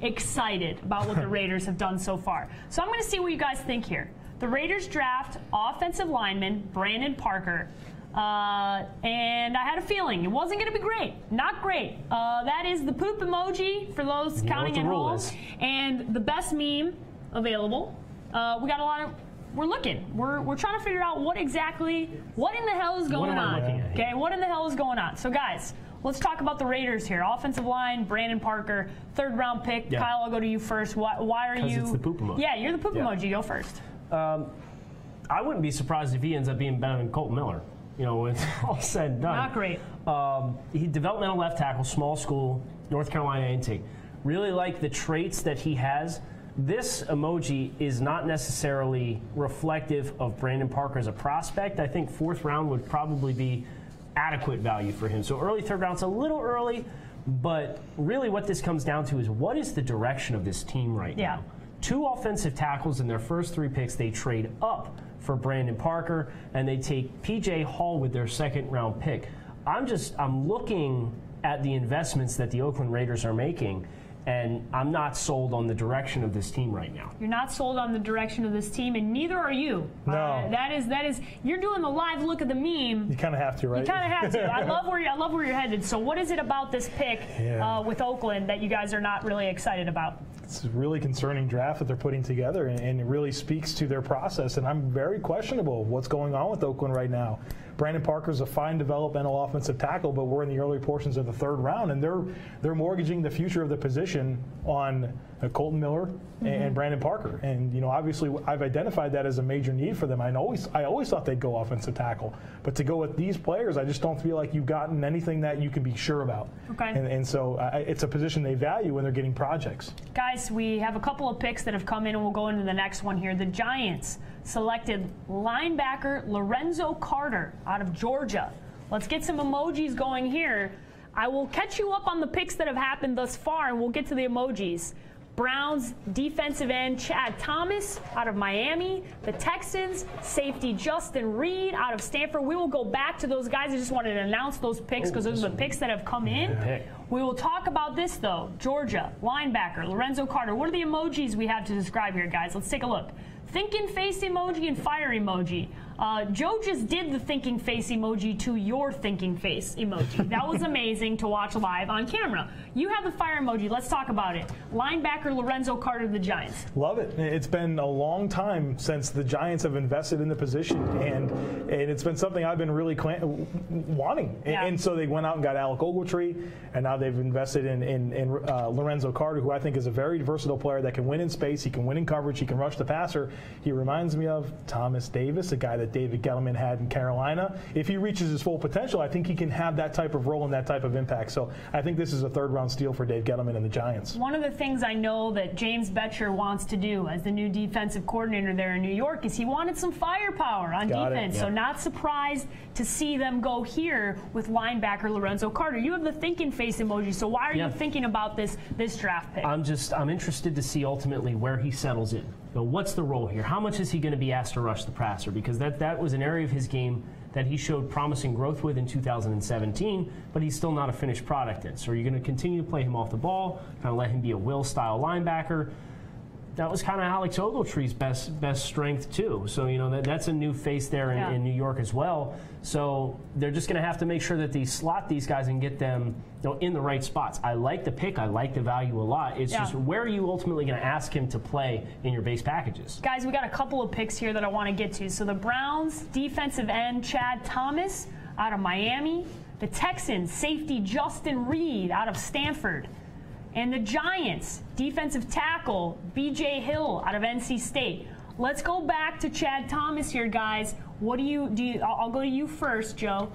excited about what the Raiders have done so far. So I'm going to see what you guys think here. The Raiders draft offensive lineman Brandon Parker. And I had a feeling it wasn't going to be great. Not great. That is the poop emoji for those counting at home. And the best meme available. We got a lot of. We're looking. We're trying to figure out what in the hell is going on. Okay, what in the hell is going on? So guys, let's talk about the Raiders here. Offensive line, Brandon Parker, third round pick. Yeah. Kyle, I'll go to you first. Why are you? Because it's the poop emoji. Yeah, you're the poop emoji. Go first. I wouldn't be surprised if he ends up being better than Colton Miller. You know, when it's all said and done. Not great. He developmental left tackle, small school, North Carolina intake. Really like the traits that he has. This emoji is not necessarily reflective of Brandon Parker as a prospect. I think fourth round would probably be adequate value for him. So early third round's a little early, but really what this comes down to is what is the direction of this team right now? 2 offensive tackles in their first 3 picks. They trade up for Brandon Parker, and they take P.J. Hall with their second-round pick. I'm looking at the investments that the Oakland Raiders are making, and I'm not sold on the direction of this team right now. You're not sold on the direction of this team, and neither are you. No. That is. You're doing the live look at the meme. You kind of have to, right? You kind of have to. I love where you're headed. So, what is it about this pick with Oakland that you guys are not really excited about? It's a really concerning draft that they're putting together, and it really speaks to their process. And I'm very questionable what's going on with Oakland right now. Brandon Parker's a fine developmental offensive tackle, but we're in the early portions of the third round, and they're mortgaging the future of the position on Colton Miller and Brandon Parker. And obviously, I've identified that as a major need for them. I always thought they'd go offensive tackle, but to go with these players, I just don't feel like you've gotten anything that you can be sure about. Okay. And so it's a position they value when they're getting projects. Guys, we have a couple of picks that have come in, and we'll go into the next one here. The Giants selected linebacker Lorenzo Carter out of Georgia. Let's get some emojis going here. I will catch you up on the picks that have happened thus far, and we'll get to the emojis. Browns defensive end Chad Thomas out of Miami. The Texans safety Justin Reed out of Stanford. We will go back to those guys. I just wanted to announce those picks because those are the picks that have come in. We will talk about this, though. Georgia linebacker Lorenzo Carter. What are the emojis we have to describe here, guys? Let's take a look. Thinking face emoji and fire emoji. Joe just did the thinking face emoji to your thinking face emoji. That was amazing to watch live on camera. You have the fire emoji. Let's talk about it. Linebacker Lorenzo Carter of the Giants. Love it. It's been a long time since the Giants have invested in the position, and it's been something I've been really wanting. Yeah. And so they went out and got Alec Ogletree, and now they've invested in Lorenzo Carter, who I think is a very versatile player that can win in space. He can win in coverage. He can rush the passer. He reminds me of Thomas Davis, a guy that David Gettleman had in Carolina. If he reaches his full potential, I think he can have that type of role and that type of impact. So I think this is a third-round steal for Dave Gettleman and the Giants. One of the things I know that James Betcher wants to do as the new defensive coordinator there in New York is he wanted some firepower on defense. So not surprised to see them go here with linebacker Lorenzo Carter. You have the thinking face emoji, so why are you thinking about this draft pick? I'm interested to see ultimately where he settles in. So what's the role here? How much is he going to be asked to rush the passer? Because that was an area of his game that he showed promising growth with in 2017, but he's still not a finished product in. So are you going to continue to play him off the ball, kind of let him be a will-style linebacker? That was kind of Alex Ogletree's best strength too. So that's a new face there in New York as well. So they're just going to have to make sure that they slot these guys and get them in the right spots. I like the pick. I like the value a lot. It's just where are you ultimately going to ask him to play in your base packages? Guys, we got a couple of picks here that I want to get to. So the Browns defensive end Chad Thomas out of Miami. The Texans safety Justin Reed out of Stanford. And the Giants, defensive tackle, B.J. Hill out of NC State. Let's go back to Chad Thomas here, guys. What do you I'll go to you first, Joe.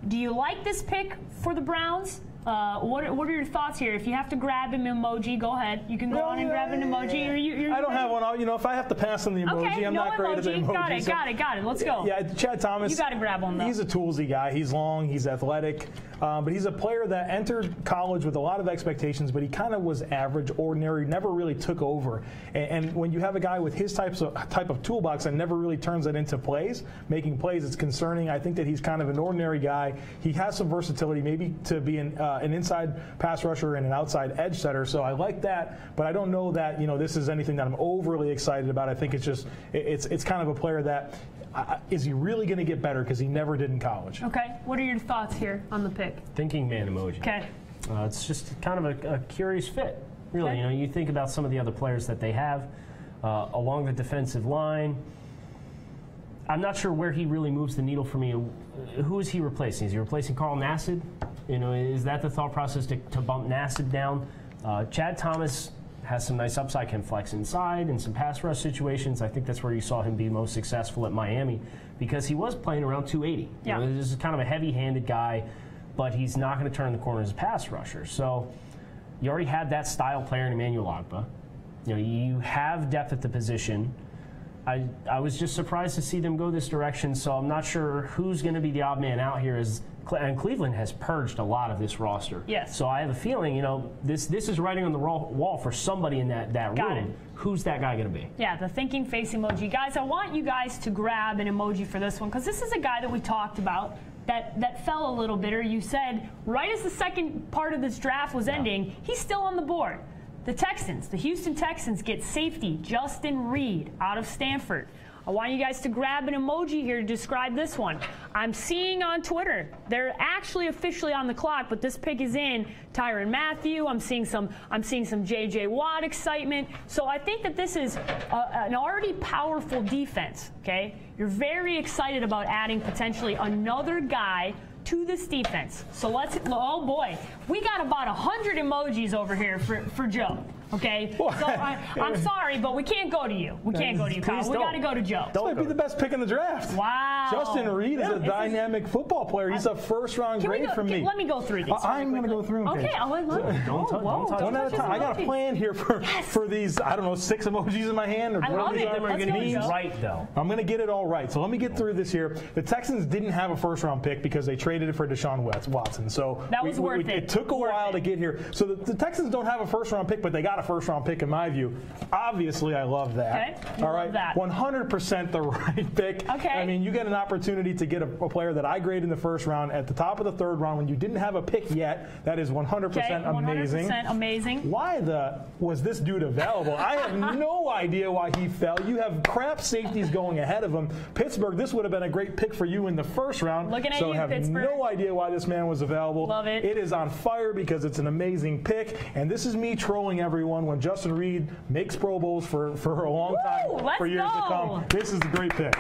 Do you like this pick for the Browns? What are your thoughts here? If you have to grab an emoji, go ahead. You can go on and grab an emoji. I don't have one. You know, if I have to pass on the emoji, okay, I'm not great at the emoji. Got it. Let's go. Yeah, Chad Thomas. You got to grab one, though. He's a toolsy guy. He's long. He's athletic. But he's a player that entered college with a lot of expectations, but he kind of was average, ordinary, never really took over. And when you have a guy with his type of toolbox and never really turns it into plays, making plays, it's concerning. I think that he's kind of an ordinary guy. He has some versatility, maybe to be an inside pass rusher and an outside edge setter. So I like that, but I don't know that this is anything that I'm overly excited about. I think it's just it's kind of a player that is he really going to get better because he never did in college. Okay, what are your thoughts here on the pick? Thinking man emoji. Okay. It's just kind of a curious fit, really. Okay. You think about some of the other players that they have along the defensive line. I'm not sure where he really moves the needle for me. Who is he replacing? Is he replacing Carl Nassib? Is that the thought process to bump Nassib down? Chad Thomas has some nice upside, can flex inside in some pass rush situations. I think that's where you saw him be most successful at Miami because he was playing around 280. Yeah. This is kind of a heavy-handed guy, but he's not going to turn the corner as a pass rusher. So you already had that style player in Emmanuel Ogbah. You have depth at the position. I was just surprised to see them go this direction, so I'm not sure who's going to be the odd man out here. And Cleveland has purged a lot of this roster. Yes. So I have a feeling, this is writing on the wall for somebody in that room. Who's that guy going to be? Yeah, the thinking face emoji. Guys, I want you guys to grab an emoji for this one because this is a guy that we talked about that fell a little bit, or you said right as the second part of this draft was ending, he's still on the board. The Houston Texans get safety Justin Reed out of Stanford. I want you guys to grab an emoji here to describe this one. I'm seeing on Twitter, they're actually officially on the clock, but this pick is in Tyrann Mathieu. I'm seeing some J.J. Watt excitement. So I think that this is an already powerful defense, okay? You're very excited about adding potentially another guy to this defense. So oh boy, we got about 100 emojis over here for Joe. Okay, so I'm sorry, but we can't go to you. We can't go to you, Kyle. We got to go to Joe. This might be the best pick in the draft. Wow. Justin Reed is a dynamic football player. He's a first-round grade from me. Let me go through these. I'm going to go through them. Okay, don't touch I got a plan here for these, I don't know, 6 emojis in my hand. Or I love it. Them are going to be right, though. I'm going to get it all right. So let me get through this here. The Texans didn't have a first-round pick because they traded it for Deshaun Watson. So that was worth it. It took a while to get here. So the Texans don't have a first-round pick, but they got a first-round pick in my view. Obviously, I love that. Okay. All right. 100% the right pick. Okay. I mean, you get an opportunity to get a player that I graded in the first round at the top of the third round when you didn't have a pick yet. That is 100% amazing. 100% amazing. Why was this dude available? I have no idea why he fell. You have crap safeties going ahead of him. Pittsburgh, this would have been a great pick for you in the first round. Looking at so you, I have Pittsburgh. No idea why this man was available. Love it. It is on fire because it's an amazing pick. And this is me trolling everyone when Justin Reed makes Pro Bowls for a long time, for years to come. This is a great pick.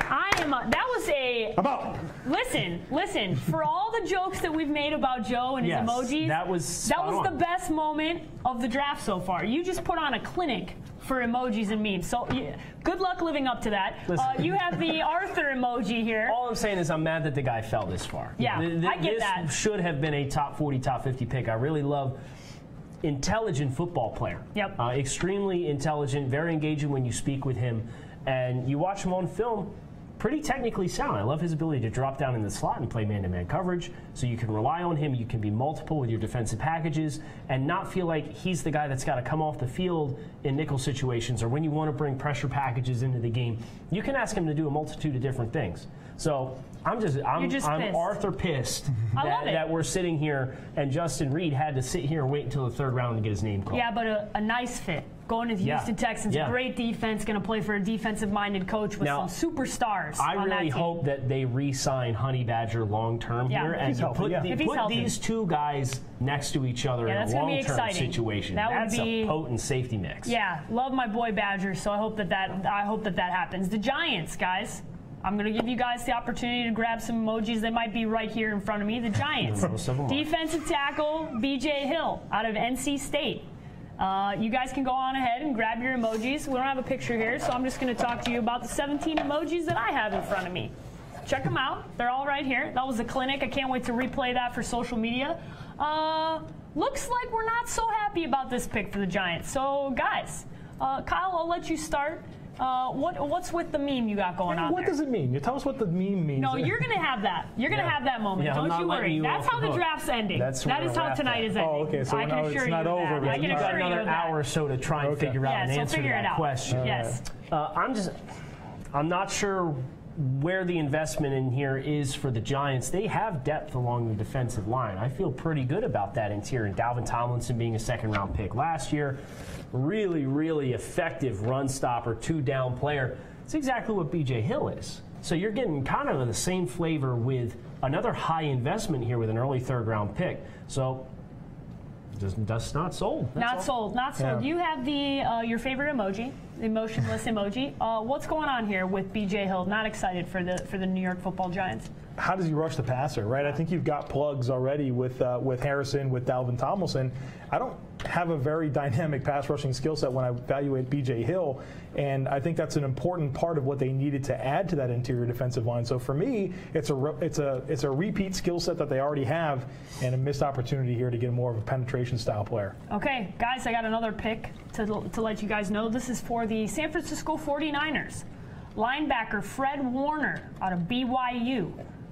Listen, for all the jokes that we've made about Joe and his emojis, that was the best moment of the draft so far. You just put on a clinic for emojis and memes. So good luck living up to that. You have the Arthur emoji here. All I'm saying is I'm mad that the guy fell this far. Yeah, I get that. This should have been a top 40, top 50 pick. I really love intelligent football player. Yep. Extremely intelligent, very engaging when you speak with him. And you watch him on film, pretty technically sound. I love his ability to drop down in the slot and play man-to-man coverage, so you can rely on him. You can be multiple with your defensive packages and not feel like he's the guy that's got to come off the field in nickel situations or when you want to bring pressure packages into the game. You can ask him to do a multitude of different things. So I'm Arthur pissed that we're sitting here and Justin Reed had to sit here and wait until the third round to get his name called. Yeah, but a nice fit. Going to the Houston Texans, great defense, going to play for a defensive-minded coach with some superstars. I really hope that they re-sign Honey Badger long-term here and put these two guys next to each other in a long-term situation. That's a potent safety mix. Yeah, love my boy Badger, so I hope that happens. The Giants, guys. I'm going to give you guys the opportunity to grab some emojis that might be right here in front of me. The Giants. Defensive tackle B.J. Hill out of NC State. You guys can go on ahead and grab your emojis. We don't have a picture here, so I'm just going to talk to you about the 17 emojis that I have in front of me. Check them out. They're all right here. That was a clinic. I can't wait to replay that for social media. looks like we're not so happy about this pick for the Giants. So, guys, Kyle, I'll let you start. What's with the meme you got going on What does it mean? You tell us what the meme means. No, you're going to have that. You're going to have that moment. Yeah, Don't you worry. That's how the draft's ending. That is how tonight is ending. Oh, okay. So I can assure it's not you over. that. I can You've got assure you another hour or so to try and figure out an answer to that question. Yes. I'm not sure where the investment in here is for the Giants. They have depth along the defensive line. I feel pretty good about that interior. And Dalvin Tomlinson being a second-round pick last year, really, really effective run stopper, two-down player. It's exactly what B.J. Hill is. So you're getting kind of the same flavor with another high investment here with an early third-round pick. So just not sold. Not sold. Yeah. You have your favorite emoji, the emotionless emoji. What's going on here with B.J. Hill? Not excited for the New York Football Giants. How does he rush the passer, right? I think you've got plugs already with Harrison, with Dalvin Tomlinson. I don't have a very dynamic pass rushing skill set when I evaluate B.J. Hill, and I think that's an important part of what they needed to add to that interior defensive line. So for me, it's a repeat skill set that they already have, and a missed opportunity here to get more of a penetration style player. Okay, guys, I got another pick to let you guys know. This is for the San Francisco 49ers. Linebacker Fred Warner out of BYU.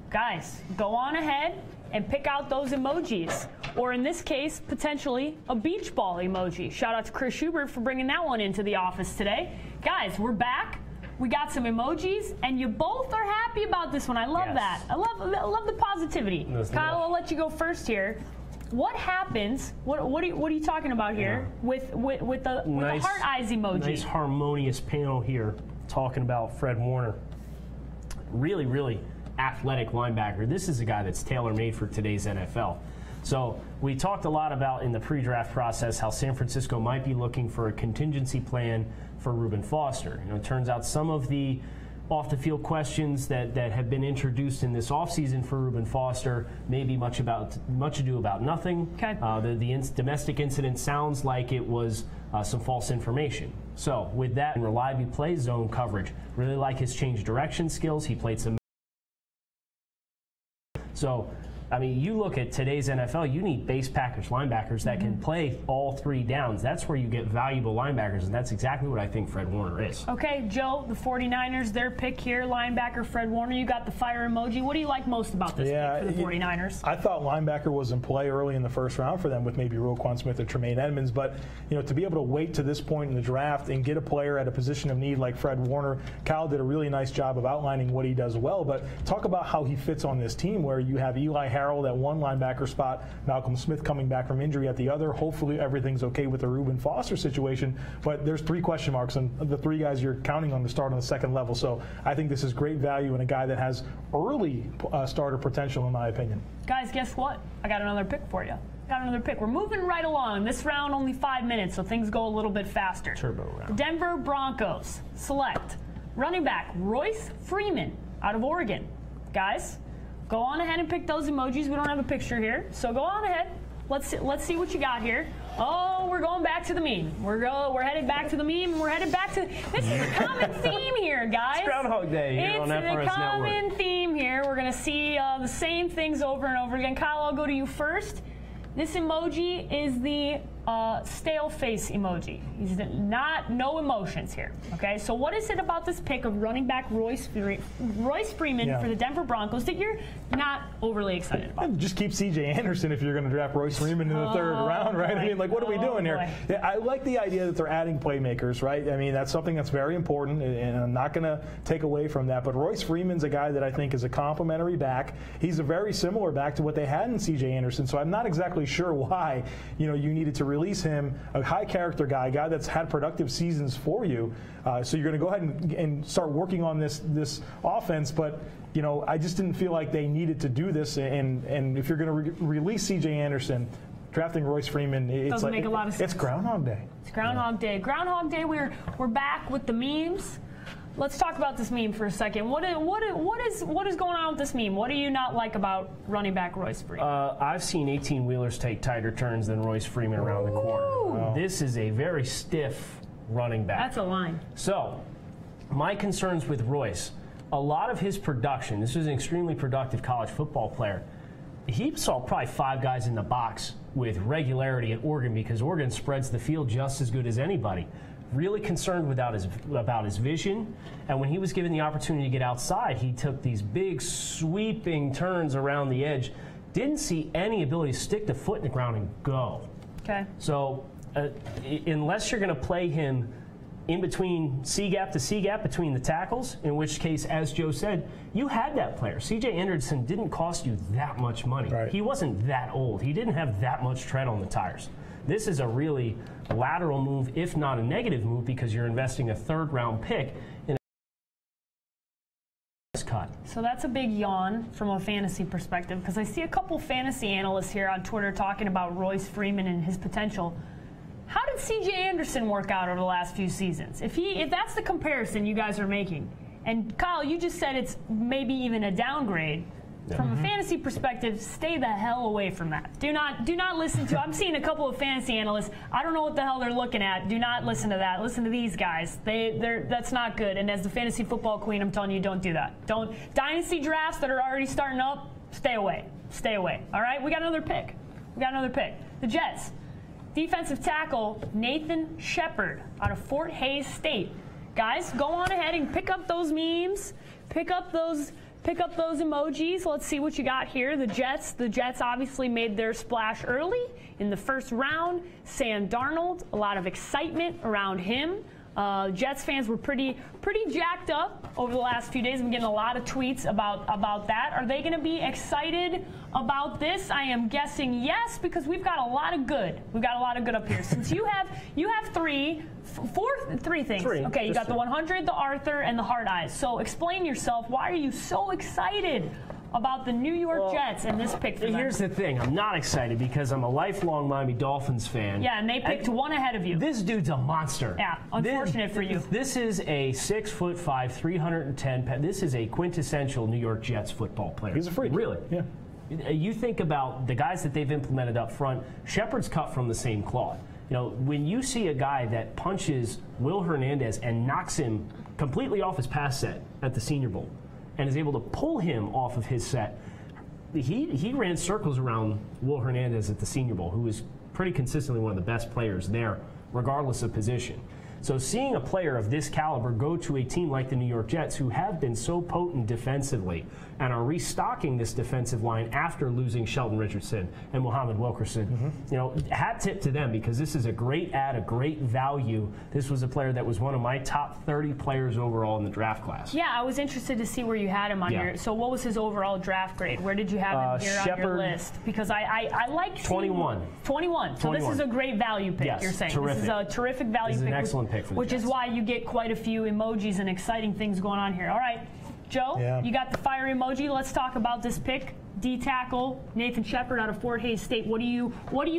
Guys, go on ahead and pick out those emojis. Or in this case, potentially a beach ball emoji. Shout out to Chris Schubert for bringing that one into the office today. Guys, we're back. We got some emojis, and you both are happy about this one. I love that. I love the positivity. Kyle, I'll let you go first here. What happens? What are you talking about here with the heart eyes emoji? Nice harmonious panel here talking about Fred Warner. Really, really athletic linebacker. This is a guy that's tailor-made for today's NFL. So we talked a lot about in the pre-draft process how San Francisco might be looking for a contingency plan for Reuben Foster. It turns out some of the off-the-field questions that have been introduced in this offseason for Reuben Foster may be much ado about nothing. Okay. The domestic incident sounds like it was some false information. So with that, and reliably plays zone coverage. Really like his change direction skills. He played some. So, I mean, you look at today's NFL, you need base package linebackers that can play all three downs. That's where you get valuable linebackers, and that's exactly what I think Fred Warner is. Okay, Joe, the 49ers, their pick here, linebacker Fred Warner. You got the fire emoji. What do you like most about this pick for the 49ers? I thought linebacker was in play early in the first round for them with maybe Roquan Smith or Tremaine Edmonds, but to be able to wait to this point in the draft and get a player at a position of need like Fred Warner, Kyle did a really nice job of outlining what he does well, but talk about how he fits on this team where you have Eli Harold at one linebacker spot, Malcolm Smith coming back from injury at the other. Hopefully everything's okay with the Reuben Foster situation, but there's 3 question marks on the 3 guys you're counting on to start on the second level. So I think this is great value in a guy that has early starter potential in my opinion. Guys, guess what? I got another pick for you. We're moving right along. This round only 5 minutes, so things go a little bit faster. Turbo round. The Denver Broncos select running back Royce Freeman out of Oregon. Guys, go on ahead and pick those emojis. We don't have a picture here, so go on ahead. Let's see what you got here. Oh, we're going back to the meme. We're headed back to the meme, and we're headed back to. This is a common theme here, guys. It's Groundhog Day here on FRS Network. It's a common theme here. We're going to see the same things over and over again. Kyle, I'll go to you first. This emoji is the stale face emoji. He's no emotions here. Okay, so what is it about this pick of running back Royce Freeman for the Denver Broncos that you're not overly excited about? Just keep C.J. Anderson if you're going to draft Royce Freeman in the third round, right? Boy. I mean, like, what are we doing here? Yeah, I like the idea that they're adding playmakers, right? I mean, that's something that's very important, and I'm not going to take away from that. But Royce Freeman's a guy that I think is a complementary back. He's a very similar back to what they had in C.J. Anderson, so I'm not exactly sure why you needed to release him, a high character guy, a guy that's had productive seasons for you. So you're going to go ahead and start working on this offense, but I just didn't feel like they needed to do this. And if you're going to release C.J. Anderson, drafting Royce Freeman, doesn't make a lot of sense. It's Groundhog Day. It's Groundhog Day. Groundhog Day. We're back with the memes. Let's talk about this meme for a second. What is going on with this meme? What do you not like about running back Royce Freeman? I've seen 18-wheelers take tighter turns than Royce Freeman around the corner. This is a very stiff running back. That's a line. So, my concerns with Royce, a lot of his production, this was an extremely productive college football player, he saw probably 5 guys in the box with regularity at Oregon because Oregon spreads the field just as good as anybody. Really concerned about his vision, and when he was given the opportunity to get outside, he took these big sweeping turns around the edge. Didn't see any ability to stick the foot in the ground and go. Okay. So unless you're going to play him in between C-gap to C-gap between the tackles, in which case, as Joe said, you had that player. C.J. Anderson didn't cost you that much money. Right. He wasn't that old. He didn't have that much tread on the tires. This is a really lateral move, if not a negative move, because you're investing a 3rd-round pick in a cut. So that's a big yawn from a fantasy perspective, because I see a couple fantasy analysts here on Twitter talking about Royce Freeman and his potential. How did C.J. Anderson work out over the last few seasons? If that's the comparison you guys are making, and Kyle, you just said it's maybe even a downgrade. From a fantasy perspective, stay the hell away from that. Do not listen to. I'm seeing a couple of fantasy analysts. I don't know what the hell they're looking at. Do not listen to that. Listen to these guys. That's not good. And as the fantasy football queen, I'm telling you, don't do that. Don't dynasty drafts that are already starting up. Stay away. Stay away. All right. We got another pick. The Jets. Defensive tackle Nathan Shepard out of Fort Hays State. Guys, go on ahead and pick up those memes. Pick up those emojis. Let's see what you got here. The Jets obviously made their splash early in the 1st round. Sam Darnold, a lot of excitement around him. Jets fans were pretty jacked up over the last few days. I'm getting a lot of tweets about that. Are they going to be excited about this? I am guessing yes, because we've got a lot of good. We've got a lot of good up here. Since you have three things. Okay, you got the 100, the Arthur, and the hard eyes. So explain yourself. Why are you so excited about the New York Jets and this pick for them? Here's the thing. I'm not excited because I'm a lifelong Miami Dolphins fan. Yeah, and they picked one ahead of you. This dude's a monster. Yeah, unfortunate for you. This is a 6'5", 310 pound. This is a quintessential New York Jets football player. He's a freak. Really? Yeah. You think about the guys that they've implemented up front. Shepard's cut from the same cloth. You know, when you see a guy that punches Will Hernandez and knocks him completely off his pass set at the Senior Bowl, and is able to pull him off of his set. He ran circles around Will Hernandez at the Senior Bowl, who was pretty consistently one of the best players there, regardless of position. So seeing a player of this caliber go to a team like the New York Jets, who have been so potent defensively and are restocking this defensive line after losing Sheldon Richardson and Muhammad Wilkerson, you know, hat tip to them, because this is a great add, a great value. This was a player that was one of my top 30 players overall in the draft class. Yeah, I was interested to see where you had him on your. So what was his overall draft grade? Where did you have him here on your list? Because I like 21. 21. So this is a great value pick. Yes, you're saying terrific. This is a terrific value this is pick. An excellent pick for the Which Jets. is why you get quite a few emojis and exciting things going on here. All right, Joe, you got the fire emoji. Let's talk about this pick. D-tackle Nathan Shepard out of Fort Hays State. What do you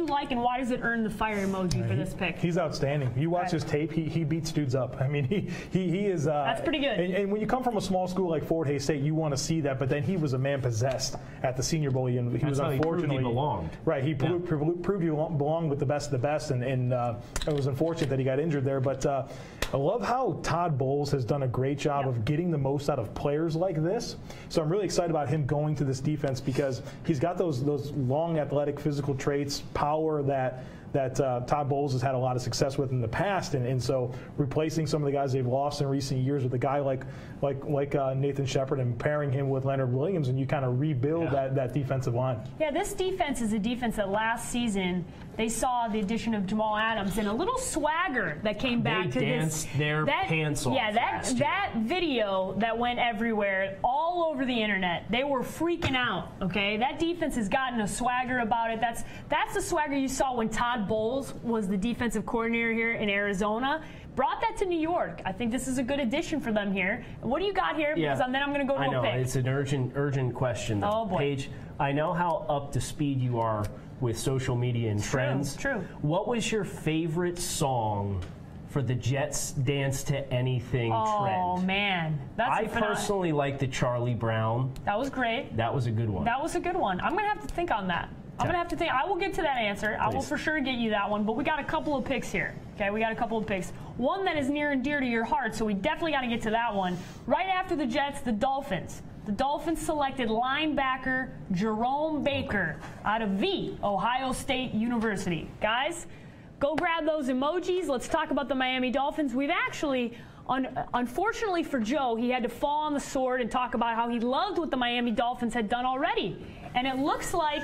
like, and why does it earn the fire emoji for this pick? He's outstanding. You watch his tape; he beats dudes up. I mean, he is. That's pretty good. And when you come from a small school like Fort Hays State, you want to see that. But then he was a man possessed at the Senior Bowl. He was unfortunately he belonged. Right. He proved he belonged with the best of the best, and it was unfortunate that he got injured there. But I love how Todd Bowles has done a great job of getting the most out of players like this. So I'm really excited about him going to this defense, because he's got those long athletic physical traits, power that Todd Bowles has had a lot of success with in the past, and so replacing some of the guys they've lost in recent years with a guy like Nathan Shepard and pairing him with Leonard Williams, and you kind of rebuild that defensive line. Yeah, this defense is a defense that last season they saw the addition of Jamal Adams and a little swagger that came back to this. They danced their pants off. Yeah, that video that went everywhere, all over the internet. They were freaking out. Okay, that defense has gotten a swagger about it. That's the swagger you saw when Todd Bowles was the defensive coordinator here in Arizona. Brought that to New York. I think this is a good addition for them here. What do you got here? Because then I'm going to go to a pick. It's an urgent question, though. Oh, boy. Paige, I know how up to speed you are with social media and trends. True. What was your favorite song for the Jets Dance to Anything trend? Oh, man. I personally like the Charlie Brown. That was great. That was a good one. That was a good one. I'm going to have to think on that. I'm going to have to think. I will get to that answer. Please. I will for sure get you that one. But we got a couple of picks here. Okay, we got a couple of picks. One that is near and dear to your heart, so we definitely got to get to that one. Right after the Jets, the Dolphins. the Dolphins selected linebacker Jerome Baker out of the Ohio State University. Guys, go grab those emojis. Let's talk about the Miami Dolphins. We've actually, unfortunately for Joe, he had to fall on the sword and talk about how he loved what the Miami Dolphins had done already. And it looks like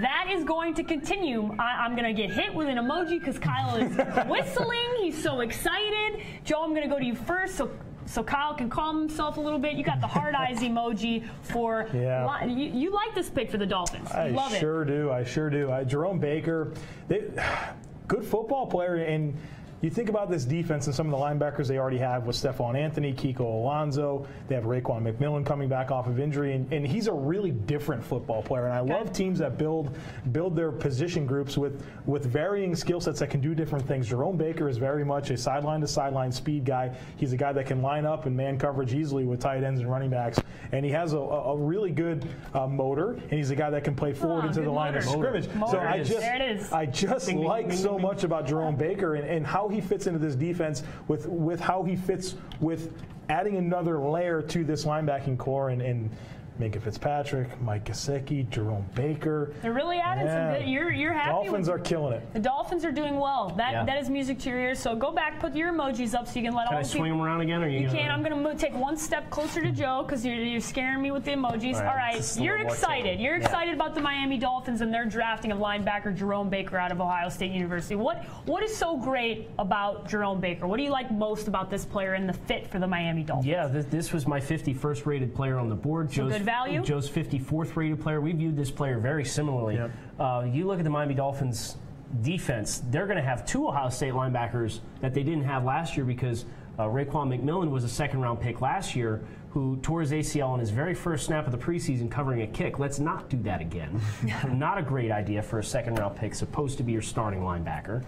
that is going to continue. I'm going to get hit with an emoji because Kyle is whistling. He's so excited. Joe, I'm going to go to you first so Kyle can calm himself a little bit. You got the hard eyes emoji for you like this pick for the Dolphins. I sure do. I sure do. Jerome Baker, good football player, and you think about this defense and some of the linebackers they already have with Stephon Anthony, Kiko Alonso. They have Raekwon McMillan coming back off of injury, and he's a really different football player. And I love teams that build their position groups with varying skill sets that can do different things. Jerome Baker is very much a sideline-to-sideline speed guy. He's a guy that can line up and man coverage easily with tight ends and running backs. And he has a really good motor, and he's a guy that can play forward into the line of scrimmage. So I just like so much about Jerome Baker and how he fits into this defense with how he fits with adding another layer to this linebacking core and Minka Fitzpatrick, Mike Gesicki, Jerome Baker. They're really adding some good. You're happy. Dolphins are killing it. The Dolphins are doing well. That is music to your ears. So go back, put your emojis up so you can let all the people. Can I swing them around again? Or you can. I'm going to take one step closer to Joe because you're scaring me with the emojis. All right. You're excited. You're excited about the Miami Dolphins and their drafting of linebacker Jerome Baker out of Ohio State University. What is so great about Jerome Baker? What do you like most about this player and the fit for the Miami Dolphins? Yeah, this was my 51st rated player on the board. Value. Joe's 54th rated player. We viewed this player very similarly. Yep. You look at the Miami Dolphins defense, they're going to have two Ohio State linebackers that they didn't have last year because Raekwon McMillan was a second-round pick last year who tore his ACL on his very first snap of the preseason covering a kick. Let's not do that again. Not a great idea for a second-round pick, supposed to be your starting linebacker.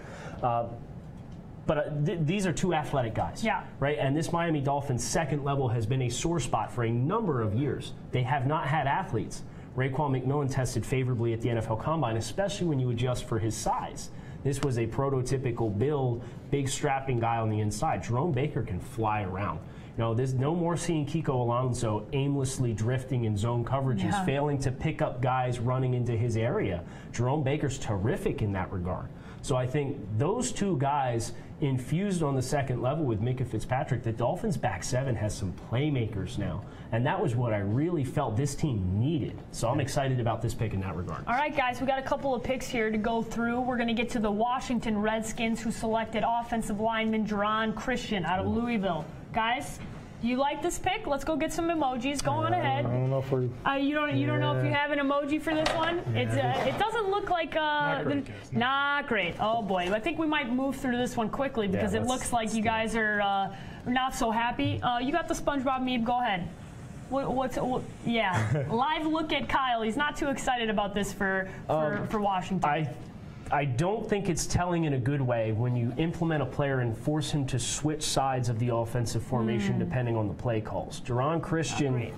But these are two athletic guys, right? And this Miami Dolphins second level has been a sore spot for a number of years. They have not had athletes. Raekwon McMillan tested favorably at the NFL Combine, especially when you adjust for his size. This was a prototypical build, big strapping guy on the inside. Jerome Baker can fly around. You know, there's no more seeing Kiko Alonso aimlessly drifting in zone coverages, failing to pick up guys running into his area. Jerome Baker's terrific in that regard. So I think those two guys infused on the second level with Minka Fitzpatrick, the Dolphins' back seven has some playmakers now. And that was what I really felt this team needed. So I'm excited about this pick in that regard. All right, guys, we got a couple of picks here to go through. We're going to get to the Washington Redskins, who selected offensive lineman Jerron Christian out of Louisville. Guys, do you like this pick? Let's go get some emojis. Go on ahead. I don't know if we're... you don't know if you have an emoji for this one? It doesn't look like... not great. Oh, boy. I think we might move through this one quickly because it looks like you guys are not so happy. You got the SpongeBob meme. Go ahead. Live look at Kyle. He's not too excited about this for Washington. I don't think it's telling in a good way when you implement a player and force him to switch sides of the offensive formation depending on the play calls. Jerron Christian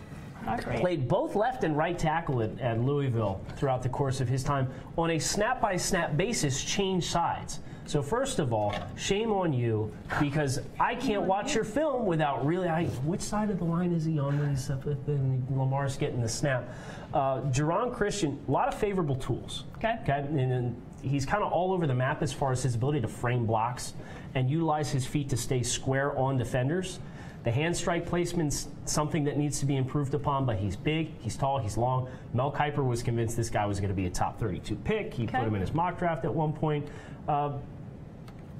played both left and right tackle at Louisville throughout the course of his time. On a snap-by-snap basis, changed sides. So first of all, shame on you, because I can't watch your film without really, which side of the line is he on when he's up and Lamar's getting the snap? Jerron Christian, a lot of favorable tools. Okay. And he's kind of all over the map as far as his ability to frame blocks and utilize his feet to stay square on defenders. The hand strike placement's something that needs to be improved upon, but he's big, he's tall, he's long. Mel Kiper was convinced this guy was going to be a top 32 pick. He put him in his mock draft at one point.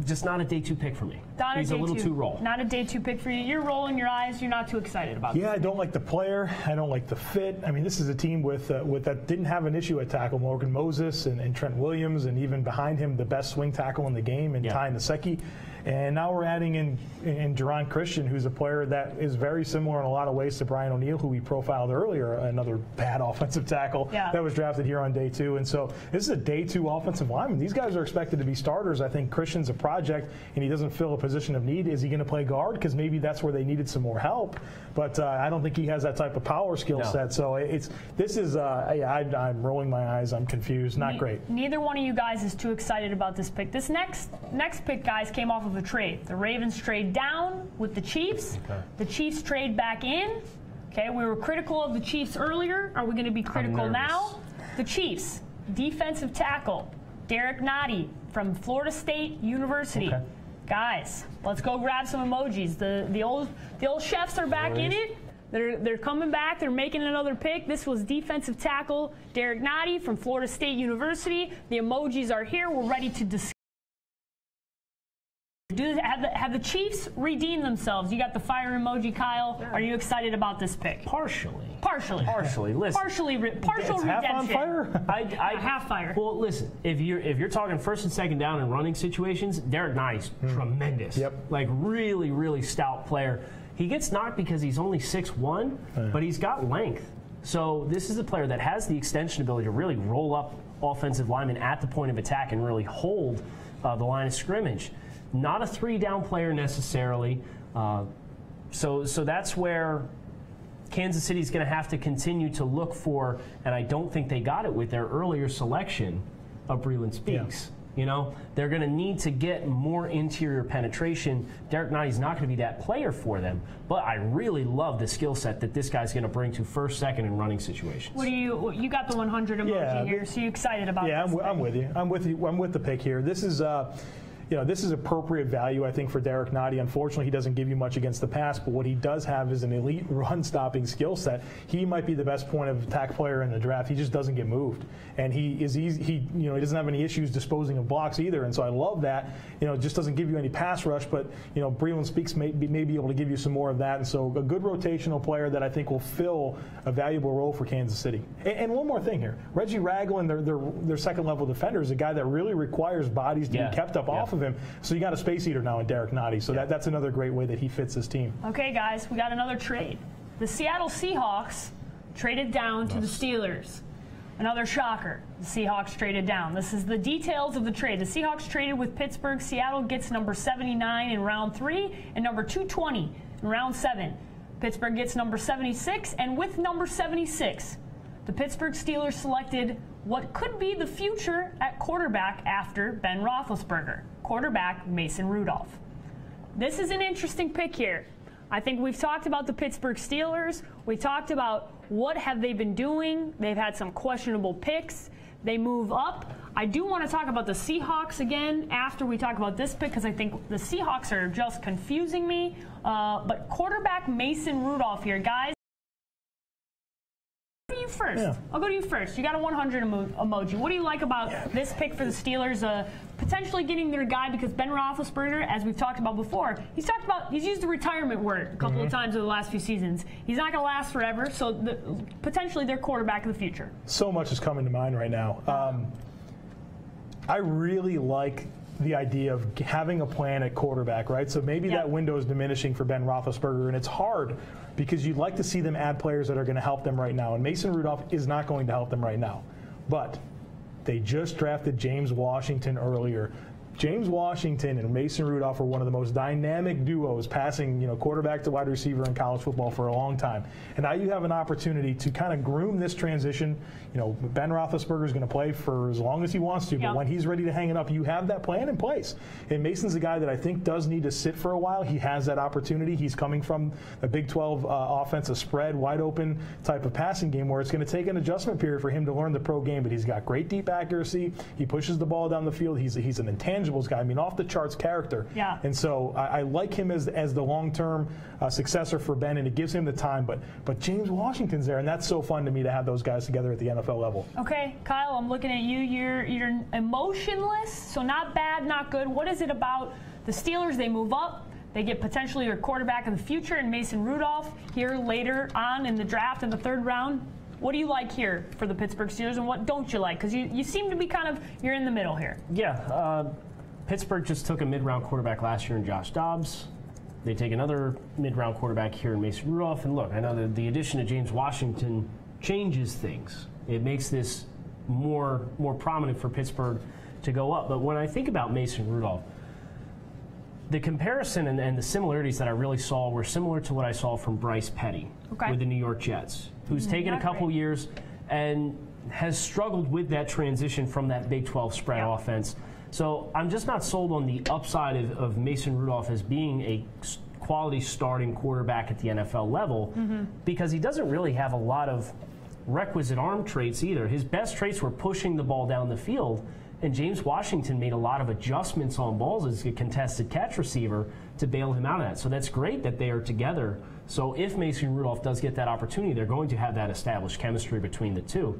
Just not a day two pick for me. He's a little too raw. Not a day two pick for you. You're rolling your eyes. You're not too excited about it. Yeah, I don't like the player. I don't like the fit. I mean, this is a team with that didn't have an issue at tackle. Morgan Moses and Trent Williams, and even behind him, the best swing tackle in the game, and Ty Nsekhe. And now we're adding in Jerron Christian, who's a player that is very similar in a lot of ways to Brian O'Neill, who we profiled earlier, another bad offensive tackle that was drafted here on day two. And so this is a day two offensive lineman. These guys are expected to be starters. I think Christian's a project, and he doesn't fill a position of need. Is he going to play guard? Because maybe that's where they needed some more help. But I don't think he has that type of power skill set. So I'm rolling my eyes. I'm confused. Not great. Neither one of you guys is too excited about this pick. This next pick, guys, came off of a trade. The Ravens trade down with the Chiefs. The Chiefs trade back in Okay, we were critical of the Chiefs earlier. Are we going to be critical now? The Chiefs, defensive tackle, Derek Nottie from Florida State University. Okay. Guys, let's go grab some emojis. The old chefs are back in it. They're coming back. They're making another pick. This was defensive tackle Derek Nottie from Florida State University. The emojis are here. We're ready to discuss. Have the Chiefs redeemed themselves? You got the fire emoji, Kyle. Are you excited about this pick? Partially. It's Listen. Partial redemption. half on fire. Half fire. Well, listen. If you're talking first and second down and running situations, Derek Nice, tremendous. Yep. Like really, really stout player. He gets knocked because he's only 6'1", but he's got length. So this is a player that has the extension ability to really roll up offensive linemen at the point of attack and really hold the line of scrimmage. Not a 3-down player necessarily. So that's where Kansas City's going to have to continue to look for, and I don't think they got it with their earlier selection of Breland Speaks. You know, they're going to need to get more interior penetration. Derek Nittie's not going to be that player for them, but I really love the skill set that this guy's going to bring to first, second, and running situations. What do you got the 100 emoji here? So you excited about this? Yeah, I'm with you. I'm with the pick here. This is this is appropriate value, I think, for Derek Nottie. Unfortunately, he doesn't give you much against the pass, but what he does have is an elite run-stopping skill set. He might be the best point of attack player in the draft. He just doesn't get moved, and he is easy. He doesn't have any issues disposing of blocks either, and so I love that. It just doesn't give you any pass rush, but Breland Speaks may be able to give you some more of that, and so a good rotational player that I think will fill a valuable role for Kansas City. And one more thing here, Reggie Ragland, their second-level defender, is a guy that really requires bodies to be kept up off of him. So you got a space eater now in Derek Nottie. So that's another great way that he fits this team. Okay, guys, we got another trade. The Seattle Seahawks traded down to the Steelers. Another shocker. The Seahawks traded down. This is the details of the trade. The Seahawks traded with Pittsburgh. Seattle gets number 79 in round 3 and number 220 in round 7. Pittsburgh gets number 76, and with number 76, the Pittsburgh Steelers selected what could be the future at quarterback after Ben Roethlisberger, quarterback Mason Rudolph. This is an interesting pick here. I think we've talked about the Pittsburgh Steelers. We talked about what have they been doing. They've had some questionable picks. They move up. I do want to talk about the Seahawks again after we talk about this pick because I think the Seahawks are just confusing me. But quarterback Mason Rudolph here, guys. First. Yeah. I'll go to you first. You got a 100 emoji. What do you like about this pick for the Steelers? Potentially getting their guy because Ben Roethlisberger, as we've talked about before, he's used the retirement word a couple of times over the last few seasons. He's not going to last forever, so potentially their quarterback of the future. So much is coming to mind right now. I really like the idea of having a plan at quarterback, right? So maybe that window is diminishing for Ben Roethlisberger, and it's hard because you'd like to see them add players that are going to help them right now. And Mason Rudolph is not going to help them right now. But they just drafted James Washington earlier. James Washington and Mason Rudolph are one of the most dynamic duos passing, quarterback to wide receiver in college football for a long time. And now you have an opportunity to kind of groom this transition. Ben Roethlisberger is going to play for as long as he wants to, but when he's ready to hang it up, you have that plan in place. And Mason's a guy that I think does need to sit for a while. He has that opportunity. He's coming from a Big 12 offensive spread, wide open type of passing game where it's going to take an adjustment period for him to learn the pro game, but he's got great deep accuracy. He pushes the ball down the field. He's an intangibles guy. I mean, off the charts character. Yeah. And so I like him as the long-term successor for Ben, and it gives him the time. But James Washington's there, and that's so fun to me to have those guys together at the NFL level. Okay, Kyle, I'm looking at you. You're emotionless, so not bad, not good. What is it about the Steelers? They move up. They get potentially their quarterback of the future in Mason Rudolph here later on in the draft in the 3rd round. What do you like here for the Pittsburgh Steelers, and what don't you like? Because you seem to be you're in the middle here. Yeah. Pittsburgh just took a mid-round quarterback last year in Josh Dobbs. They take another mid-round quarterback here in Mason Rudolph. And look, I know that the addition of James Washington changes things. It makes this more prominent for Pittsburgh to go up. But when I think about Mason Rudolph, the comparison and the similarities that I really saw were similar to what I saw from Bryce Petty with the New York Jets, who's taken a couple years and has struggled with that transition from that Big 12 spread offense So I'm just not sold on the upside of Mason Rudolph as being a quality starting quarterback at the NFL level because he doesn't really have a lot of requisite arm traits either. His best traits were pushing the ball down the field, and James Washington made a lot of adjustments on balls as a contested catch receiver to bail him out of that. So that's great that they are together. So if Mason Rudolph does get that opportunity, they're going to have that established chemistry between the two.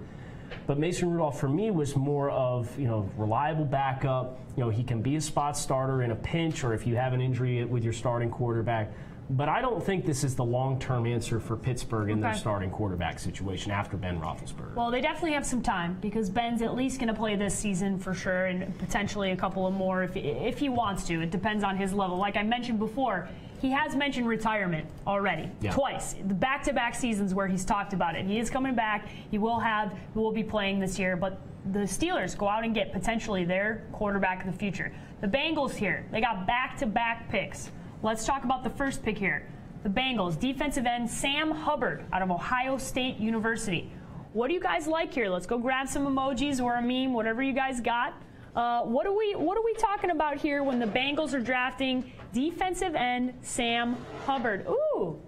But Mason Rudolph, for me, was more of, reliable backup. He can be a spot starter in a pinch or if you have an injury with your starting quarterback. But I don't think this is the long-term answer for Pittsburgh in their starting quarterback situation after Ben Roethlisberger. Well, they definitely have some time because Ben's at least going to play this season for sure and potentially a couple of more if he wants to. It depends on his level. Like I mentioned before, he has mentioned retirement already, twice. The back-to-back seasons where he's talked about it. He is coming back. He will be playing this year. But the Steelers go out and get potentially their quarterback of the future. The Bengals here, they got back-to-back picks. Let's talk about the first pick here. The Bengals, defensive end Sam Hubbard out of Ohio State University. What do you guys like here? Let's go grab some emojis or a meme, whatever you guys got. What are we talking about here when the Bengals are drafting defensive end Sam Hubbard? Ooh,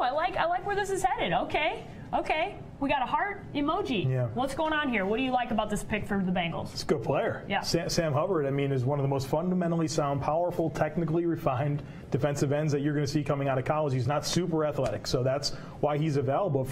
I like where this is headed. Okay. We got a heart emoji. Yeah. What's going on here? What do you like about this pick for the Bengals? It's a good player. Yeah. Sam Hubbard, is one of the most fundamentally sound, powerful, technically refined defensive ends that you're going to see coming out of college. He's not super athletic, so that's why he's available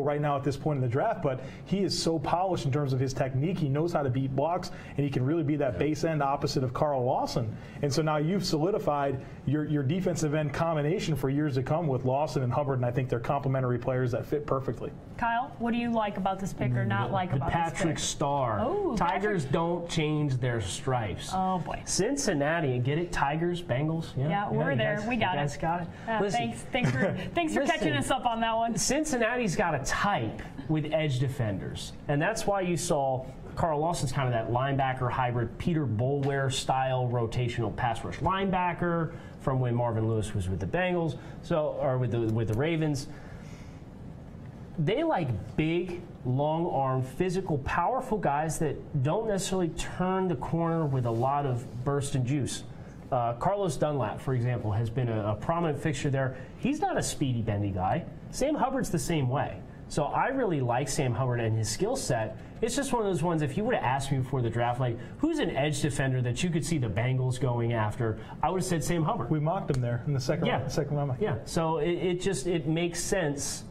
right now at this point in the draft, but he is so polished in terms of his technique. He knows how to beat blocks, and he can really be that base end opposite of Carl Lawson. And so now you've solidified your defensive end combination for years to come with Lawson and Hubbard, and I think they're complementary players that fit perfectly. Kyle, what do you like about this pick or not like about this pick? Patrick Starr. Oh, Tigers don't change their stripes. Oh, boy. Cincinnati, get it? Tigers, Bengals? Yeah, we're there. We got it. You guys got it? Listen, thanks for catching us up on that one. Cincinnati's got a type with edge defenders, and that's why you saw Carl Lawson's kind of that linebacker hybrid, Peter Boulware style rotational pass rush linebacker from when Marvin Lewis was with the Bengals, or with the Ravens. They like big, long arm, physical, powerful guys that don't necessarily turn the corner with a lot of burst and juice. Carlos Dunlap, for example, has been a prominent fixture there. He's not a speedy, bendy guy. Sam Hubbard's the same way. So I really like Sam Hubbard and his skill set. It's just one of those ones, if you would have asked me before the draft, like, who's an edge defender that you could see the Bengals going after, I would have said Sam Hubbard. We mocked him there in the second round. Yeah, so it makes sense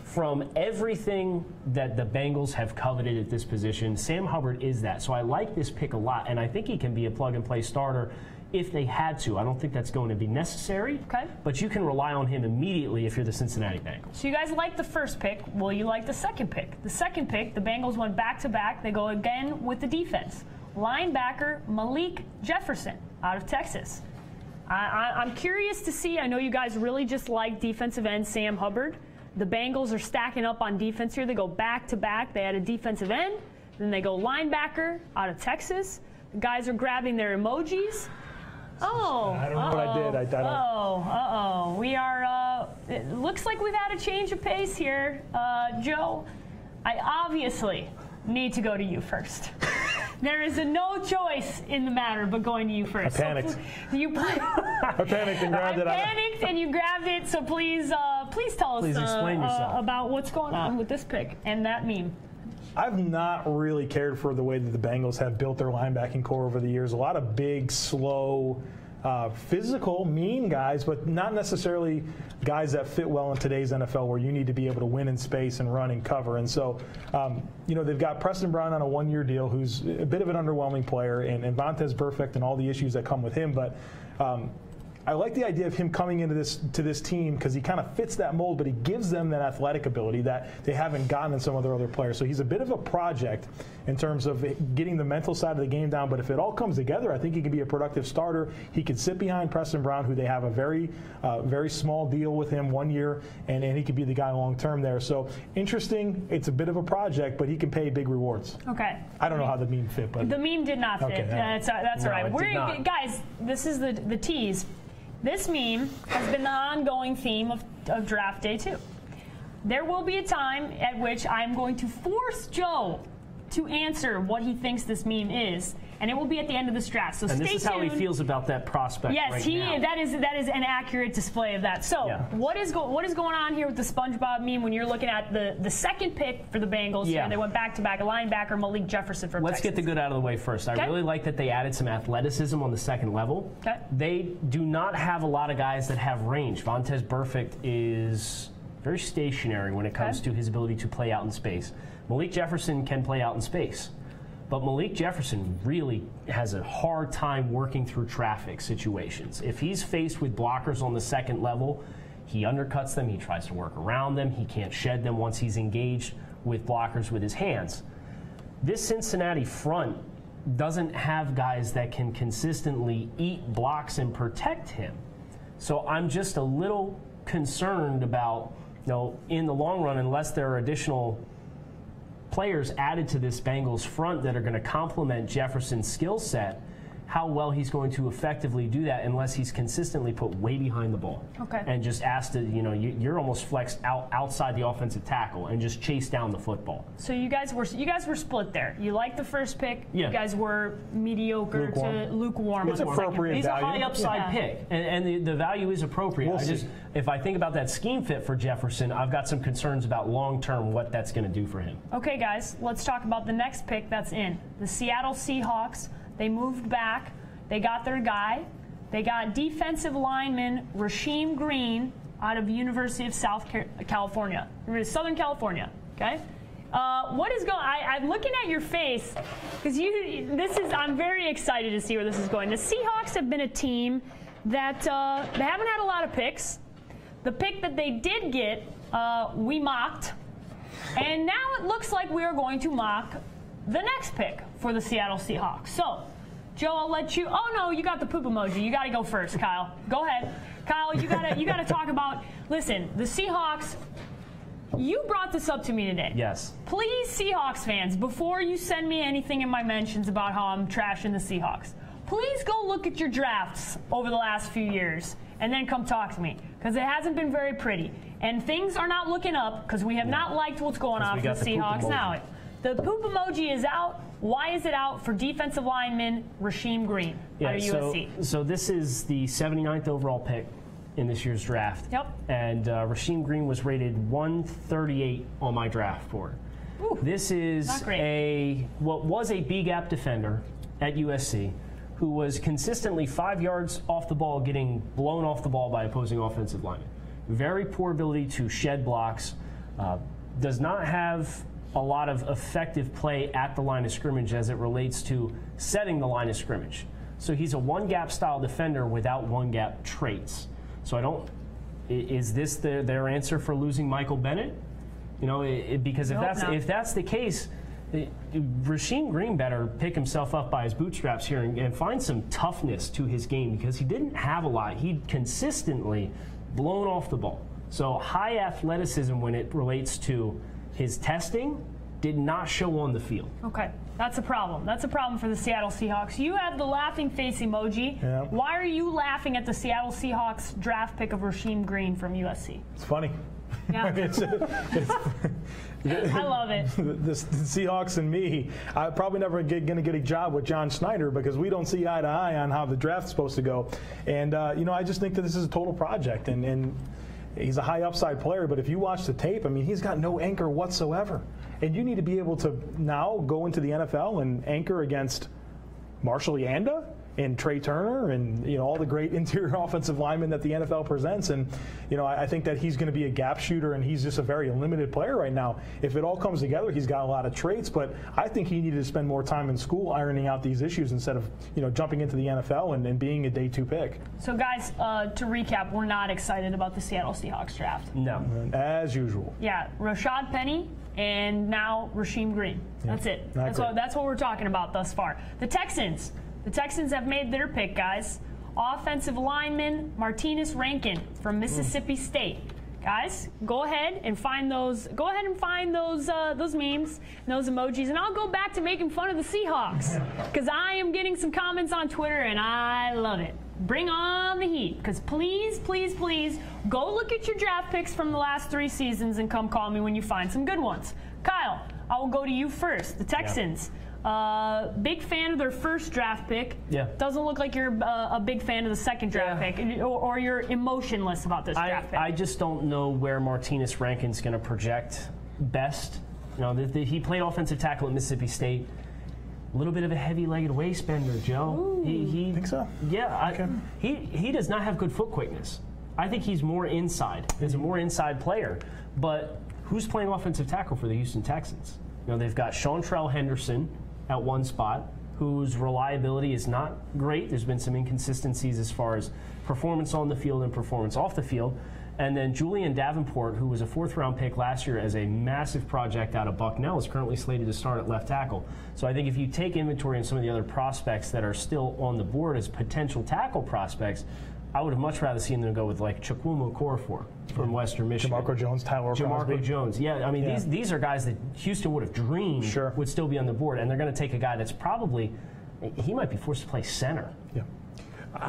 from everything that the Bengals have coveted at this position. Sam Hubbard is that. So I like this pick a lot, and I think he can be a plug-and-play starter if they had to. I don't think that's going to be necessary, but you can rely on him immediately if you're the Cincinnati Bengals. So you guys like the first pick. Well, you like the second pick. The second pick, the Bengals went back-to-back. They go again with the defense. Linebacker Malik Jefferson out of Texas. I'm curious to see. I know you guys really just like defensive end Sam Hubbard. The Bengals are stacking up on defense here. They go back-to-back. They had a defensive end. Then they go linebacker out of Texas. The guys are grabbing their emojis. Oh, I don't know what I did. We are, it looks like we've had a change of pace here. Joe, I obviously need to go to you first. There is no choice in the matter but going to you first. I panicked. I panicked and grabbed it. I panicked and you grabbed it, so please tell us explain yourself. About what's going on with this pick and that meme. I've not really cared for the way that the Bengals have built their linebacking core over the years. A lot of big, slow, physical, mean guys, but not necessarily guys that fit well in today's NFL where you need to be able to win in space and run and cover. And so, they've got Preston Brown on a one-year deal who's a bit of an underwhelming player, and Vontaze Burfict and all the issues that come with him. But I like the idea of him coming into this team because he kind of fits that mold, but he gives them that athletic ability that they haven't gotten in some of their other players. So he's a bit of a project in terms of getting the mental side of the game down. But if it all comes together, I think he can be a productive starter. He could sit behind Preston Brown, who they have a very small deal with him, 1 year, and he could be the guy long term there. So interesting. It's a bit of a project, but he can pay big rewards. Okay. I don't know how the meme fit, but the meme did not fit. Okay, that's all right. Guys, this is the tease. This meme has been the ongoing theme of Draft Day 2. There will be a time at which I'm going to force Joe to answer what he thinks this meme is, and it will be at the end of this draft. So and stay this is tuned. how he feels about that prospect. Yes, right now. that is an accurate display of that. So what is going on here with the SpongeBob meme when you're looking at the second pick for the Bengals? Yeah. Here, they went back to back, a linebacker Malik Jefferson from Let's Texas. get the good out of the way first. I really like that they added some athleticism on the second level. Okay. They do not have a lot of guys that have range. Vontaze Burfict is very stationary when it comes to his ability to play out in space. Malik Jefferson can play out in space. But Malik Jefferson really has a hard time working through traffic situations. If he's faced with blockers on the second level, he undercuts them, he tries to work around them, he can't shed them once he's engaged with blockers with his hands. This Cincinnati front doesn't have guys that can consistently eat blocks and protect him. So I'm just a little concerned about, in the long run, unless there are additional players added to this Bengals front that are going to complement Jefferson's skill set, how well he's going to effectively do that unless he's consistently put way behind the ball. Okay. And just asked to, you're almost flexed outside the offensive tackle and just chase down the football. So you guys were split there. You liked the first pick. Yeah. You guys were mediocre to lukewarm. It's on the appropriate second pick. value. He's a high upside pick, and the value is appropriate. If I think about that scheme fit for Jefferson, I've got some concerns about long-term what that's going to do for him. Okay, guys, let's talk about the next pick that's in. The Seattle Seahawks, they moved back. They got their guy. They got defensive lineman Rasheem Green out of University of Southern California, okay? What is going on? I'm looking at your face because I'm very excited to see where this is going. The Seahawks have been a team that they haven't had a lot of picks. The pick that they did get, we mocked. And now it looks like we are going to mock the next pick for the Seattle Seahawks. So, Joe, I'll let you. Oh no, you got the poop emoji. You got to go first, Kyle. Go ahead, Kyle. You got to talk about. Listen, the Seahawks. You brought this up to me today. Yes. Please, Seahawks fans, before you send me anything in my mentions about how I'm trashing the Seahawks, please go look at your drafts over the last few years and then come talk to me, because it hasn't been very pretty. And things are not looking up because we have not liked what's going on for the Seahawks now. The poop emoji is out. Why is it out for defensive lineman Rasheem Green out of USC? So this is the 79th overall pick in this year's draft. Yep. And Rasheem Green was rated 138 on my draft board. Ooh, this is what was a B-gap defender at USC who was consistently 5 yards off the ball, getting blown off the ball by opposing offensive linemen. Very poor ability to shed blocks. Does not have a lot of effective play at the line of scrimmage as it relates to setting the line of scrimmage. So he's a one-gap style defender without one-gap traits. So is this their answer for losing Michael Bennett? Because if that's the case, Rasheem Green better pick himself up by his bootstraps here and find some toughness to his game, because he didn't have a lot. He'd consistently blown off the ball. So high athleticism when it relates to his testing did not show on the field. Okay, that's a problem. That's a problem for the Seattle Seahawks. You have the laughing face emoji. Yeah. Why are you laughing at the Seattle Seahawks draft pick of Rasheem Green from USC? It's funny. Yeah. I love it. The Seahawks and me, I'm probably never going to get a job with John Schneider because we don't see eye to eye on how the draft's supposed to go. And, I just think that this is a total project. And he's a high upside player, but if you watch the tape, he's got no anchor whatsoever. And you need to be able to now go into the NFL and anchor against Marshall Yanda and Trey Turner and all the great interior offensive linemen that the NFL presents. And I think that he's going to be a gap shooter, and he's just a very limited player right now. If it all comes together, he's got a lot of traits, but I think he needed to spend more time in school ironing out these issues instead of jumping into the NFL and being a day 2 pick. So guys, to recap, we're not excited about the Seattle Seahawks draft. No. As usual. Yeah, Rashad Penny and now Rasheem Green. That's it. That's what we're talking about thus far. The Texans have made their pick, guys. Offensive lineman Martinez Rankin from Mississippi State. Guys, go ahead and find those. Go ahead and find those memes and those emojis, and I'll go back to making fun of the Seahawks because I am getting some comments on Twitter, and I love it. Bring on the heat, because please, please, please go look at your draft picks from the last 3 seasons and come call me when you find some good ones. Kyle, I will go to you first. The Texans. Big fan of their first draft pick. Yeah. Doesn't look like you're a big fan of the second draft pick, or you're emotionless about this draft pick. I just don't know where Martinez Rankin's going to project best. You know, he played offensive tackle at Mississippi State. A little bit of a heavy-legged waist bender, Joe. He think so? Yeah. Okay. He does not have good foot quickness. I think he's more inside. He's a more inside player. But who's playing offensive tackle for the Houston Texans? You know, they've got Seantrell Henderson at one spot, whose reliability is not great. There's been some inconsistencies as far as performance on the field and performance off the field. And then Julian Davenport, who was a fourth-round pick last year as a massive project out of Bucknell, is currently slated to start at left tackle. So I think if you take inventory on some of the other prospects that are still on the board as potential tackle prospects, I would have much rather seen them go with like Chukwuma Okorafor from Western Michigan. Jamarco Jones, Tyler Crosby. Jamarco Jones. Yeah, I mean, these are guys that Houston would have dreamed would still be on the board, and they're going to take a guy that's probably, he might be forced to play center. Yeah.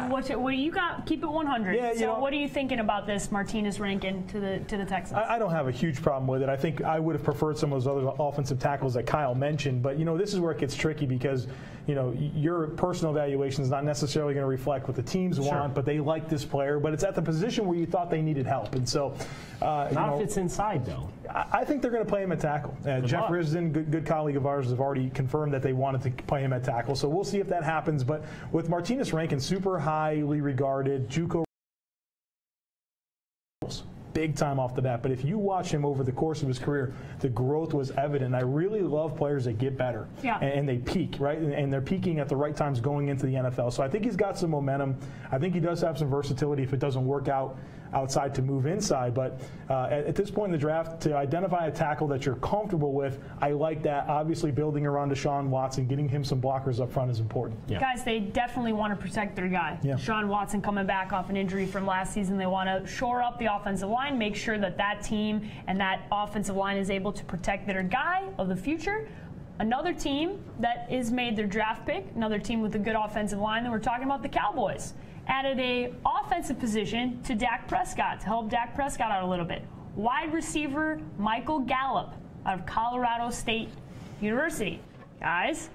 What do you got? Keep it 100. Yeah, so what are you thinking about this Martinez Rankin to the Texans? I don't have a huge problem with it. I think I would have preferred some of those other offensive tackles that Kyle mentioned. But, you know, this is where it gets tricky because, you know, your personal evaluation is not necessarily going to reflect what the teams want, but they like this player. But it's at the position where you thought they needed help. And so, not if it's inside, though. I think they're going to play him at tackle. Jeff Risden, good colleague of ours, have already confirmed that they wanted to play him at tackle. So we'll see if that happens. But with Martinez Rankin, super highly regarded, JUCO big time off the bat. But if you watch him over the course of his career, the growth was evident. I really love players that get better and they peak, right? And they're peaking at the right times going into the NFL. So I think he's got some momentum. I think he does have some versatility if it doesn't work out outside to move inside. But at this point in the draft, to identify a tackle that you're comfortable with, I like that. Obviously, building around Deshaun Watson, getting him some blockers up front is important. Yeah. Guys, they definitely want to protect their guy. Yeah. Deshaun Watson coming back off an injury from last season. They want to shore up the offensive line, make sure that that team and that offensive line is able to protect their guy of the future. Another team that is made their draft pick, another team with a good offensive line, that we're talking about the Cowboys. Added a offensive position to Dak Prescott to help Dak Prescott out a little bit. Wide receiver Michael Gallup out of Colorado State University. Guys,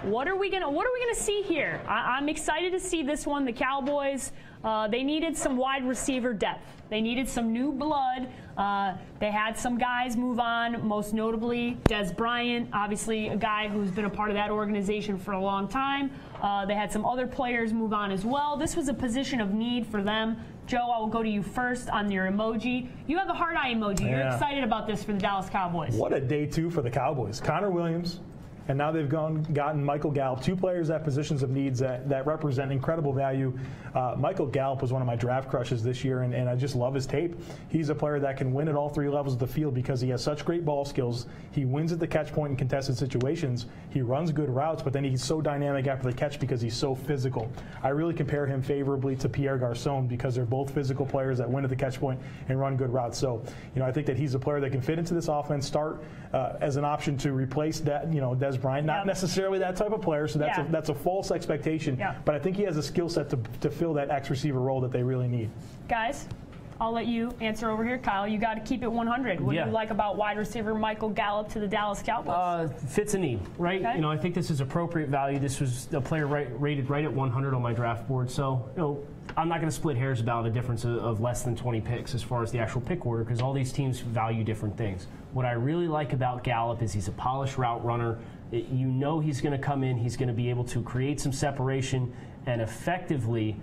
what are we gonna see here? I'm excited to see this one. The Cowboys, they needed some wide receiver depth. They needed some new blood. They had some guys move on, most notably Des Bryant, obviously a guy who's been a part of that organization for a long time. They had some other players move on as well. This was a position of need for them. Joe, I will go to you first on your emoji. You have the heart eye emoji. You're excited about this for the Dallas Cowboys. What a day two for the Cowboys. Connor Williams, and now they've gotten Michael Gallup, two players at positions of needs that represent incredible value. Michael Gallup was one of my draft crushes this year, and I just love his tape. He's a player that can win at all three levels of the field because he has such great ball skills. He wins at the catch point in contested situations. He runs good routes, but then he's so dynamic after the catch because he's so physical. I really compare him favorably to Pierre Garçon because they're both physical players that win at the catch point and run good routes. So, you know, I think that he's a player that can fit into this offense, start as an option to replace that, you know, Des Bryant. Not necessarily that type of player, so that's a false expectation. But I think he has a skill set to fill that X receiver role that they really need. Guys, I'll let you answer over here. Kyle, you got to keep it 100. What do you like about wide receiver Michael Gallup to the Dallas Cowboys? Fits a need, right? Okay. You know, I think this is appropriate value. This was a player rated right at 100 on my draft board. So, you know, I'm not going to split hairs about a difference of less than 20 picks as far as the actual pick order because all these teams value different things. What I really like about Gallup is he's a polished route runner. You know he's going to come in, he's going to be able to create some separation and effectively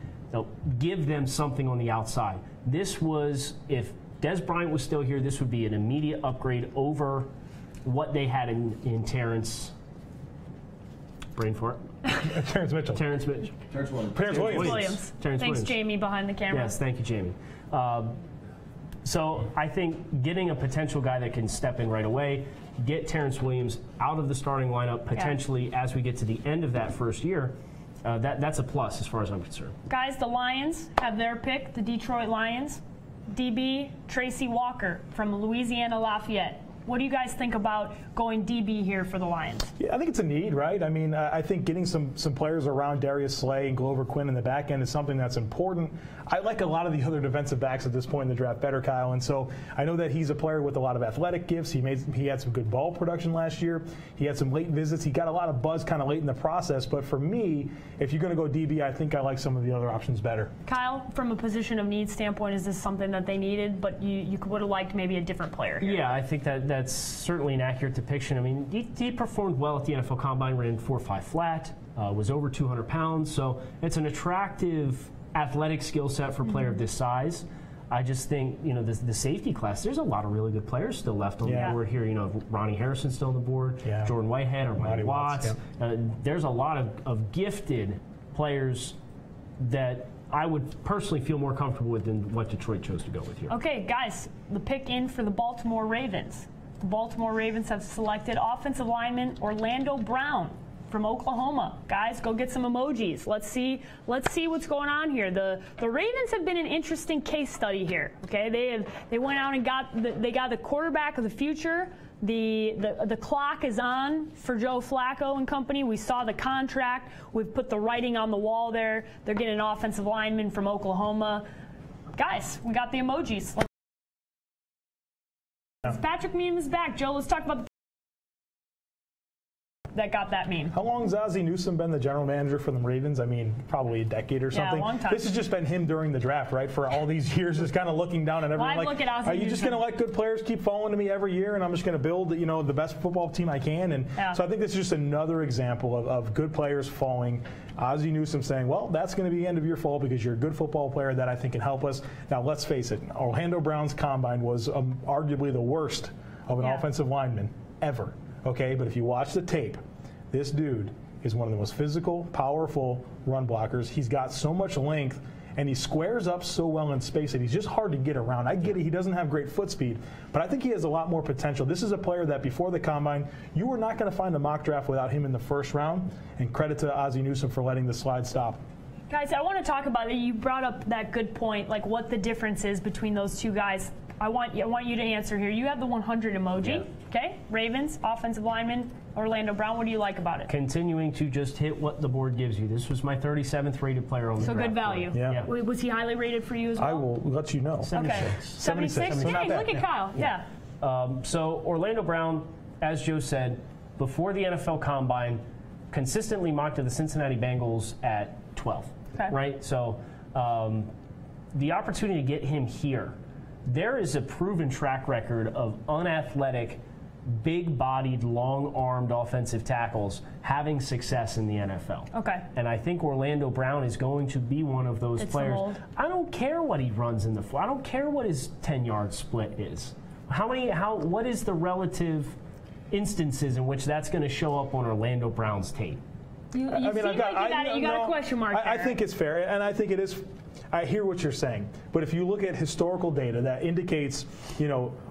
give them something on the outside. This was, if Des Bryant was still here, this would be an immediate upgrade over what they had in Terrence. Brain fart. Terrence Mitchell. Terrence Williams. Thanks, Williams. Jamie, behind the camera. Yes, thank you, Jamie. So I think getting a potential guy that can step in right away, get Terrence Williams out of the starting lineup potentially as we get to the end of that first year, that's a plus as far as I'm concerned. Guys, the Lions have their pick, the Detroit Lions. DB Tracy Walker from Louisiana Lafayette. What do you guys think about going DB here for the Lions? Yeah, I think it's a need, right? I mean, I think getting some players around Darius Slay and Glover Quinn in the back end is something that's important. I like a lot of the other defensive backs at this point in the draft better, Kyle, and so I know that he's a player with a lot of athletic gifts. He had some good ball production last year. He had some late visits. He got a lot of buzz kind of late in the process, but for me, if you're going to go DB, I think I like some of the other options better. Kyle, from a position of need standpoint, is this something that they needed, but you would have liked maybe a different player here? Yeah, I think that's certainly an accurate depiction. I mean, he performed well at the NFL Combine, ran 4.5 flat, was over 200 pounds, so it's an attractive athletic skill set for a player of this size. I just think, the safety class, there's a lot of really good players still left on the board here. Ronnie Harrison still on the board, Jordan Whitehead, or Mike Watts. There's a lot of gifted players that I would personally feel more comfortable with than what Detroit chose to go with here. Okay, guys, the pick in for the Baltimore Ravens. The Baltimore Ravens have selected offensive lineman Orlando Brown from Oklahoma. Guys, go get some emojis. Let's see what's going on here. The Ravens have been an interesting case study here. Okay, they went out and got the quarterback of the future. The clock is on for Joe Flacco and company. We saw the contract. We've put the writing on the wall there. They're getting an offensive lineman from Oklahoma. Guys, we got the emojis. Patrick meme is back. Joe, let's talk about the that got that meme. How long has Ozzie Newsome been the general manager for the Ravens? I mean, probably a decade or something. Yeah, a long time. This has just been him during the draft, right? For all these years, just kind of looking down at everyone look at Ozzie are you just going to let good players keep falling to me every year, and I'm just going to build, the best football team I can? And so I think this is just another example of good players falling. Ozzie Newsome saying, well, that's going to be the end of your fall because you're a good football player that I think can help us. Now, let's face it, Orlando Brown's combine was arguably the worst of an offensive lineman ever. Okay, but if you watch the tape, this dude is one of the most physical, powerful run blockers. He's got so much length, and he squares up so well in space that he's just hard to get around. I get it, he doesn't have great foot speed, but I think he has a lot more potential. This is a player that before the combine, you were not going to find a mock draft without him in the first round, and credit to Ozzie Newsome for letting the slide stop. Guys, I want to talk about it. You brought up that good point, like what the difference is between those two guys. I want you to answer here. You have the 100 emoji, okay? Ravens, offensive lineman, Orlando Brown. What do you like about it? Continuing to just hit what the board gives you. This was my 37th rated player on the draft. So good value. Yeah. Was he highly rated for you as well? I will let you know. 76. Okay. 76? So Hey, look at Kyle. Yeah. So Orlando Brown, as Joe said, before the NFL Combine, consistently mocked to the Cincinnati Bengals at 12. Okay. Right? So the opportunity to get him here, there is a proven track record of unathletic, big-bodied, long-armed offensive tackles having success in the NFL. Okay. And I think Orlando Brown is going to be one of those players. I don't care what he runs in the floor. I don't care what his 10-yard split is. What is the relative instances in which that's going to show up on Orlando Brown's tape? You got a question mark there. I think it's fair, and I think it is. I hear what you're saying, but if you look at historical data that indicates,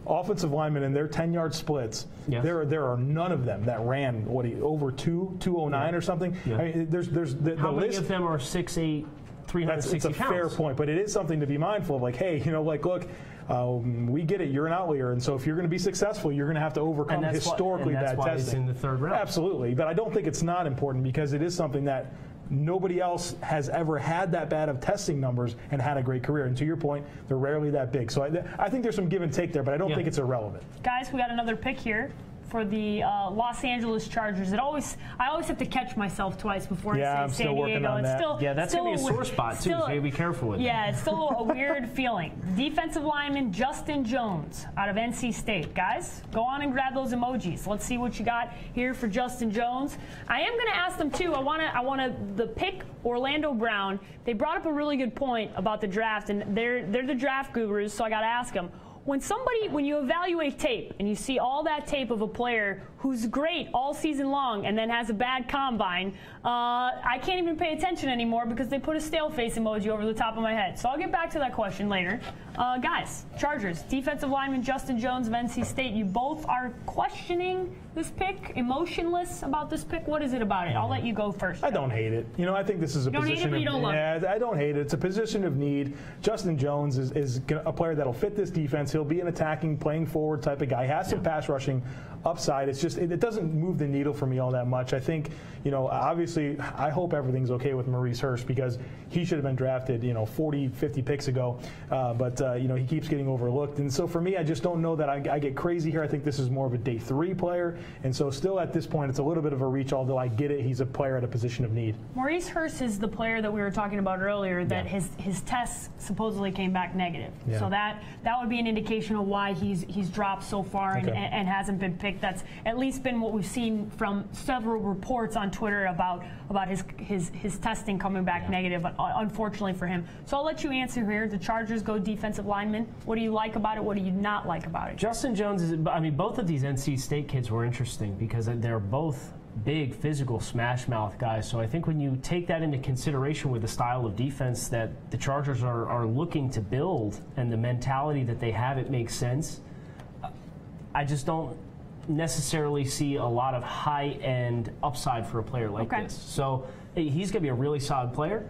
offensive linemen in their 10-yard splits, there are none of them that ran over 209 or something. Yeah. I mean, there's the How many list of them are 6'8", 360 It's a pounds? fair point, but it is something to be mindful of. Like, hey, look. We get it. You're an outlier, and so if you're going to be successful, you're going to have to overcome historically bad testing. It's in the third round. Absolutely, but I don't think it's not important because it is something that nobody else has ever had that bad of testing numbers and had a great career. And to your point, they're rarely that big. So I think there's some give and take there, but I don't think it's irrelevant. Guys, we got another pick here for the Los Angeles Chargers. I always have to catch myself twice before I say I'm San still working Diego. on that. That's going to be a sore spot, too, so you be careful with it. Yeah, it's still a weird feeling. Defensive lineman Justin Jones out of NC State. Guys, go on and grab those emojis. Let's see what you got here for Justin Jones. I am going to ask them, too. I want the pick Orlando Brown. They brought up a really good point about the draft, and they're the draft gurus, so I got to ask them. When you evaluate tape and you see all that tape of a player who's great all season long and then has a bad combine, I can't even pay attention anymore because they put a stale face emoji over the top of my head. So I'll get back to that question later. Guys, Chargers, defensive lineman Justin Jones of NC State, you both are questioning this pick, emotionless about this pick. What is it about it? I'll let you go first, Joe. I don't hate it. I think this is a position of need. I don't hate it. It's a position of need. Justin Jones is a player that'll fit this defense. He'll be an attacking, playing forward type of guy. He has some pass rushing upside. It's just it doesn't move the needle for me all that much. I think, obviously, I hope everything's okay with Maurice Hurst because he should have been drafted, 40, 50 picks ago. But he keeps getting overlooked. And so for me, I just don't know that I get crazy here. I think this is more of a day 3 player. And so still at this point, it's a little bit of a reach, although I get it. He's a player at a position of need. Maurice Hurst is the player that we were talking about earlier that his tests supposedly came back negative. Yeah. So that would be an indication of why he's dropped so far and hasn't been picked. That's at least been what we've seen from several reports on Twitter about his testing coming back negative, unfortunately for him. So I'll let you answer here. The Chargers go defensive lineman. What do you like about it? What do you not like about it? Justin Jones both of these NC State kids were interesting because they're both big, physical, smash mouth guys. So I think when you take that into consideration with the style of defense that the Chargers are looking to build and the mentality that they have, it makes sense. I just don't necessarily see a lot of high-end upside for a player like this. So he's going to be a really solid player,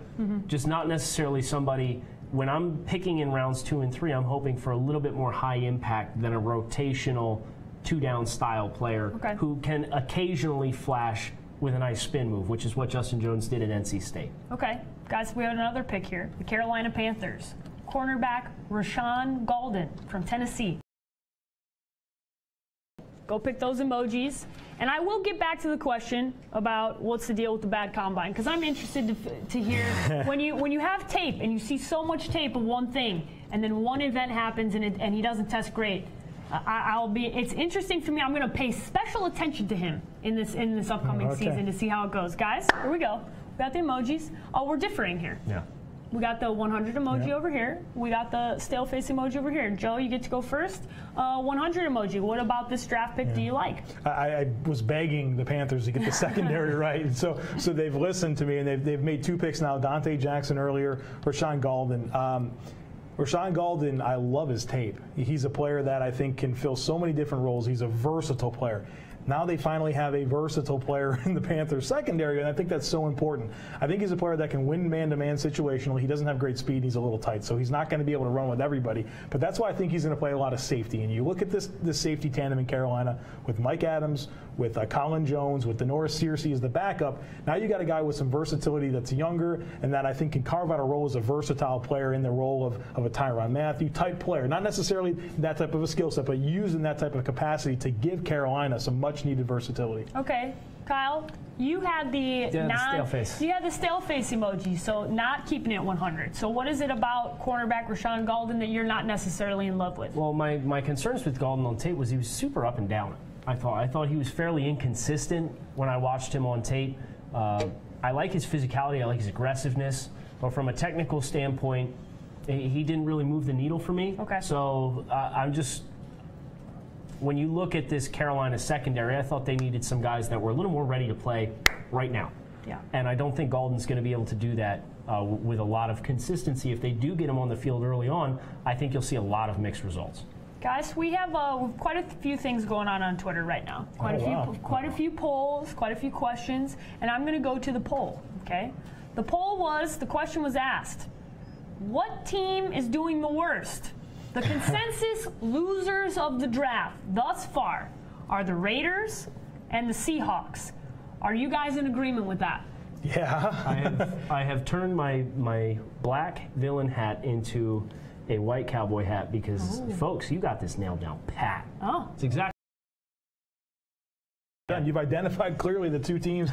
just not necessarily somebody. When I'm picking in rounds 2 and 3, I'm hoping for a little bit more high impact than a rotational 2-down style player who can occasionally flash with a nice spin move, which is what Justin Jones did at NC State. Okay, guys, we have another pick here. The Carolina Panthers. Cornerback Rashawn Golden from Tennessee. Go pick those emojis. And I will get back to the question about what's the deal with the bad combine, because I'm interested to hear when you have tape and you see so much tape of one thing and then one event happens and he doesn't test great. It's interesting for me. I'm going to pay special attention to him in this upcoming season to see how it goes. Guys, here we go. We got the emojis. Oh, we're differing here. Yeah. We got the 100 emoji over here. We got the stale face emoji over here. Joe, you get to go first. 100 emoji. What about this draft pick do you like? I was begging the Panthers to get the secondary right. So they've listened to me, and they've made 2 picks now. Dante Jackson earlier, Rashawn Golden. Rashawn Golden, I love his tape. He's a player that I think can fill so many different roles. He's a versatile player. Now they finally have a versatile player in the Panthers secondary, and I think that's so important. I think he's a player that can win man-to-man situationally. He doesn't have great speed. He's a little tight, so he's not going to be able to run with everybody. But that's why I think he's going to play a lot of safety. And you look at this safety tandem in Carolina with Mike Adams, with Colin Jones, with Denoris Searcy as the backup. Now you got a guy with some versatility that's younger and that I think can carve out a role as a versatile player in the role of a Tyrann Mathieu type player. Not necessarily that type of a skill set, but using that type of capacity to give Carolina some much-needed versatility. Okay, Kyle, you had the stale face. You had the stale face emoji, so not keeping it 100. So what is it about cornerback Rashawn Golden that you're not necessarily in love with? Well, my concerns with Golden on tape was he was super up and down. I thought he was fairly inconsistent when I watched him on tape. I like his physicality, I like his aggressiveness, but from a technical standpoint, he didn't really move the needle for me. Okay. So I'm just, when you look at this Carolina secondary, I thought they needed some guys that were a little more ready to play right now. Yeah. And I don't think Golden's going to be able to do that with a lot of consistency. If they do get him on the field early on, I think you'll see a lot of mixed results. Guys, we have quite a few things going on Twitter right now. Quite a few polls, quite a few questions, and I'm going to go to the poll. Okay, the question was asked: what team is doing the worst? The consensus losers of the draft thus far are the Raiders and the Seahawks. Are you guys in agreement with that? Yeah. I have turned my black villain hat into a white cowboy hat because, folks, you got this nailed down pat. Oh. It's exactly. You've identified clearly the 2 teams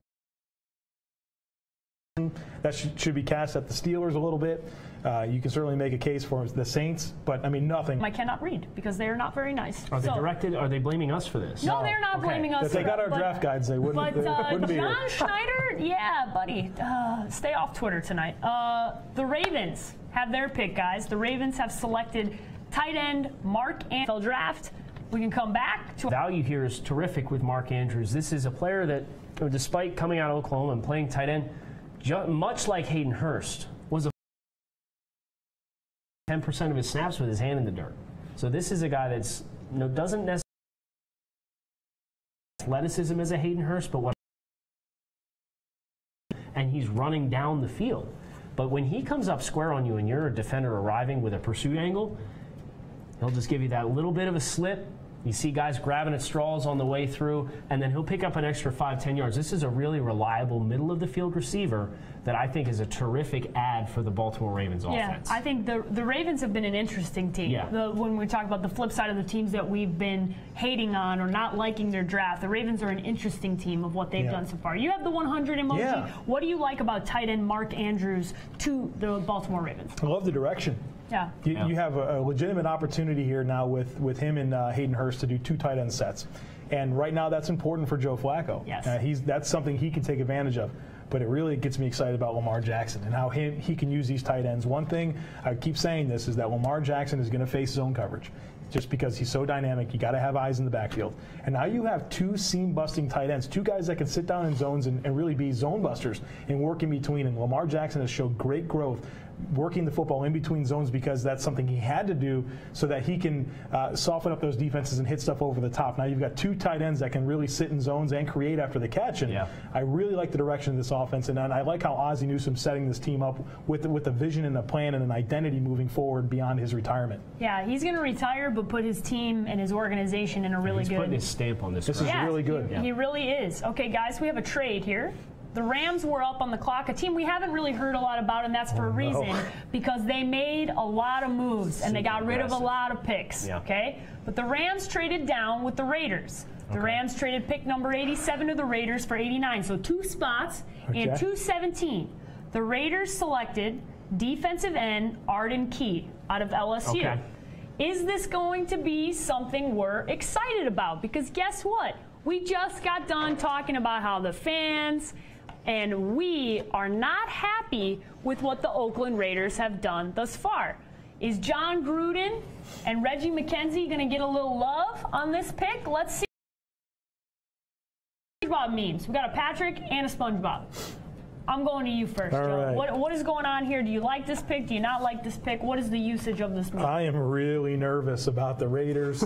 that should be cast at the Steelers a little bit. You can certainly make a case for the Saints, but I mean nothing. I cannot read because they are not very nice. Are they directed? Are they blaming us for this? No, they're not blaming us. If they got our draft guides, they wouldn't. But be John here. Schneider, yeah, buddy, stay off Twitter tonight. The Ravens have their pick, guys. The Ravens have selected tight end Mark NFL Draft. We can come back to value here is terrific with Mark Andrews. This is a player that, despite coming out of Oklahoma and playing tight end, much like Hayden Hurst, was a 10% of his snaps with his hand in the dirt. So this is a guy that's doesn't necessarily athleticism as a Hayden Hurst, but and he's running down the field. But when he comes up square on you and you're a defender arriving with a pursuit angle, He'll just give you that little bit of a slip. You see guys grabbing at straws on the way through, and then he'll pick up an extra 5-10 yards. This is a really reliable middle-of-the-field receiver that I think is a terrific add for the Baltimore Ravens offense. I think the Ravens have been an interesting team. Yeah. When we talk about the flip side of the teams that we've been hating on or not liking their draft, the Ravens are an interesting team of what they've done so far. You have the 100 emoji. Yeah. What do you like about tight end Mark Andrews to the Baltimore Ravens? I love the direction. Yeah. You have a legitimate opportunity here now with him and Hayden Hurst to do 2 tight end sets. And right now that's important for Joe Flacco. Yes. That's something he can take advantage of. But it really gets me excited about Lamar Jackson and how he can use these tight ends. One thing, I keep saying this, is that Lamar Jackson is going to face zone coverage. Just because he's so dynamic, you got to have eyes in the backfield. And now you have 2 seam-busting tight ends, 2 guys that can sit down in zones and really be zone busters and work in between. And Lamar Jackson has showed great growth working the football in between zones because that's something he had to do so that he can soften up those defenses and hit stuff over the top. Now you've got 2 tight ends that can really sit in zones and create after the catch. And I really like the direction of this offense. And I like how Ozzie Newsome's setting this team up with a vision and a plan and an identity moving forward beyond his retirement. Yeah, he's going to retire but put his team and his organization in a really He's good... putting his stamp on this. This is really good. He really is. Okay, guys, we have a trade here. The Rams were up on the clock, a team we haven't really heard a lot about, and that's for a reason, because they made a lot of moves and they got rid of a lot of picks, okay? But the Rams traded down with the Raiders. The Rams traded pick number 87 to the Raiders for 89, so 2 spots and 217. The Raiders selected defensive end Arden Key out of LSU. Okay. Is this going to be something we're excited about? Because guess what? We just got done talking about how the fans and we are not happy with what the Oakland Raiders have done thus far. Is John Gruden and Reggie McKenzie going to get a little love on this pick? Let's see. SpongeBob memes. We got a Patrick and a SpongeBob. I'm going to you first, Joe. Right. What is going on here? Do you like this pick? Do you not like this pick? What is the usage of this move? I am really nervous about the Raiders.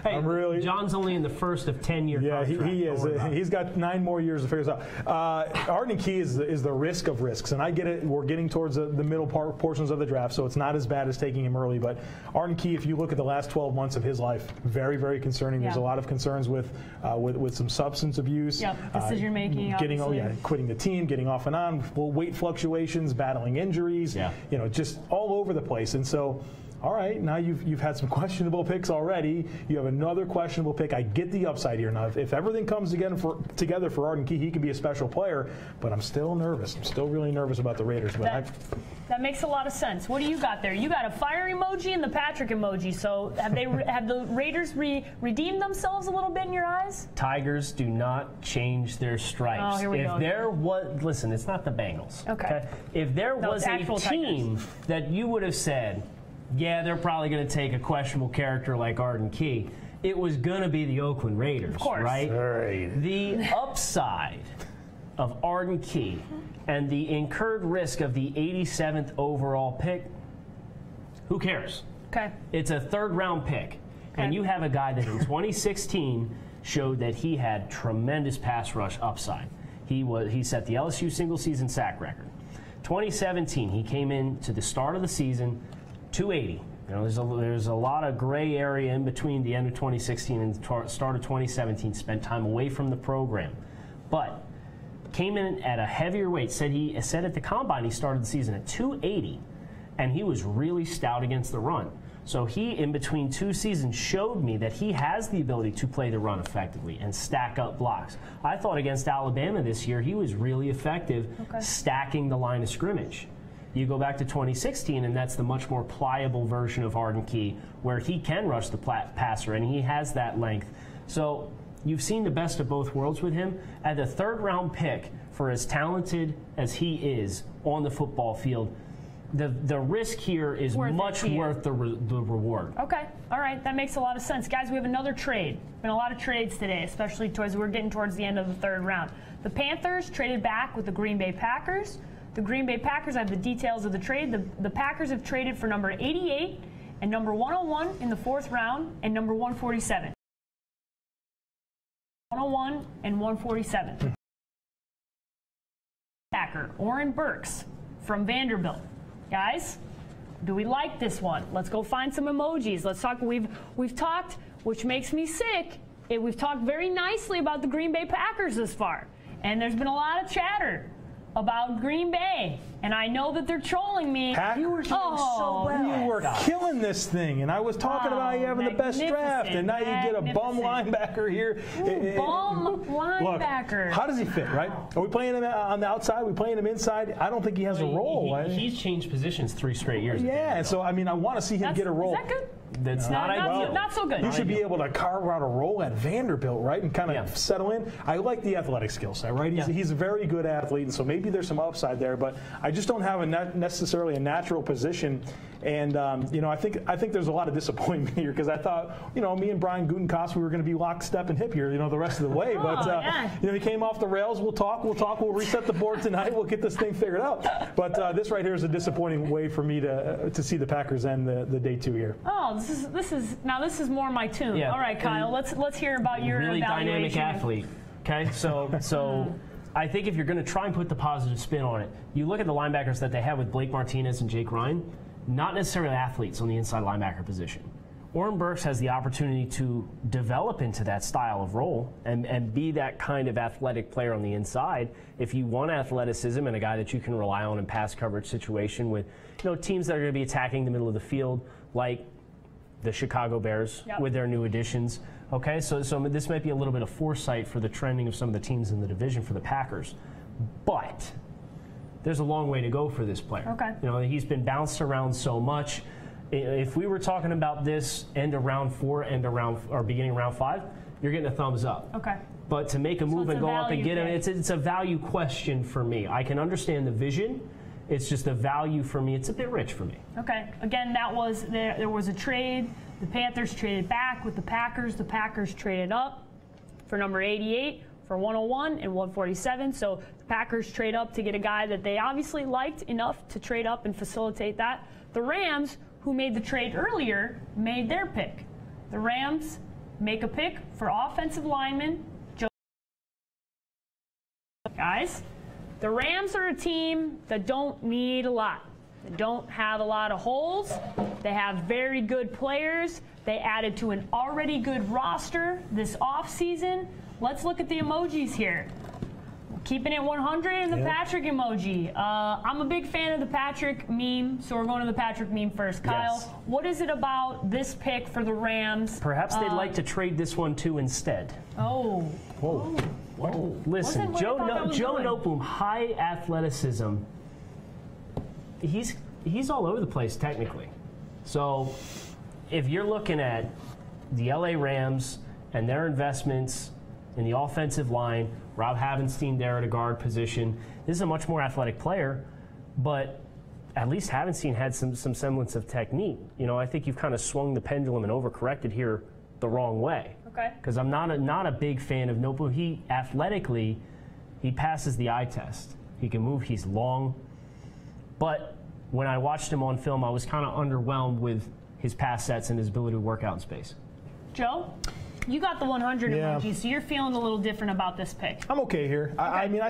Hey, John's only in the first of 10-year contract. He is. He's got 9 more years to figure this out. Arden Key is the risk of risks, and I get it. We're getting towards the middle portions of the draft, so it's not as bad as taking him early. But Arden Key, if you look at the last 12 months of his life, very, very concerning. There's a lot of concerns with some substance abuse. Decision making. Quitting the team, getting off and on, weight fluctuations, battling injuries. Just all over the place. And so, all right, now you've had some questionable picks already. You have another questionable pick. I get the upside here. Now, if everything comes together for Arden Key, he can be a special player, but I'm still nervous. I'm still really nervous about the Raiders. But that makes a lot of sense. What do you got there? You got a fire emoji and the Patrick emoji. So have the Raiders redeemed themselves a little bit in your eyes? Tigers do not change their stripes. Oh, here we go. Listen, it's not the Bengals. Okay. If there was a team Tigers that you would have said, yeah, they're probably going to take a questionable character like Arden Key, it was going to be the Oakland Raiders, of course. right? Right. The upside of Arden Key and the incurred risk of the 87th overall pick, who cares? Okay. It's a 3rd-round pick, and you have a guy that in 2016 showed that he had tremendous pass rush upside. He set the LSU single-season sack record. 2017, he came in to the start of the season, 280. There's a lot of gray area in between the end of 2016 and the start of 2017. Spent time away from the program, but came in at a heavier weight. Said at the combine he started the season at 280, and he was really stout against the run. So he, in between 2 seasons, showed me that he has the ability to play the run effectively and stack up blocks. I thought against Alabama this year he was really effective stacking the line of scrimmage. You go back to 2016, and that's the much more pliable version of Arden Key, where he can rush the passer, and he has that length. So you've seen the best of both worlds with him. At the 3rd-round pick, for as talented as he is on the football field, the risk here is much worth the reward. Okay. All right. That makes a lot of sense. Guys, we have another trade. Been a lot of trades today, especially we're getting towards the end of the 3rd round. The Panthers traded back with the Green Bay Packers. The Green Bay Packers, I have the details of the trade. The Packers have traded for number 88 and number 101 in the 4th round and number 147. 101 and 147. Packer, Oren Burks from Vanderbilt. Guys, Do we like this one? Let's go find some emojis. Let's talk. We've talked, which makes me sick. We've talked very nicely about the Green Bay Packers this far, and there's been a lot of chatter about Green Bay, and I know that they're trolling me. You were doing so well. You were killing this thing, and I was talking about you having the best draft, and now you get a bum linebacker here. Bum linebacker. Look, how does he fit, right? Are we playing him on the outside? Are we playing him inside? I don't think he has a role. He's changed positions 3 straight years. Yeah, and so, I mean, I want to see him get a role. Is that good? That's not so good. You should be able to carve out a role at Vanderbilt, right, and kind of settle in. I like the athletic skill set, right? He's a very good athlete, and so maybe there's some upside there, but I just don't have necessarily a natural position. And I think there's a lot of disappointment here because I thought, me and Brian Gutenkopf, we were going to be lockstep and hip here, the rest of the way. He came off the rails. We'll talk. We'll reset the board tonight. We'll get this thing figured out. But this right here is a disappointing way for me to see the Packers end the day 2 here. Oh, this is more my tune. Yeah. All right, Kyle, let's hear about your really evaluation. dynamic athlete. Okay, so I think if you're going to try and put the positive spin on it, you look at the linebackers that they have with Blake Martinez and Jake Ryan, not necessarily athletes on the inside linebacker position. Oren Burks has the opportunity to develop into that style of role and be that kind of athletic player on the inside. If you want athleticism and a guy that you can rely on in pass coverage situation with teams that are going to be attacking the middle of the field, like the Chicago Bears with their new additions. Okay, so this might be a little bit of foresight for the trending of some of the teams in the division for the Packers. But there's a long way to go for this player. Okay. He's been bounced around so much. If we were talking about this end of round 4, or beginning of round 5, you're getting a thumbs up. Okay. But to make a move and go up and get him, it's a value question for me. I can understand the vision. It's just the value for me. It's a bit rich for me. Okay. Again, there was a trade. The Panthers traded back with the Packers. The Packers traded up for number 88 for 101 and 147. So the Packers trade up to get a guy that they obviously liked enough to trade up and facilitate that. The Rams, who made the trade earlier, made their pick. The Rams make a pick for offensive lineman. Guys, the Rams are a team that don't need a lot. They don't have a lot of holes. They have very good players. They added to an already good roster this offseason. Let's look at the emojis here. Keeping it 100 and the Patrick emoji. I'm a big fan of the Patrick meme, so we're going to the Patrick meme first. Kyle, what is it about this pick for the Rams? Perhaps they'd like to trade this one too instead. Oh. Whoa. Whoa. Listen, Joe Noteboom, high athleticism. He's all over the place technically. So if you're looking at the LA Rams and their investments in the offensive line, Rob Havenstein there at a guard position, this is a much more athletic player, but at least Havenstein had some semblance of technique. I think you've kind of swung the pendulum and overcorrected here the wrong way. Okay. Because I'm not a big fan of Noteboom. He athletically, he passes the eye test. He can move. He's long. But when I watched him on film, I was kind of underwhelmed with his pass sets and his ability to work out in space. Joe, you got the 100 emoji, so you're feeling a little different about this pick. I'm okay here. Okay. I mean,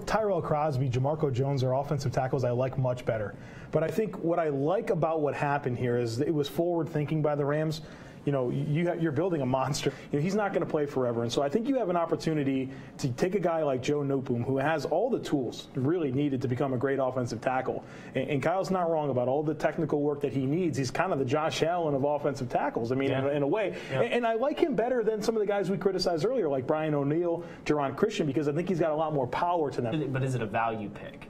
Tyrell Crosby, Jamarco Jones are offensive tackles I like much better. But I think what I like about what happened here is it was forward thinking by the Rams. You're building a monster. He's not going to play forever. And so I think you have an opportunity to take a guy like Joe Noteboom, who has all the tools really needed to become a great offensive tackle. And Kyle's not wrong about all the technical work that he needs. He's kind of the Josh Allen of offensive tackles, I mean, in a way. Yeah. And I like him better than some of the guys we criticized earlier, like Brian O'Neill, Jerron Christian, because I think he's got a lot more power to them. But is it a value pick?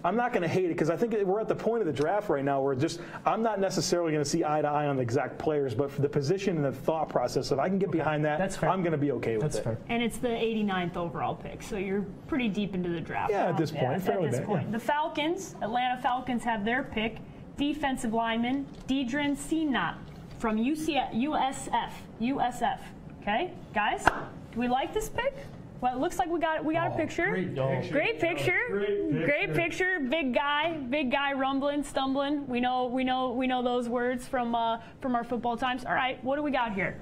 I'm not going to hate it because I think we're at the point of the draft right now where I'm not necessarily going to see eye to eye on the exact players, but for the position and the thought process, if I can get behind that, I'm going to be okay with it. Fair. And it's the 89th overall pick, so you're pretty deep into the draft. Yeah, at this point, fairly big. The Falcons, Atlanta Falcons, have their pick, defensive lineman Deidrin Senat from USF. Okay, guys, do we like this pick? Well, it looks like we got a picture. Great picture. Big guy, rumbling, stumbling. We know those words from our football times. All right, what do we got here?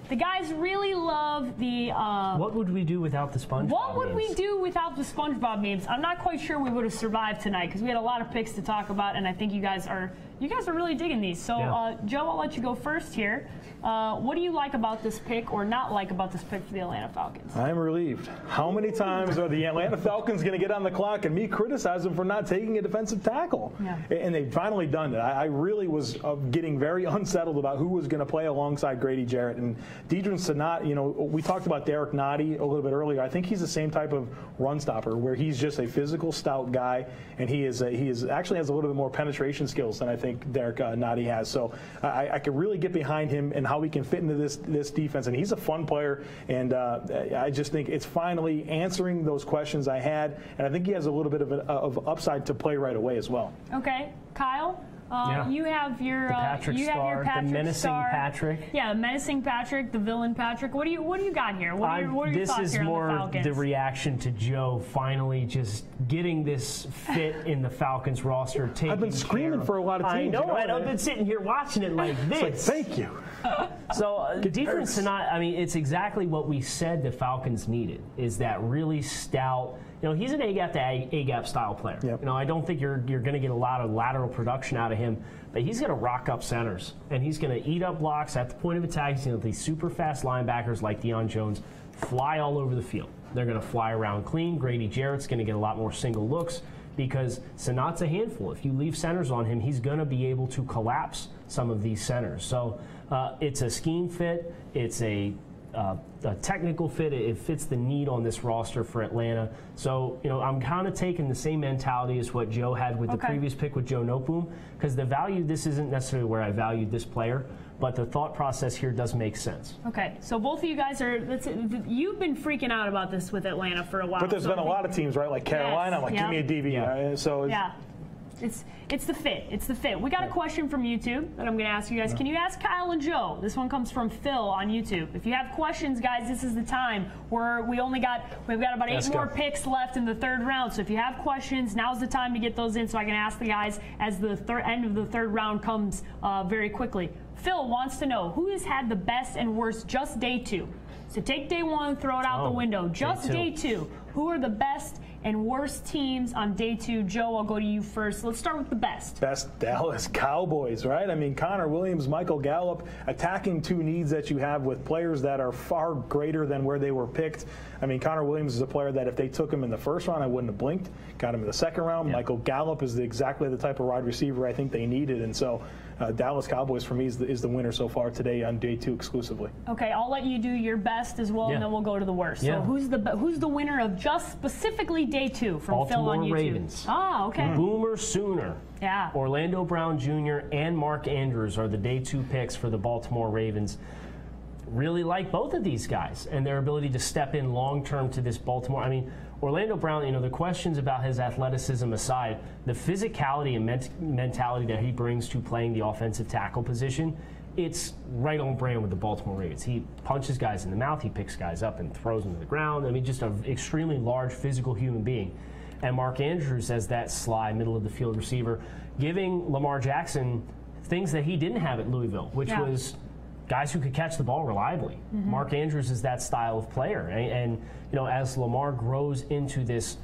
The guys really love the. What would we do without the SpongeBob What would memes? we do without the SpongeBob memes? I'm not quite sure we would have survived tonight because we had a lot of picks to talk about, and I think you guys are really digging these. So, Yeah. Joe, I'll let you go first here. What do you like about this pick, or not like about this pick for the Atlanta Falcons? I'm relieved. How many times are the Atlanta Falcons going to get on the clock and me criticize them for not taking a defensive tackle? Yeah. And they've finally done it. I really was getting very unsettled about who was going to play alongside Grady Jarrett. And Deidrin Sanat, we talked about Derek Nottie a little bit earlier. I think he's the same type of run stopper where he's just a physical, stout guy, and he actually has a little bit more penetration skills than I think Derek Nottie has. So I could really get behind him and how he can fit into this defense. And he's a fun player, and I just think it's finally answering those questions I had. And I think he has a little bit of upside to play right away as well. Okay, Kyle. You have your Patrick Star, the menacing Patrick. Yeah, menacing Patrick, the villain Patrick. What do you got here? What are your thoughts here on the Falcons? This is more the reaction to Joe finally just getting this fit in the Falcons roster. I've been screaming for a lot of teams. I know, and I've been sitting here watching it like this. It's like, thank you. So defense tonight, I mean, it's exactly what we said the Falcons needed, is that really stout. He's an A-gap to A-gap style player. Yep. I don't think you're going to get a lot of lateral production out of him, but he's going to rock up centers, and he's going to eat up blocks at the point of attack. These super fast linebackers like Deion Jones fly all over the field. They're going to fly around clean. Grady Jarrett's going to get a lot more single looks because Sanat's a handful. If you leave centers on him, he's going to be able to collapse some of these centers. So it's a scheme fit. It's a technical fit. It fits the need on this roster for Atlanta. So, I'm kind of taking the same mentality as what Joe had with the previous pick with Joe Noteboom, because the value, this isn't necessarily where I valued this player, but the thought process here does make sense. Okay, so both of you guys you've been freaking out about this with Atlanta for a while. But there's been a lot of teams, right? Like Carolina, I'm like, give me a DB. Yeah. So It's the fit. It's the fit. We got a question from YouTube that I'm going to ask you guys. Can you ask Kyle and Joe? This one comes from Phil on YouTube. If you have questions, guys, this is the time where we've got about 8 more picks left in the 3rd round. So if you have questions, now's the time to get those in so I can ask the guys as the end of the 3rd round comes very quickly. Phil wants to know who has had the best and worst just day 2. So take day 1, throw it out the window. Just day 2. Who are the best and worst teams on day 2? Joe, I'll go to you first. Let's start with the best. Best Dallas Cowboys, right? I mean, Connor Williams, Michael Gallup, attacking 2 needs that you have with players that are far greater than where they were picked. I mean, Connor Williams is a player that if they took him in the 1st round, I wouldn't have blinked. Got him in the 2nd round. Yeah. Michael Gallup is exactly the type of wide receiver I think they needed. And so Dallas Cowboys, for me, is the winner so far today on day 2 exclusively. Okay, I'll let you do your best as well, and then we'll go to the worst. Yeah. So who's the winner of just specifically day 2 from Baltimore Phil on YouTube? Ravens. Ah, okay. Boomer Sooner. Yeah. Orlando Brown Jr. and Mark Andrews are the day 2 picks for the Baltimore Ravens. Really like both of these guys and their ability to step in long-term to this Baltimore. I mean, Orlando Brown, the questions about his athleticism aside, the physicality and mentality that he brings to playing the offensive tackle position, it's right on brand with the Baltimore Ravens. He punches guys in the mouth, he picks guys up and throws them to the ground. I mean, just an extremely large physical human being. And Mark Andrews as that sly middle-of-the-field receiver, giving Lamar Jackson things that he didn't have at Louisville, which was guys who could catch the ball reliably. Mark Andrews is that style of player. And as Lamar grows into this,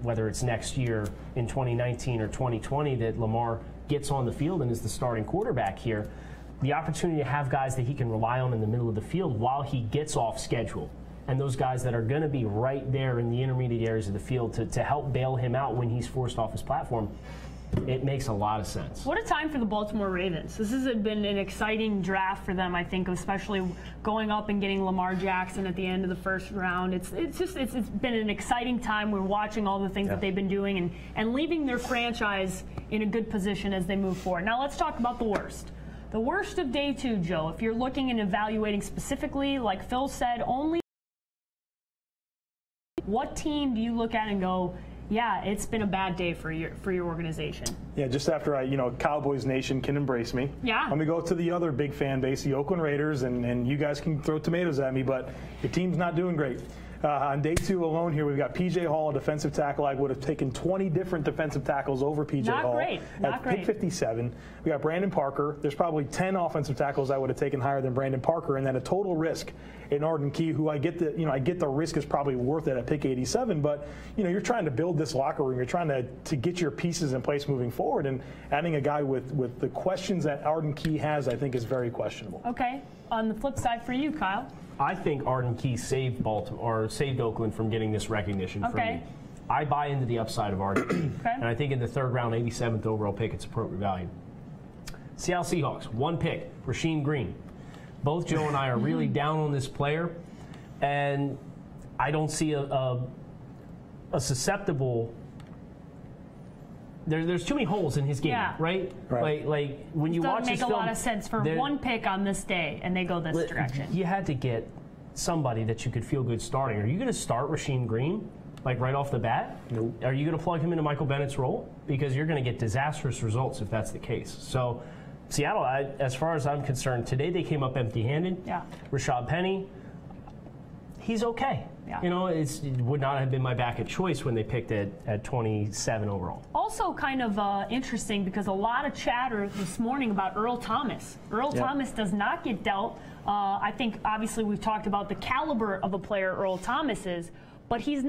whether it's next year in 2019 or 2020 that Lamar gets on the field and is the starting quarterback here, the opportunity to have guys that he can rely on in the middle of the field while he gets off schedule, and those guys that are going to be right there in the intermediate areas of the field to help bail him out when he's forced off his platform, it makes a lot of sense. What a time for the Baltimore Ravens. This has been an exciting draft for them, I think, especially going up and getting Lamar Jackson at the end of the 1st round. It's been an exciting time. We're watching all the things that they've been doing and leaving their franchise in a good position as they move forward. Now let's talk about the worst. The worst of day 2, Joe, if you're looking and evaluating specifically, like Phil said, only what team do you look at and go, yeah, it's been a bad day for your organization? Yeah, just after Cowboys Nation can embrace me. Yeah. Let me go to the other big fan base, the Oakland Raiders, and you guys can throw tomatoes at me, but your team's not doing great. On day 2 alone here, we've got P.J. Hall, a defensive tackle. I would have taken 20 different defensive tackles over P.J. Hall. Not great. Pick 57. We got Brandon Parker. There's probably 10 offensive tackles I would have taken higher than Brandon Parker, and then a total risk in Arden Key, who I get the risk is probably worth it at pick 87. But you're trying to build this locker room. You're trying to get your pieces in place moving forward, and adding a guy with the questions that Arden Key has, I think, is very questionable. Okay. On the flip side for you, Kyle. I think Arden Key saved Baltimore or saved Oakland from getting this recognition for me. I buy into the upside of Arden Key. And I think in the 3rd round, 87th overall pick, it's appropriate value. Seattle Seahawks, 1 pick, Rasheem Green. Both Joe and I are really down on this player, and I don't see a susceptible. There's too many holes in his game, right? Like when you watch this film, doesn't make a lot of sense for 1 pick on this day, and they go this direction. You had to get somebody that you could feel good starting. Are you going to start Rasheem Green, like right off the bat? Nope. Are you going to plug him into Michael Bennett's role? Because you're going to get disastrous results if that's the case. So Seattle, as far as I'm concerned, today they came up empty-handed. Yeah. Rashad Penny, he's okay. Yeah. It would not have been my backup choice when they picked it at 27 overall. Also kind of interesting because a lot of chatter this morning about Earl Thomas. Earl Thomas does not get dealt. I think obviously we've talked about the caliber of a player Earl Thomas is, but he's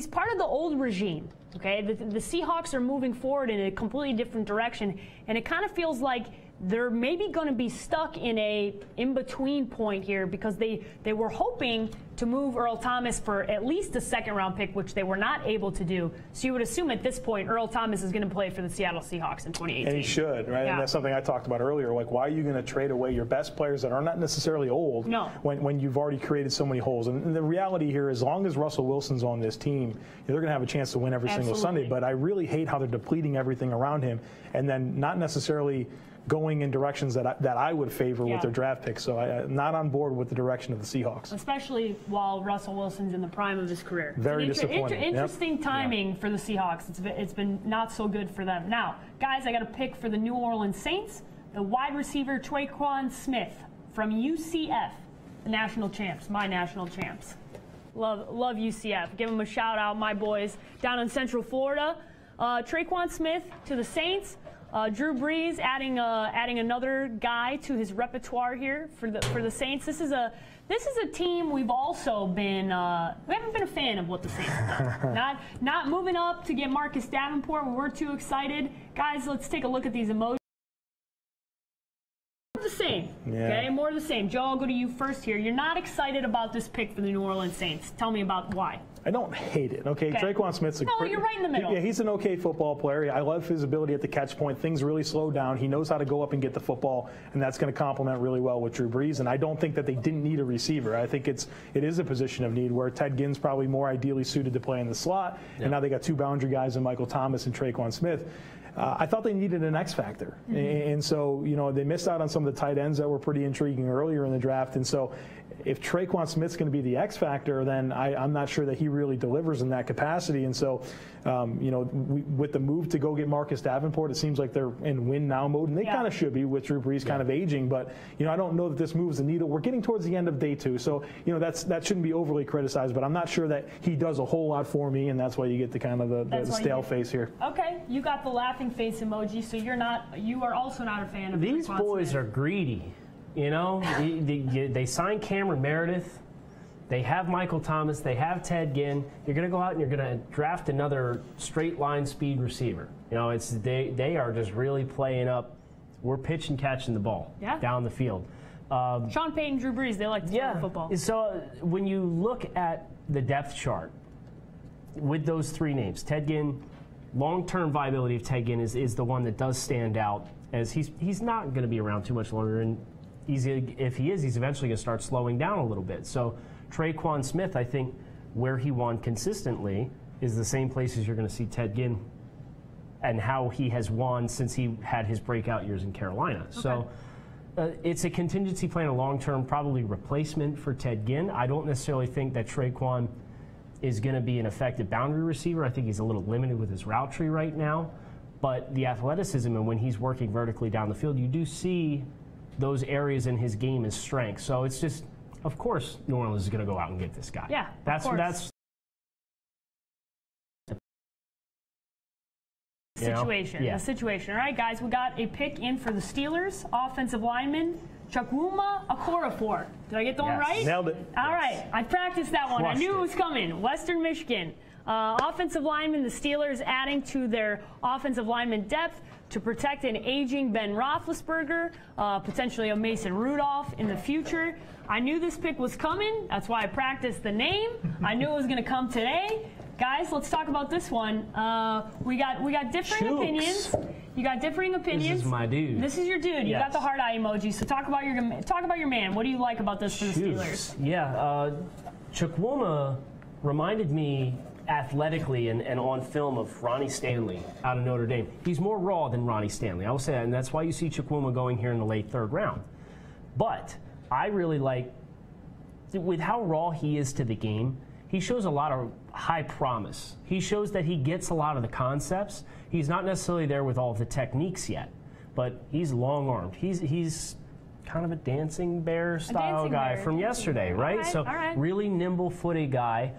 part of the old regime. Okay, the Seahawks are moving forward in a completely different direction, and it kind of feels like they're maybe going to be stuck in a in-between point here because they were hoping to move Earl Thomas for at least a 2nd-round pick, which they were not able to do. So you would assume at this point Earl Thomas is going to play for the Seattle Seahawks in 2018. And he should, right? Yeah. And that's something I talked about earlier. Like, why are you going to trade away your best players that are not necessarily old when you've already created so many holes? And the reality here, as long as Russell Wilson's on this team, they're going to have a chance to win every single Sunday. But I really hate how they're depleting everything around him and then not necessarily going in directions that I would favor with their draft picks. So I'm not on board with the direction of the Seahawks. Especially while Russell Wilson's in the prime of his career. Very disappointing. Interesting timing for the Seahawks. It's been not so good for them. Now, guys, I got a pick for the New Orleans Saints. The wide receiver Traquan Smith from UCF, the national champs, my national champs. Love UCF. Give them a shout out, my boys down in Central Florida. Traquan Smith to the Saints. Drew Brees adding another guy to his repertoire here for the Saints. This is a team we've also been we haven't been a fan of what the Saints have done. Not moving up to get Marcus Davenport when we're too excited. Guys, let's take a look at these emojis. The same. Okay, more of the same. Joe, I'll go to you first here. You're not excited about this pick for the New Orleans Saints. Tell me about why. I don't hate it. Okay, Traquan Smith's you're right in the middle. Yeah, he's an okay football player. I love his ability at the catch point. Things really slow down. He knows how to go up and get the football, and that's going to complement really well with Drew Brees. And I don't think that they didn't need a receiver. I think it is a position of need where Ted Ginn's probably more ideally suited to play in the slot, and now they got 2 boundary guys in Michael Thomas and Traquan Smith. I thought they needed an X factor, and so they missed out on some of the tight ends that were pretty intriguing earlier in the draft. And so, if Traquan Smith's going to be the X factor, then I'm not sure that he really delivers in that capacity. And so, with the move to go get Marcus Davenport, it seems like they're in win now mode, and they kind of should be with Drew Brees kind of aging. But I don't know that this moves the needle. We're getting towards the end of day 2, so that shouldn't be overly criticized. But I'm not sure that he does a whole lot for me, and that's why you get the kind of the stale face here. Okay, you got the laughing face emoji, so you are also not a fan of these boys are greedy. They signed Cameron Meredith. They have Michael Thomas. They have Ted Ginn. You're going to go out and you're going to draft another straight line speed receiver. They are just really playing up. We're pitch and catching the ball down the field. Sean Payton, Drew Brees, they like to throw the football. So when you look at the depth chart with those 3 names, Ted Ginn, long-term viability of Ted Ginn is the one that does stand out, as he's not going to be around too much longer, and if he is, he's eventually going to start slowing down a little bit. So Traquan Smith, I think, where he won consistently is the same places you're going to see Ted Ginn and how he has won since he had his breakout years in Carolina. Okay. So it's a contingency plan, a long-term probably replacement for Ted Ginn. I don't necessarily think that Traquan is going to be an effective boundary receiver. I think he's a little limited with his route tree right now. But the athleticism, and when he's working vertically down the field, you do see those areas in his game as strengths. So it's just of course New Orleans is going to go out and get this guy. Yeah, that's situation. Yeah. The situation. All right, guys, we got a pick in for the Steelers, offensive lineman Chukwuma Okorafor. Did I get the one right? Nailed it. All right, I practiced that one. I knew it was coming. Western Michigan. Offensive lineman, the Steelers adding to their offensive lineman depth to protect an aging Ben Roethlisberger, potentially a Mason Rudolph in the future. I knew this pick was coming. That's why I practiced the name. I knew it was going to come today. Guys, let's talk about this one. We got differing opinions. You got differing opinions. This is my dude. This is your dude. You got the heart eye emoji. So talk about your man. What do you like about this for the Steelers? Yeah, Chukwuma reminded me athletically and on film of Ronnie Stanley out of Notre Dame. He's more raw than Ronnie Stanley. I will say that, and that's why you see Chukwuma going here in the late third round. But I really like, with how raw he is to the game, he shows a lot of high promise. He shows that he gets a lot of the concepts. He's not necessarily there with all of the techniques yet, but he's long-armed. He's kind of a dancing bear style guy from yesterday, right? So really nimble-footed guy.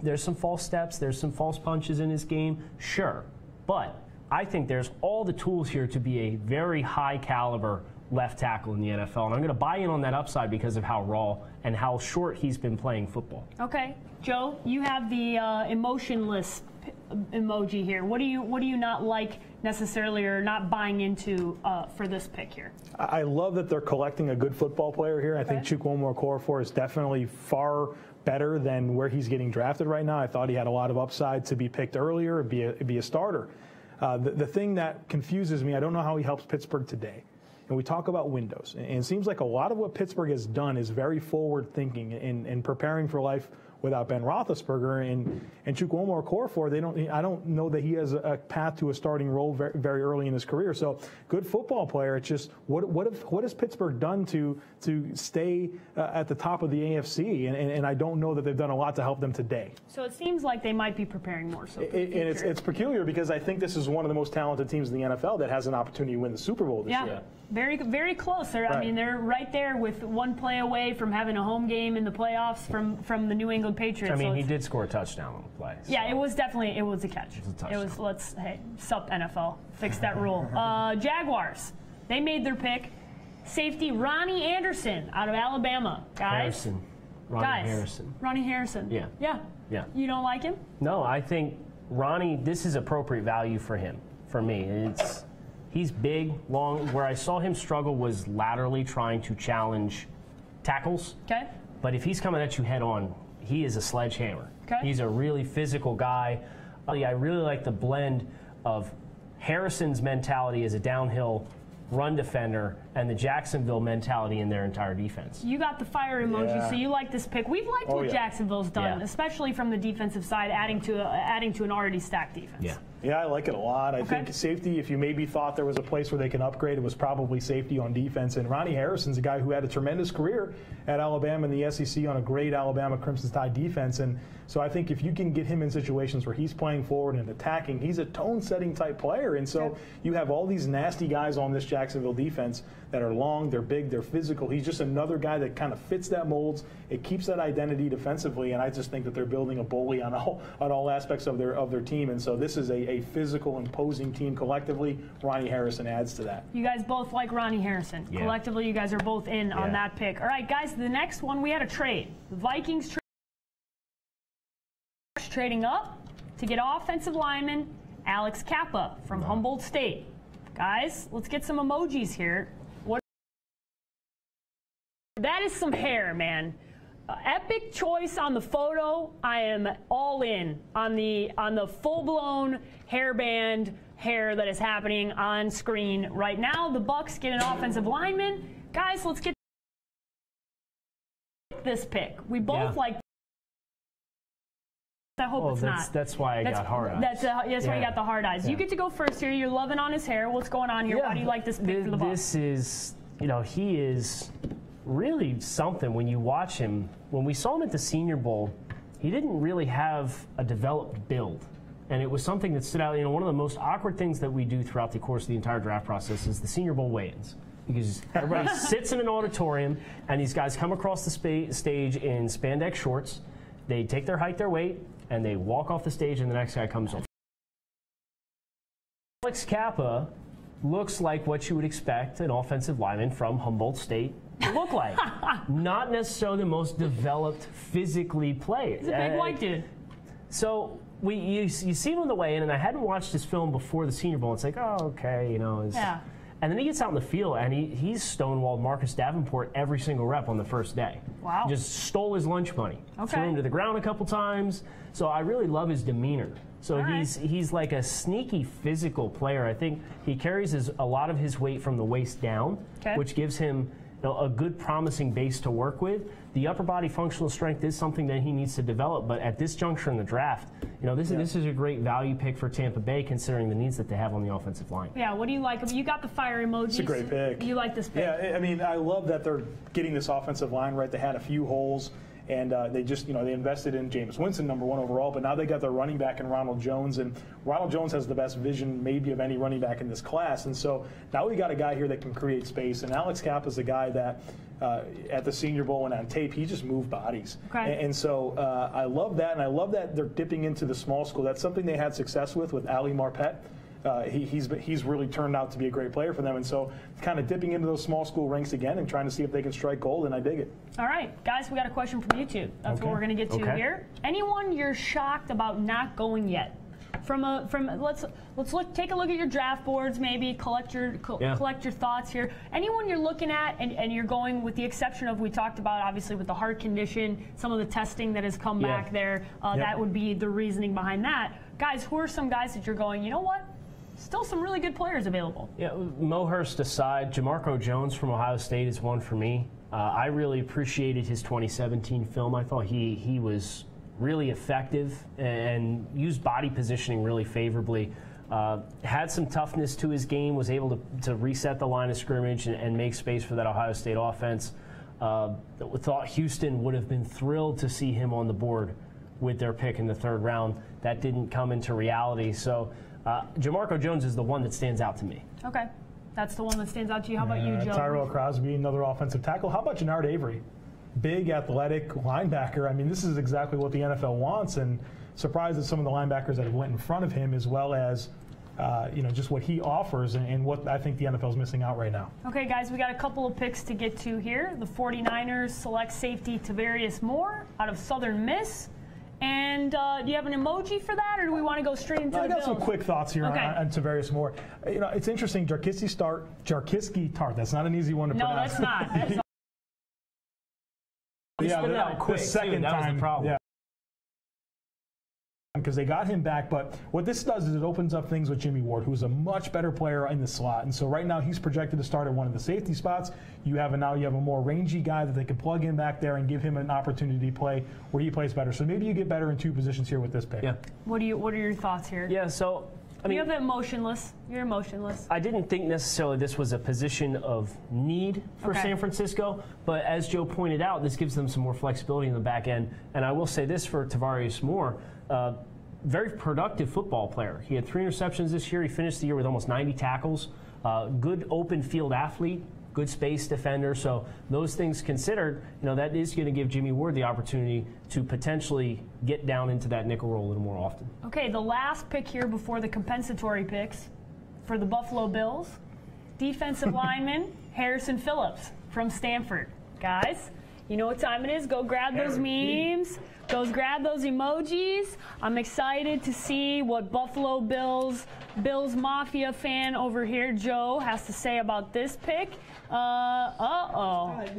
There's some false steps. There's some false punches in his game, sure. But I think there's all the tools here to be a very high-caliber left tackle in the NFL. And I'm going to buy in on that upside because of how raw and how short he's been playing football. Okay. Joe, you have the emotionless emoji here. What do you not like necessarily or not buying into for this pick here? I love that they're collecting a good football player here. I think Chukwuma Okorafor is definitely far better than where he's getting drafted right now. I thought he had a lot of upside to be picked earlier and be a starter. The thing that confuses me, I don't know how he helps Pittsburgh today. And we talk about windows. And it seems like a lot of what Pittsburgh has done is very forward thinking in preparing for life without Ben Roethlisberger and Chukwuma Okorafor. I don't know that he has a path to a starting role very, very early in his career. So good football player. It's just what has Pittsburgh done to stay at the top of the AFC? And I don't know that they've done a lot to help them today. So it seems like they might be preparing more. So and it's peculiar because I think this is one of the most talented teams in the NFL that has an opportunity to win the Super Bowl this year. Very, very close. I mean, they're right there with one play away from having a home game in the playoffs from the New England Patriots. I mean, he did score a touchdown on the play. So. Yeah, it was a catch. It was sup NFL, fix that rule. Jaguars, they made their pick. Safety Ronnie Anderson out of Alabama. Guys, Ronnie Harrison. Yeah. You don't like him? No, I think Ronnie. This is appropriate value for him. For me, he's big, long. Where I saw him struggle was laterally trying to challenge tackles. Okay. But if he's coming at you head on, he is a sledgehammer. Okay. He's a really physical guy. I really like the blend of Harrison's mentality as a downhill run defender and the Jacksonville mentality in their entire defense. You got the fire emoji, so you like this pick. We've liked what Jacksonville's done, especially from the defensive side, adding to an already stacked defense. Yeah, I like it a lot. I think safety, if you maybe thought there was a place where they can upgrade, it was probably safety on defense. And Ronnie Harrison's a guy who had a tremendous career at Alabama in the SEC on a great Alabama Crimson Tide defense. And so I think if you can get him in situations where he's playing forward and attacking, he's a tone-setting type player. And so you have all these nasty guys on this Jacksonville defense that are long, they're big, they're physical. He's just another guy that kind of fits that molds. It keeps that identity defensively, and I just think that they're building a bully on all aspects of their team. And so this is a physical, imposing team collectively. Ronnie Harrison adds to that. You guys both like Ronnie Harrison. Collectively, you guys are both in on that pick. All right, guys, the next one, we had a trade. The Vikings trading up to get offensive lineman Alex Kappa from Humboldt State. Guys, let's get some emojis here. That is some hair, man. Epic choice on the photo. I am all in on the full-blown hairband hair that is happening on screen right now. The Bucks get an offensive lineman. Guys, let's get this pick. We both like. I hope it's not. That's why I got hard eyes. That's why you got the hard eyes. You get to go first here. You're loving on his hair. What's going on here? Why do you like this pick for the Bucks? This is, he is really something when you watch him. When we saw him at the Senior Bowl, he didn't really have a developed build. And it was something that stood out. One of the most awkward things that we do throughout the course of the entire draft process is the Senior Bowl weigh-ins. because everybody sits in an auditorium, and these guys come across the stage in spandex shorts. They take their height, their weight, and they walk off the stage, and the next guy comes over. Alex Kappa looks like what you would expect an offensive lineman from Humboldt State to look like. Not necessarily the most developed physically play. He's a big white dude. So you see him on the way in, and I hadn't watched his film before the Senior Bowl. It's like, oh, okay, you know. Yeah. And then he gets out in the field, and he's stonewalled Marcus Davenport every single rep on the first day. Wow. Just stole his lunch money. Okay. Threw him to the ground a couple times. So I really love his demeanor. So he's like a sneaky physical player. I think he carries a lot of his weight from the waist down, which gives him a good promising base to work with. The upper body functional strength is something that he needs to develop, but at this juncture in the draft, this is a great value pick for Tampa Bay considering the needs that they have on the offensive line. Yeah, what do you like? You got the fire emojis. It's a great pick. You like this pick? Yeah, I mean, I love that they're getting this offensive line right. They had a few holes. And they just, they invested in Jameis Winston, #1 overall, but now they got their running back in Ronald Jones, and Ronald Jones has the best vision maybe of any running back in this class. And so now we got a guy here that can create space, and Alex Kappa is a guy that at the Senior Bowl and on tape, he just moved bodies. Okay. And so I love that, and I love that they're dipping into the small school. That's something they had success with Ali Marpet. He's really turned out to be a great player for them, and so kind of dipping into those small school ranks again and trying to see if they can strike gold, and I dig it. All right, guys, we got a question from YouTube. That's what we're going to get to here. Anyone you're shocked about not going yet? Let's take a look at your draft boards, maybe collect your thoughts here. Anyone you're looking at and you're going, with the exception of, we talked about obviously with the heart condition, some of the testing that has come back there, that would be the reasoning behind that. Guys, who are some guys that you're going, you know what? Still some really good players available. Yeah, Mo Hurst aside, Jamarco Jones from Ohio State is one for me. I really appreciated his 2017 film. I thought he was really effective and used body positioning really favorably. Had some toughness to his game, was able to reset the line of scrimmage and make space for that Ohio State offense. Thought Houston would have been thrilled to see him on the board with their pick in the 3rd round. That didn't come into reality. So Jamarco Jones is the one that stands out to me. Okay. That's the one that stands out to you. How about you, Joe? Tyrell Crosby, another offensive tackle. How about Jannard Avery? Big, athletic linebacker. I mean, this is exactly what the NFL wants, and surprised at some of the linebackers that have went in front of him, as well as just what he offers and what I think the NFL is missing out right now. Okay, guys, we got a couple of picks to get to here. The 49ers select safety Tavarius Moore out of Southern Miss. And do you have an emoji for that, or do we want to go straight into the Bills? I got some quick thoughts here on Tavarius Moore. It's interesting. Jarkiski Tart. That's not an easy one to pronounce. No, that's not. The second time. That was the problem. Yeah. Because they got him back, but what this does is it opens up things with Jimmy Ward, who's a much better player in the slot. And so right now he's projected to start at one of the safety spots. You have a more rangy guy that they can plug in back there and give him an opportunity to play where he plays better. So maybe you get better in 2 positions here with this pick. Yeah. What are your thoughts here? Yeah. So I mean, you have it emotionless. You're emotionless. I didn't think necessarily this was a position of need for San Francisco, but as Joe pointed out, this gives them some more flexibility in the back end. And I will say this for Tavarius Moore. Very productive football player. He had 3 interceptions this year. He finished the year with almost 90 tackles. Good open field athlete, good space defender. So those things considered, that is going to give Jimmy Ward the opportunity to potentially get down into that nickel roll a little more often. Okay, the last pick here before the compensatory picks for the Buffalo Bills, defensive lineman Harrison Phillips from Stanford. Guys, you know what time it is. Go grab those memes. Go grab those emojis. I'm excited to see what Buffalo Bills Mafia fan over here, Joe, has to say about this pick. You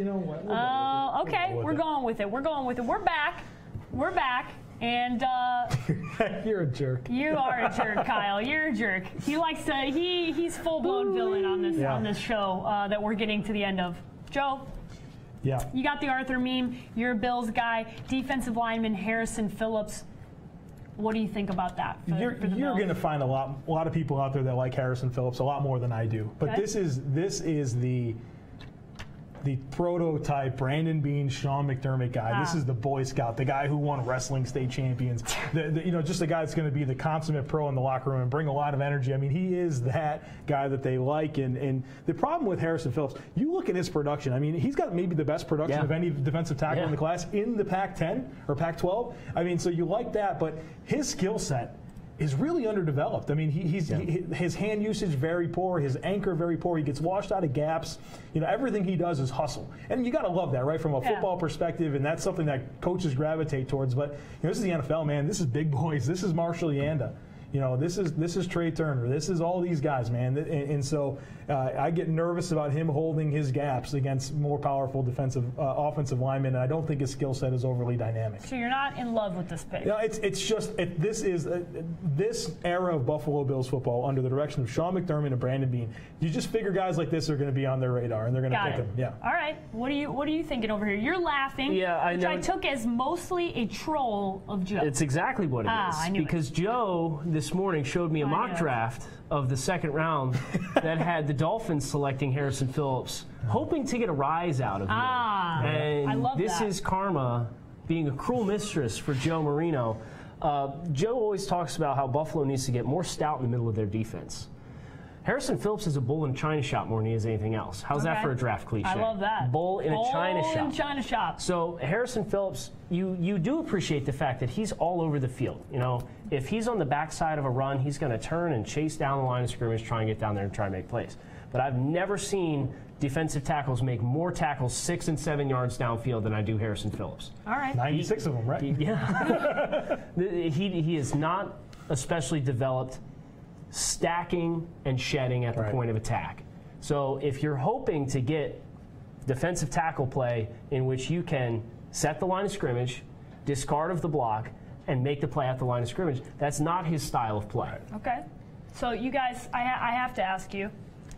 know what? Okay, we're going with it. We're going with it. We're back. We're back. And you're a jerk. You are a jerk, Kyle. You're a jerk. He likes to. He's full-blown villain on this show that we're getting to the end of. Joe. Yeah. You got the Arthur meme. You're a Bills guy. Defensive lineman Harrison Phillips. What do you think about that? You're going to find a lot of people out there that like Harrison Phillips a lot more than I do. But this is the the prototype Brandon Beane, Sean McDermott guy. This is the Boy Scout, the guy who won wrestling state champions. Just the guy that's going to be the consummate pro in the locker room and bring a lot of energy. I mean, he is that guy that they like. And the problem with Harrison Phillips, you look at his production. I mean, he's got maybe the best production of any defensive tackle in the class in the Pac-10 or Pac-12. I mean, so you like that, but his skill set is really underdeveloped. I mean, his hand usage very poor, his anchor very poor. He gets washed out of gaps. Everything he does is hustle, and you got to love that, right, from a football perspective. And that's something that coaches gravitate towards. But this is the NFL, man. This is big boys. This is Marshall Yanda. This is Trey Turner. This is all these guys, man. And so I get nervous about him holding his gaps against more powerful offensive linemen, and I don't think his skill set is overly dynamic. So you're not in love with this pick? This era of Buffalo Bills football under the direction of Sean McDermott and Brandon Beane. You just figure guys like this are going to be on their radar, and they're going to pick them. Yeah. All right. What are you thinking over here? You're laughing. Yeah, which I took as mostly a troll of Joe. It's exactly what it is. I knew because Joe this morning showed me a mock draft of the second round that had the Dolphins selecting Harrison Phillips, hoping to get a rise out of him. And I love this is karma being a cruel mistress for Joe Marino. Joe always talks about how Buffalo needs to get more stout in the middle of their defense. Harrison Phillips is a bull in a china shop more than he is anything else. How's that for a draft cliche? I love that. Bull in a china shop. Bull in a china shop. So Harrison Phillips, you do appreciate the fact that he's all over the field. If he's on the backside of a run, he's going to turn and chase down the line of scrimmage, try and get down there and try and make plays. But I've never seen defensive tackles make more tackles 6 and 7 yards downfield than I do Harrison Phillips. All right. 96 of them, right? He is not especially developed stacking and shedding at the point of attack. So if you're hoping to get defensive tackle play in which you can set the line of scrimmage, discard of the block, and make the play at the line of scrimmage, that's not his style of play. Okay. So you guys, I have to ask you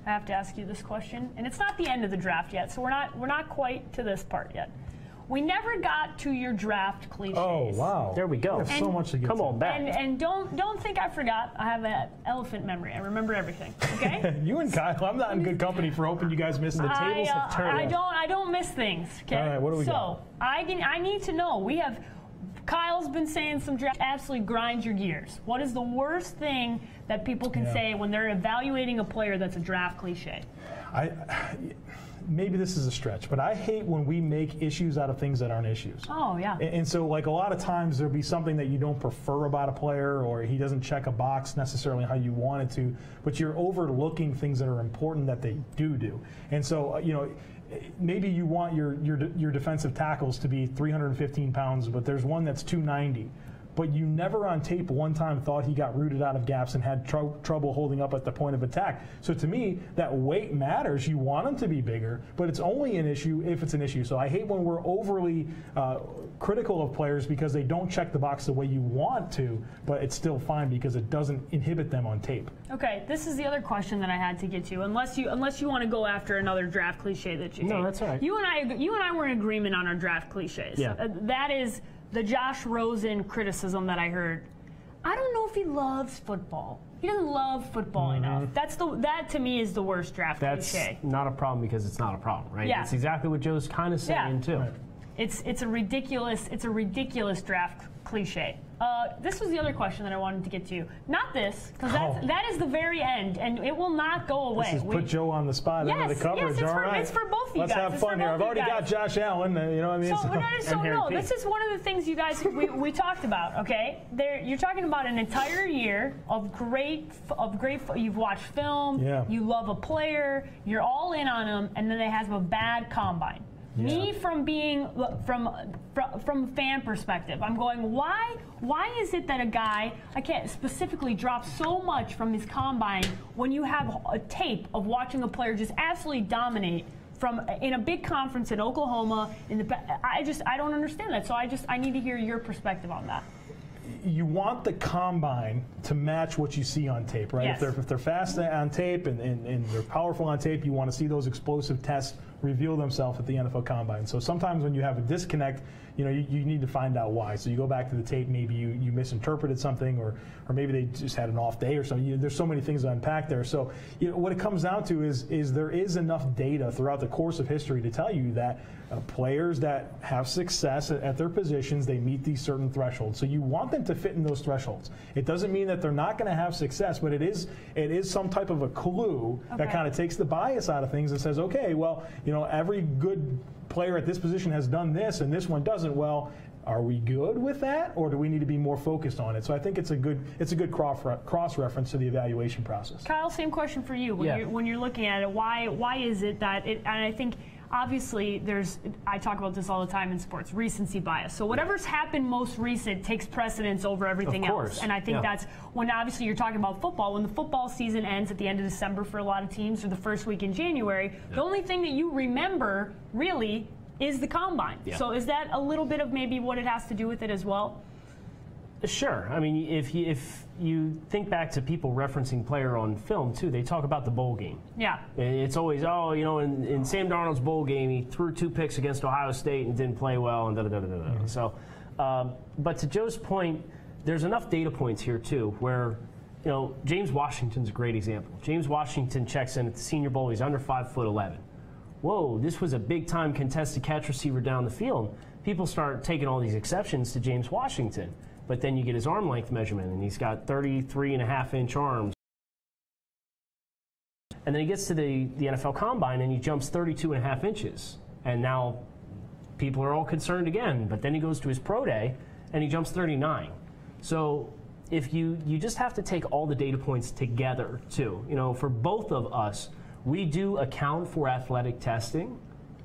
this question, and it's not the end of the draft yet, so we're not quite to this part yet. We never got to your draft cliches. Oh, wow. There we go. We have so much to get Come on back. And don't think I forgot. I have an elephant memory. I remember everything. Okay? You and Kyle, I'm not in good company for hoping you guys miss the tables have turned. I don't miss things. Okay. All right, what do we got? So I need to know. Kyle's been saying some draft absolutely grinds your gears. What is the worst thing that people can say when they're evaluating a player that's a draft cliche? Maybe this is a stretch, but I hate when we make issues out of things that aren't issues. Oh, yeah. And so, like, a lot of times there'll be something that you don't prefer about a player, or he doesn't check a box necessarily how you want it to, but you're overlooking things that are important that they do. And so, maybe you want your defensive tackles to be 315 pounds, but there's one that's 290. But you never on tape one time thought he got rooted out of gaps and had trouble holding up at the point of attack. So to me, that weight matters. You want him to be bigger, but it's only an issue if it's an issue. So I hate when we're overly critical of players because they don't check the box the way you want to, but it's still fine because it doesn't inhibit them on tape. Okay, this is the other question that I had to get to. Unless you want to go after another draft cliche that you hate. No, that's all right. You and I were in agreement on our draft cliches. Yeah. That is the Josh Rosen criticism that I heard. I don't know if he loves football. He doesn't love football enough. That to me is the worst draft cliche. That's not a problem because it's not a problem, right? Yeah. It's exactly what Joe's kind of saying too. Right. It's a ridiculous draft cliche. This was the other question that I wanted to get to. Not this, because that is the very end, and it will not go away. This is put Joe on the spot under the coverage. It's for both of you guys. Let's have fun here. I've already got Josh Allen. You know what I mean? This is one of the things you guys we talked about. Okay, you're talking about an entire year of great. You've watched film. Yeah. You love a player. You're all in on him, and then they have a bad combine. Yeah. Me from fan perspective, I'm going, why is it that a guy specifically drop so much from his combine when you have a tape of watching a player just absolutely dominate in a big conference in Oklahoma? I don't understand that. So I need to hear your perspective on that. You want the combine to match what you see on tape, right? Yes. If they're fast on tape and they're powerful on tape, you want to see those explosive tests reveal themselves at the NFL Combine. So sometimes when you have a disconnect, you need to find out why. So you go back to the tape, maybe you misinterpreted something, or maybe they just had an off day or something. There's so many things to unpack there. So what it comes down to is there is enough data throughout the course of history to tell you that players that have success at their positions, they meet these certain thresholds. So you want them to fit in those thresholds. It doesn't mean that they're not going to have success, but it is some type of a clue that kind of takes the bias out of things and says, okay, well, every good player at this position has done this and this one doesn't. Well, are we good with that, or do we need to be more focused on it? So I think it's a good cross reference to the evaluation process. Kyle, same question for you. When you're looking at it, why is it that it? And I think obviously I talk about this all the time in sports, recency bias. So whatever's happened most recent takes precedence over everything else. And I think that's when obviously you're talking about football. When the football season ends at the end of December for a lot of teams, or the first week in January, the only thing that you remember really is the combine. So is that a little bit of maybe what it has to do with it as well? Sure. I mean, if you think back to people referencing player on film too, they talk about the bowl game. Yeah. It's always, in Sam Darnold's bowl game, he threw 2 picks against Ohio State and didn't play well, and da-da-da-da-da. So, but to Joe's point, there's enough data points here too where, James Washington's a great example. James Washington checks in at the Senior Bowl. He's under 5'11". Whoa, this was a big-time contested catch receiver down the field. People start taking all these exceptions to James Washington. But then you get his arm length measurement, and he's got 33.5-inch arms. And then he gets to the NFL Combine, and he jumps 32.5 inches. And now people are all concerned again. But then he goes to his pro day, and he jumps 39. So if you just have to take all the data points together, too. For both of us, we do account for athletic testing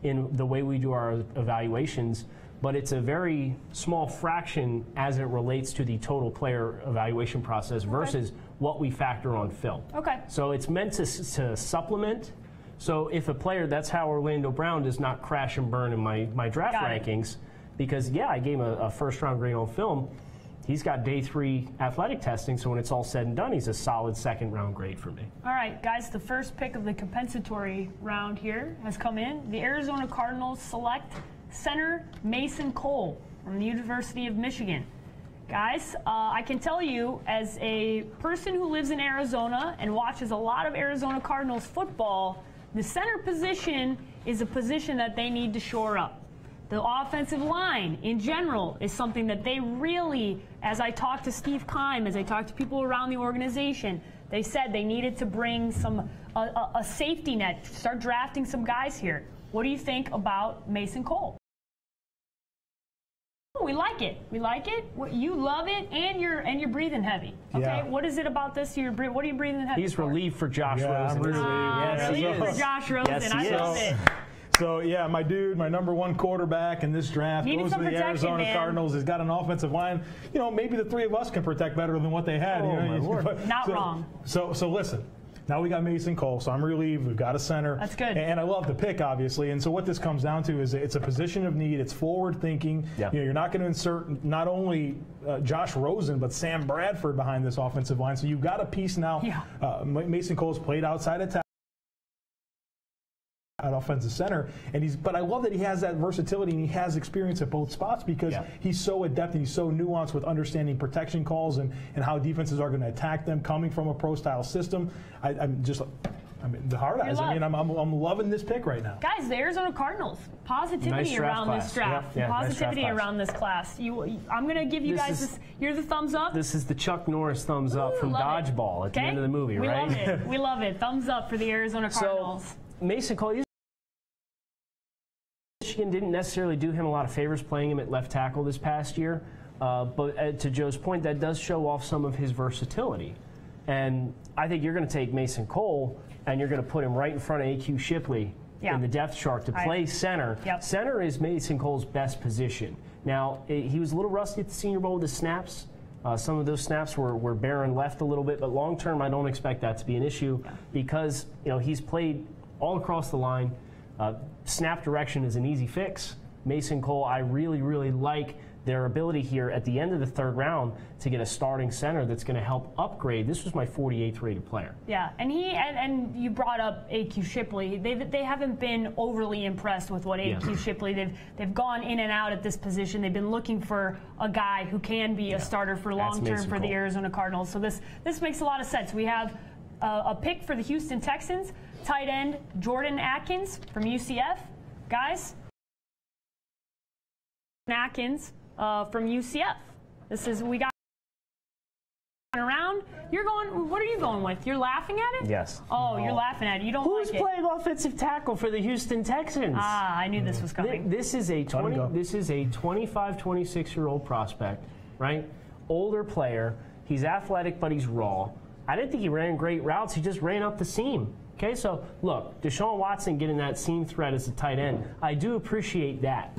in the way we do our evaluations, but it's a very small fraction as it relates to the total player evaluation process versus what we factor on film. Okay. So it's meant to supplement. So if a player, that's how Orlando Brown does not crash and burn in my draft rankings, because, I gave him a first-round grade on film. He's got day 3 athletic testing, so when it's all said and done, he's a solid second-round grade for me. All right, guys, the first pick of the compensatory round here has come in. The Arizona Cardinals select center Mason Cole from the University of Michigan. Guys, I can tell you, as a person who lives in Arizona and watches a lot of Arizona Cardinals football, the center position is a position that they need to shore up. The offensive line, in general, is something that they really, as I talked to Steve Keim, as I talked to people around the organization, they said they needed to bring a safety net, start drafting some guys here. What do you think about Mason Cole? We like it. We like it. You love it, and you're breathing heavy. Okay. Yeah. What is it about this? What are you breathing heavy? He's relieved for Josh Rosen. Relieved for Josh Rosen. Yes, I love it. So, my dude, my #1 quarterback in this draft, goes to the Arizona Cardinals. He's got an offensive line. Maybe the 3 of us can protect better than what they had. Not wrong. So listen. Now we got Mason Cole, so I'm relieved. We've got a center. That's good. And I love the pick, obviously. And so what this comes down to is it's a position of need. It's forward thinking. Yeah. You're not going to insert not only Josh Rosen, but Sam Bradford behind this offensive line. So you've got a piece now. Yeah. Mason Cole's played outside of tackle at offensive center, but I love that he has that versatility and he has experience at both spots because he's so adept and he's so nuanced with understanding protection calls and how defenses are going to attack them coming from a pro-style system. I'm the hard eyes. I'm loving this pick right now. Guys, the Arizona Cardinals, positivity around this draft. Positivity around this class. I'm going to give you guys this. You're the thumbs up. This is the Chuck Norris thumbs up from Dodgeball at the end of the movie, right? We love it. We love it. Thumbs up for the Arizona Cardinals. So, Mason Cole. Michigan didn't necessarily do him a lot of favors playing him at left tackle this past year, but to Joe's point, that does show off some of his versatility. And I think you're going to take Mason Cole and you're going to put him right in front of A.Q. Shipley in the depth chart to play center. Yep. Center is Mason Cole's best position. Now, he was a little rusty at the Senior Bowl with the snaps. Some of those snaps were barren left a little bit, but long term, I don't expect that to be an issue because he's played all across the line. Snap direction is an easy fix. Mason Cole, I really, really like their ability here at the end of the third round to get a starting center that's going to help upgrade. This was my 48th rated player. Yeah, and you brought up A.Q. Shipley. They haven't been overly impressed with what A.Q. Shipley. They've gone in and out at this position. They've been looking for a guy who can be a starter for long term for the Arizona Cardinals. So this makes a lot of sense. We have a pick for the Houston Texans, tight end Jordan Atkins from UCF. Guys, Atkins from UCF. We got around. You're going. What are you going with? You're laughing at it? Yes. Oh, you're laughing at it. You don't Who's like it. playing offensive tackle for the Houston Texans? Ah, I knew this was coming. This is a 25, 26-year-old prospect, right? Older player. He's athletic, but he's raw. I didn't think he ran great routes. He just ran up the seam. Okay, so look, Deshaun Watson getting that seam threat as a tight end. I do appreciate that.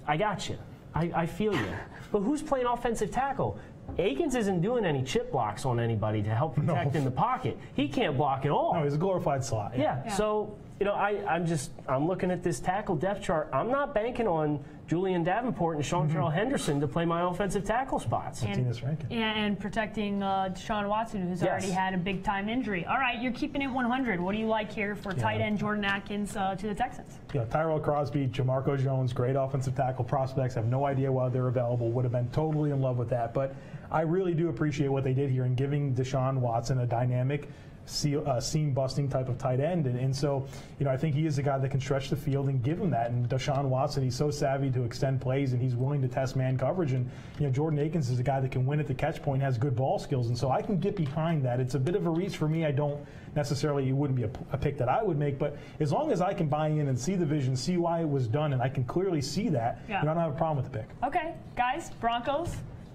I got you. I feel you. But who's playing offensive tackle? Akins isn't doing any chip blocks on anybody to help protect in the pocket. He can't block at all. No, he's a glorified slot. Yeah. So, I'm looking at this tackle depth chart. I'm not banking on Julian Davenport and Chantrell Henderson to play my offensive tackle spots. And protecting Deshaun Watson, who's already had a big-time injury. All right, you're keeping it 100. What do you like here for tight end Jordan Atkins to the Texans? Yeah, Tyrell Crosby, Jamarco Jones, great offensive tackle prospects. I have no idea why they're available. Would have been totally in love with that. But I really do appreciate what they did here in giving Deshaun Watson a dynamic seam-busting type of tight end. And so, I think he is a guy that can stretch the field and give him that. And Deshaun Watson, he's so savvy to extend plays, and he's willing to test man coverage. And, Jordan Akins is a guy that can win at the catch point, has good ball skills. And so I can get behind that. It's a bit of a reach for me. I don't necessarily, it wouldn't be a pick that I would make. But as long as I can buy in and see the vision, see why it was done, and I can clearly see that, I don't have a problem with the pick. Okay, guys,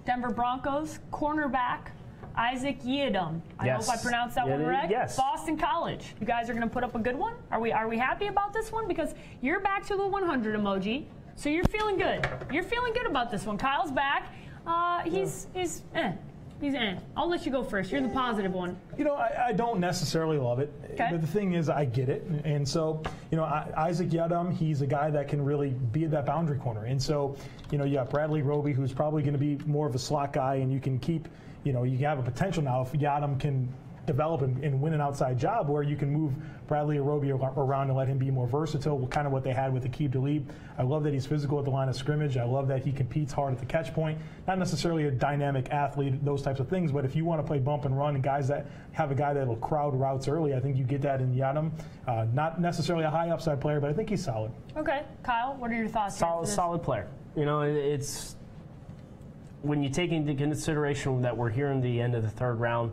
Denver Broncos, cornerback, Isaac Yiadom. I hope I pronounced that one right. Yes. Boston College. You guys are going to put up a good one? Are we happy about this one? Because you're back to the 100 emoji, so you're feeling good. You're feeling good about this one. Kyle's back. He's I'll let you go first. You're the positive one. I don't necessarily love it. Okay. But the thing is, I get it. And so, Isaac Yiadom, he's a guy that can really be that boundary corner. And so, you got Bradley Roby, who's probably going to be more of a slot guy, and you can keep, you can have a potential now if Yiadom can develop and win an outside job where you can move Bradley or Roby around and let him be more versatile, kind of what they had with Aqib Talib. I love that he's physical at the line of scrimmage. I love that he competes hard at the catch point. Not necessarily a dynamic athlete, those types of things, but if you want to play bump and run and guys that have a guy that will crowd routes early, I think you get that in Yiadom. Not necessarily a high upside player, but I think he's solid. Okay. Kyle, what are your thoughts? Solid player. It's when you take into consideration that we're here in the end of the third round,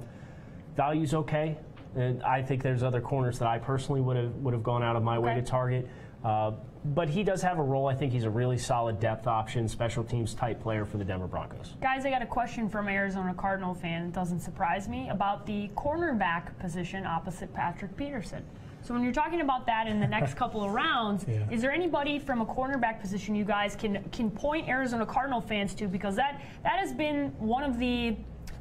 value's okay. And I think there's other corners that I personally would have gone out of my way to target. But he does have a role. I think he's a really solid depth option, special teams type player for the Denver Broncos. Guys, I got a question from Arizona Cardinal fan. It doesn't surprise me about the cornerback position opposite Patrick Peterson. So when you're talking about that in the next couple of rounds, is there anybody from a cornerback position you guys can point Arizona Cardinal fans to? Because that has been one of the,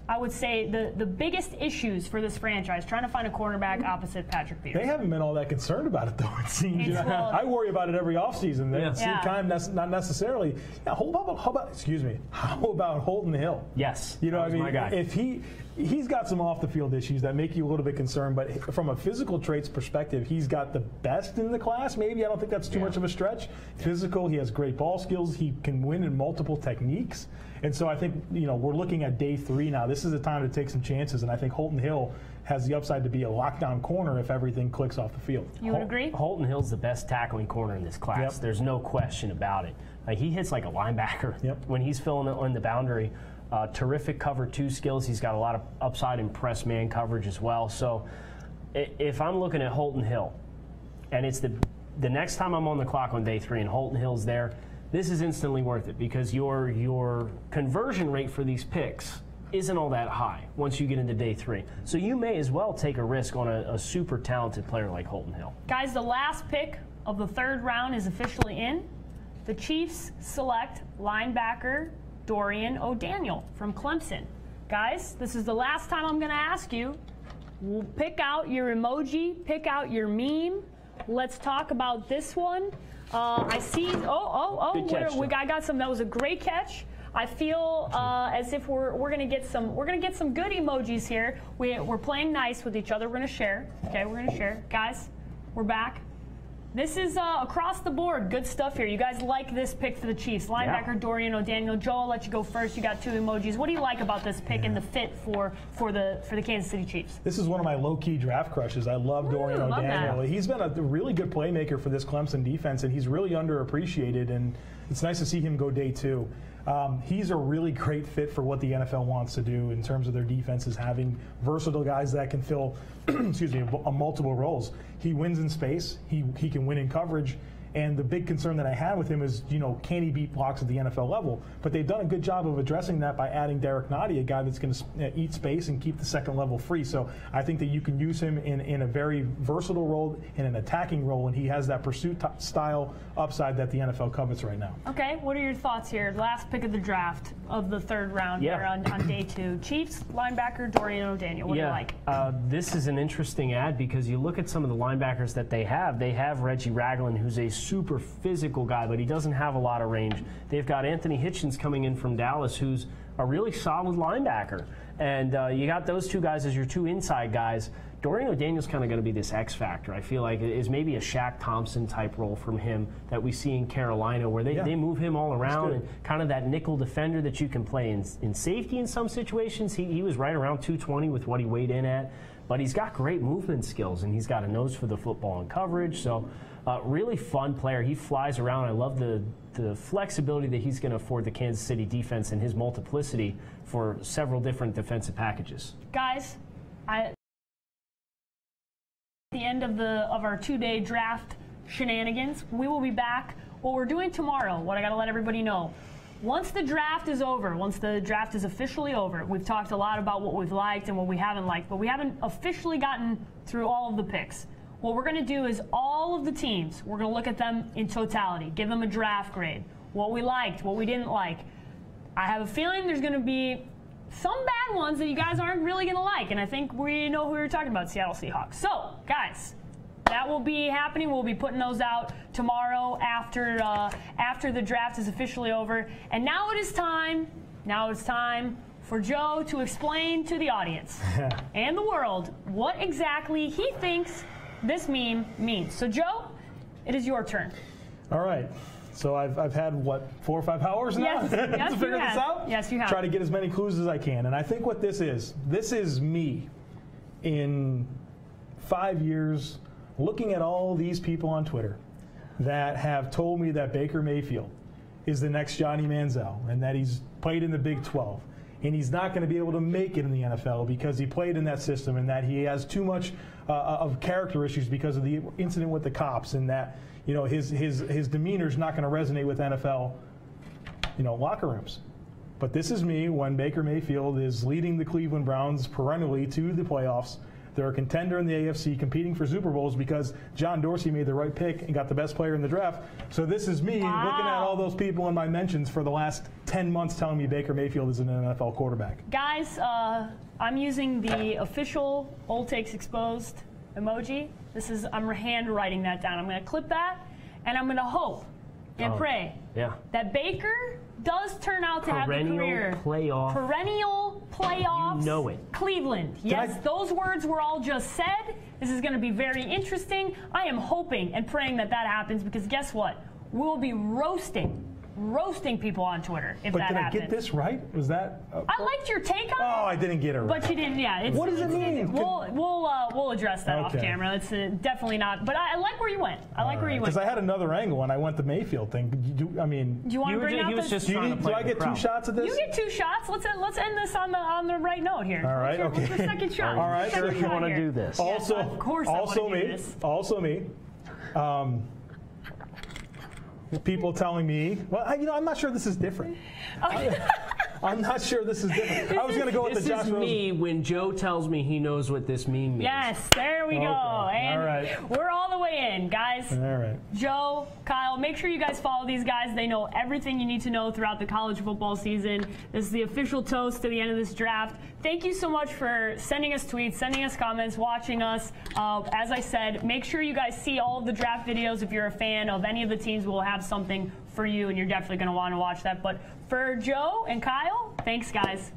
I would say, the biggest issues for this franchise, trying to find a cornerback opposit Patrick Peterson. They haven't been all that concerned about it, though, it seems. I worry about it every offseason. Not necessarily. How about Holton Hill? Yes. My guy. If he's got some off-the-field issues that make you a little bit concerned, but from a physical traits perspective, he's got the best in the class. Maybe I don't think that's too much of a stretch. Physical, he has great ball skills. He can win in multiple techniques. And so I think, we're looking at day 3 now. This is the time to take some chances, and I think Holton Hill has the upside to be a lockdown corner if everything clicks off the field. You would agree? Holton Hill's the best tackling corner in this class. Yep. There's no question about it. He hits like a linebacker when he's filling it on the boundary. Terrific cover 2 skills. He's got a lot of upside in press man coverage as well. So if I'm looking at Holton Hill, and it's the next time I'm on the clock on day 3 and Holton Hill's there, this is instantly worth it because your conversion rate for these picks isn't all that high once you get into day 3. So you may as well take a risk on a super talented player like Holton Hill. Guys, the last pick of the third round is officially in. The Chiefs select linebacker Dorian O'Daniel from Clemson. Guys, this is the last time I'm going to ask you. Pick out your emoji, pick out your meme. Let's talk about this one. I see. Good catch, I got some. That was a great catch. I feel as if we're gonna get some good emojis here. We're playing nice with each other. We're gonna share. Okay, we're gonna share, guys. We're back. This is across the board. Good stuff here. You guys like this pick for the Chiefs. Linebacker Dorian O'Daniel. Joe, I'll let you go first. You got 2 emojis. What do you like about this pick and the fit for the Kansas City Chiefs? This is one of my low-key draft crushes. I love Dorian O'Daniel. He's been a really good playmaker for this Clemson defense, and he's really underappreciated, and it's nice to see him go day 2. He's a really great fit for what the NFL wants to do in terms of their defenses, having versatile guys that can fill excuse me, multiple roles. He wins in space. He can win in coverage. And the big concern that I had with him is, can he beat blocks at the NFL level? But they've done a good job of addressing that by adding Derek Nottie, a guy that's going to eat space and keep the second level free. So I think that you can use him in a very versatile role, in an attacking role, and he has that pursuit style upside that the NFL covets right now. Okay, what are your thoughts here? Last pick of the draft of the 3rd round here on day 2. Chiefs, linebacker, Dorian O'Daniel. What do you like? This is an interesting ad because you look at some of the linebackers that they have. They have Reggie Ragland, who's a super physical guy, but he doesn't have a lot of range. They've got Anthony Hitchens coming in from Dallas, who's a really solid linebacker. And you got those 2 guys as your 2 inside guys. Dorian O'Daniel's kind of going to be this X factor. I feel like it is maybe a Shaq Thompson type role from him that we see in Carolina, where they move him all around and kind of that nickel defender that you can play in safety in some situations. He was right around 220 with what he weighed in at, but he's got great movement skills, and he's got a nose for the football and coverage. So really fun player. He flies around. I love the flexibility that he's going to afford the Kansas City defense and his multiplicity for several different defensive packages. Guys, at the end of our 2-day draft shenanigans, we will be back. What we're doing tomorrow, what I got to let everybody know, once the draft is over, once the draft is officially over, we've talked a lot about what we've liked and what we haven't liked, but we haven't officially gotten through all of the picks. What we're going to do is all of the teams, we're going to look at them in totality, give them a draft grade, what we liked, what we didn't like. I have a feeling there's going to be some bad ones that you guys aren't really going to like, and I think we know who we're talking about, Seattle Seahawks. So, guys, that will be happening. We'll be putting those out tomorrow after the draft is officially over. And now it is time for Joe to explain to the audience and the world what exactly he thinks this meme means. So, Joe, it is your turn. All right. So I've had, 4 or 5 hours now yes, to figure this out? Yes, you have. Try to get as many clues as I can. And I think what this is me in 5 years looking at all these people on Twitter that have told me that Baker Mayfield is the next Johnny Manziel and that he's played in the Big 12. And he's not going to be able to make it in the NFL because he played in that system and that he has too much of character issues because of the incident with the cops and that his demeanor is not going to resonate with NFL locker rooms. But this is me when Baker Mayfield is leading the Cleveland Browns perennially to the playoffs. They're a contender in the AFC competing for Super Bowls because John Dorsey made the right pick and got the best player in the draft. So this is me looking at all those people in my mentions for the last 10 months telling me Baker Mayfield is an NFL quarterback. Guys, I'm using the official Old Takes Exposed emoji. I'm handwriting that down. I'm going to clip that, and I'm going to hope and pray that Baker does turn out to have a career. Perennial playoffs. You know it. Cleveland. Yes, those words were all just said. This is going to be very interesting. I am hoping and praying that happens because guess what? We'll be roasting people on Twitter if that happens. But did I get this right? Was that? I liked your take on it. Oh, I didn't get it right. But you didn't. Yeah. What does it mean? We'll address that off camera. It's definitely not. But I like where you went. I like where you went. Because I had another angle and I went the Mayfield thing. Do you want to bring out this? Do I get 2 shots at this? You get 2 shots. Let's end this on the right note here. All right. Okay. What's the second shot? All right. Sure, you want to do this. Also, yes, of course, also me. This. Also me. People telling me, well, I'm not sure this is different. I'm not sure this is different. I was going to go with the Josh This is me when Joe tells me he knows what this meme means. Yes, there we go. And all right. we're all the way in, guys. All right. Joe, Kyle, make sure you guys follow these guys. They know everything you need to know throughout the college football season. This is the official toast to the end of this draft. Thank you so much for sending us tweets, sending us comments, watching us. As I said, make sure you guys see all of the draft videos. If you're a fan of any of the teams, we'll have something for you, and you're definitely going to want to watch that. But for Joe and Kyle, thanks, guys.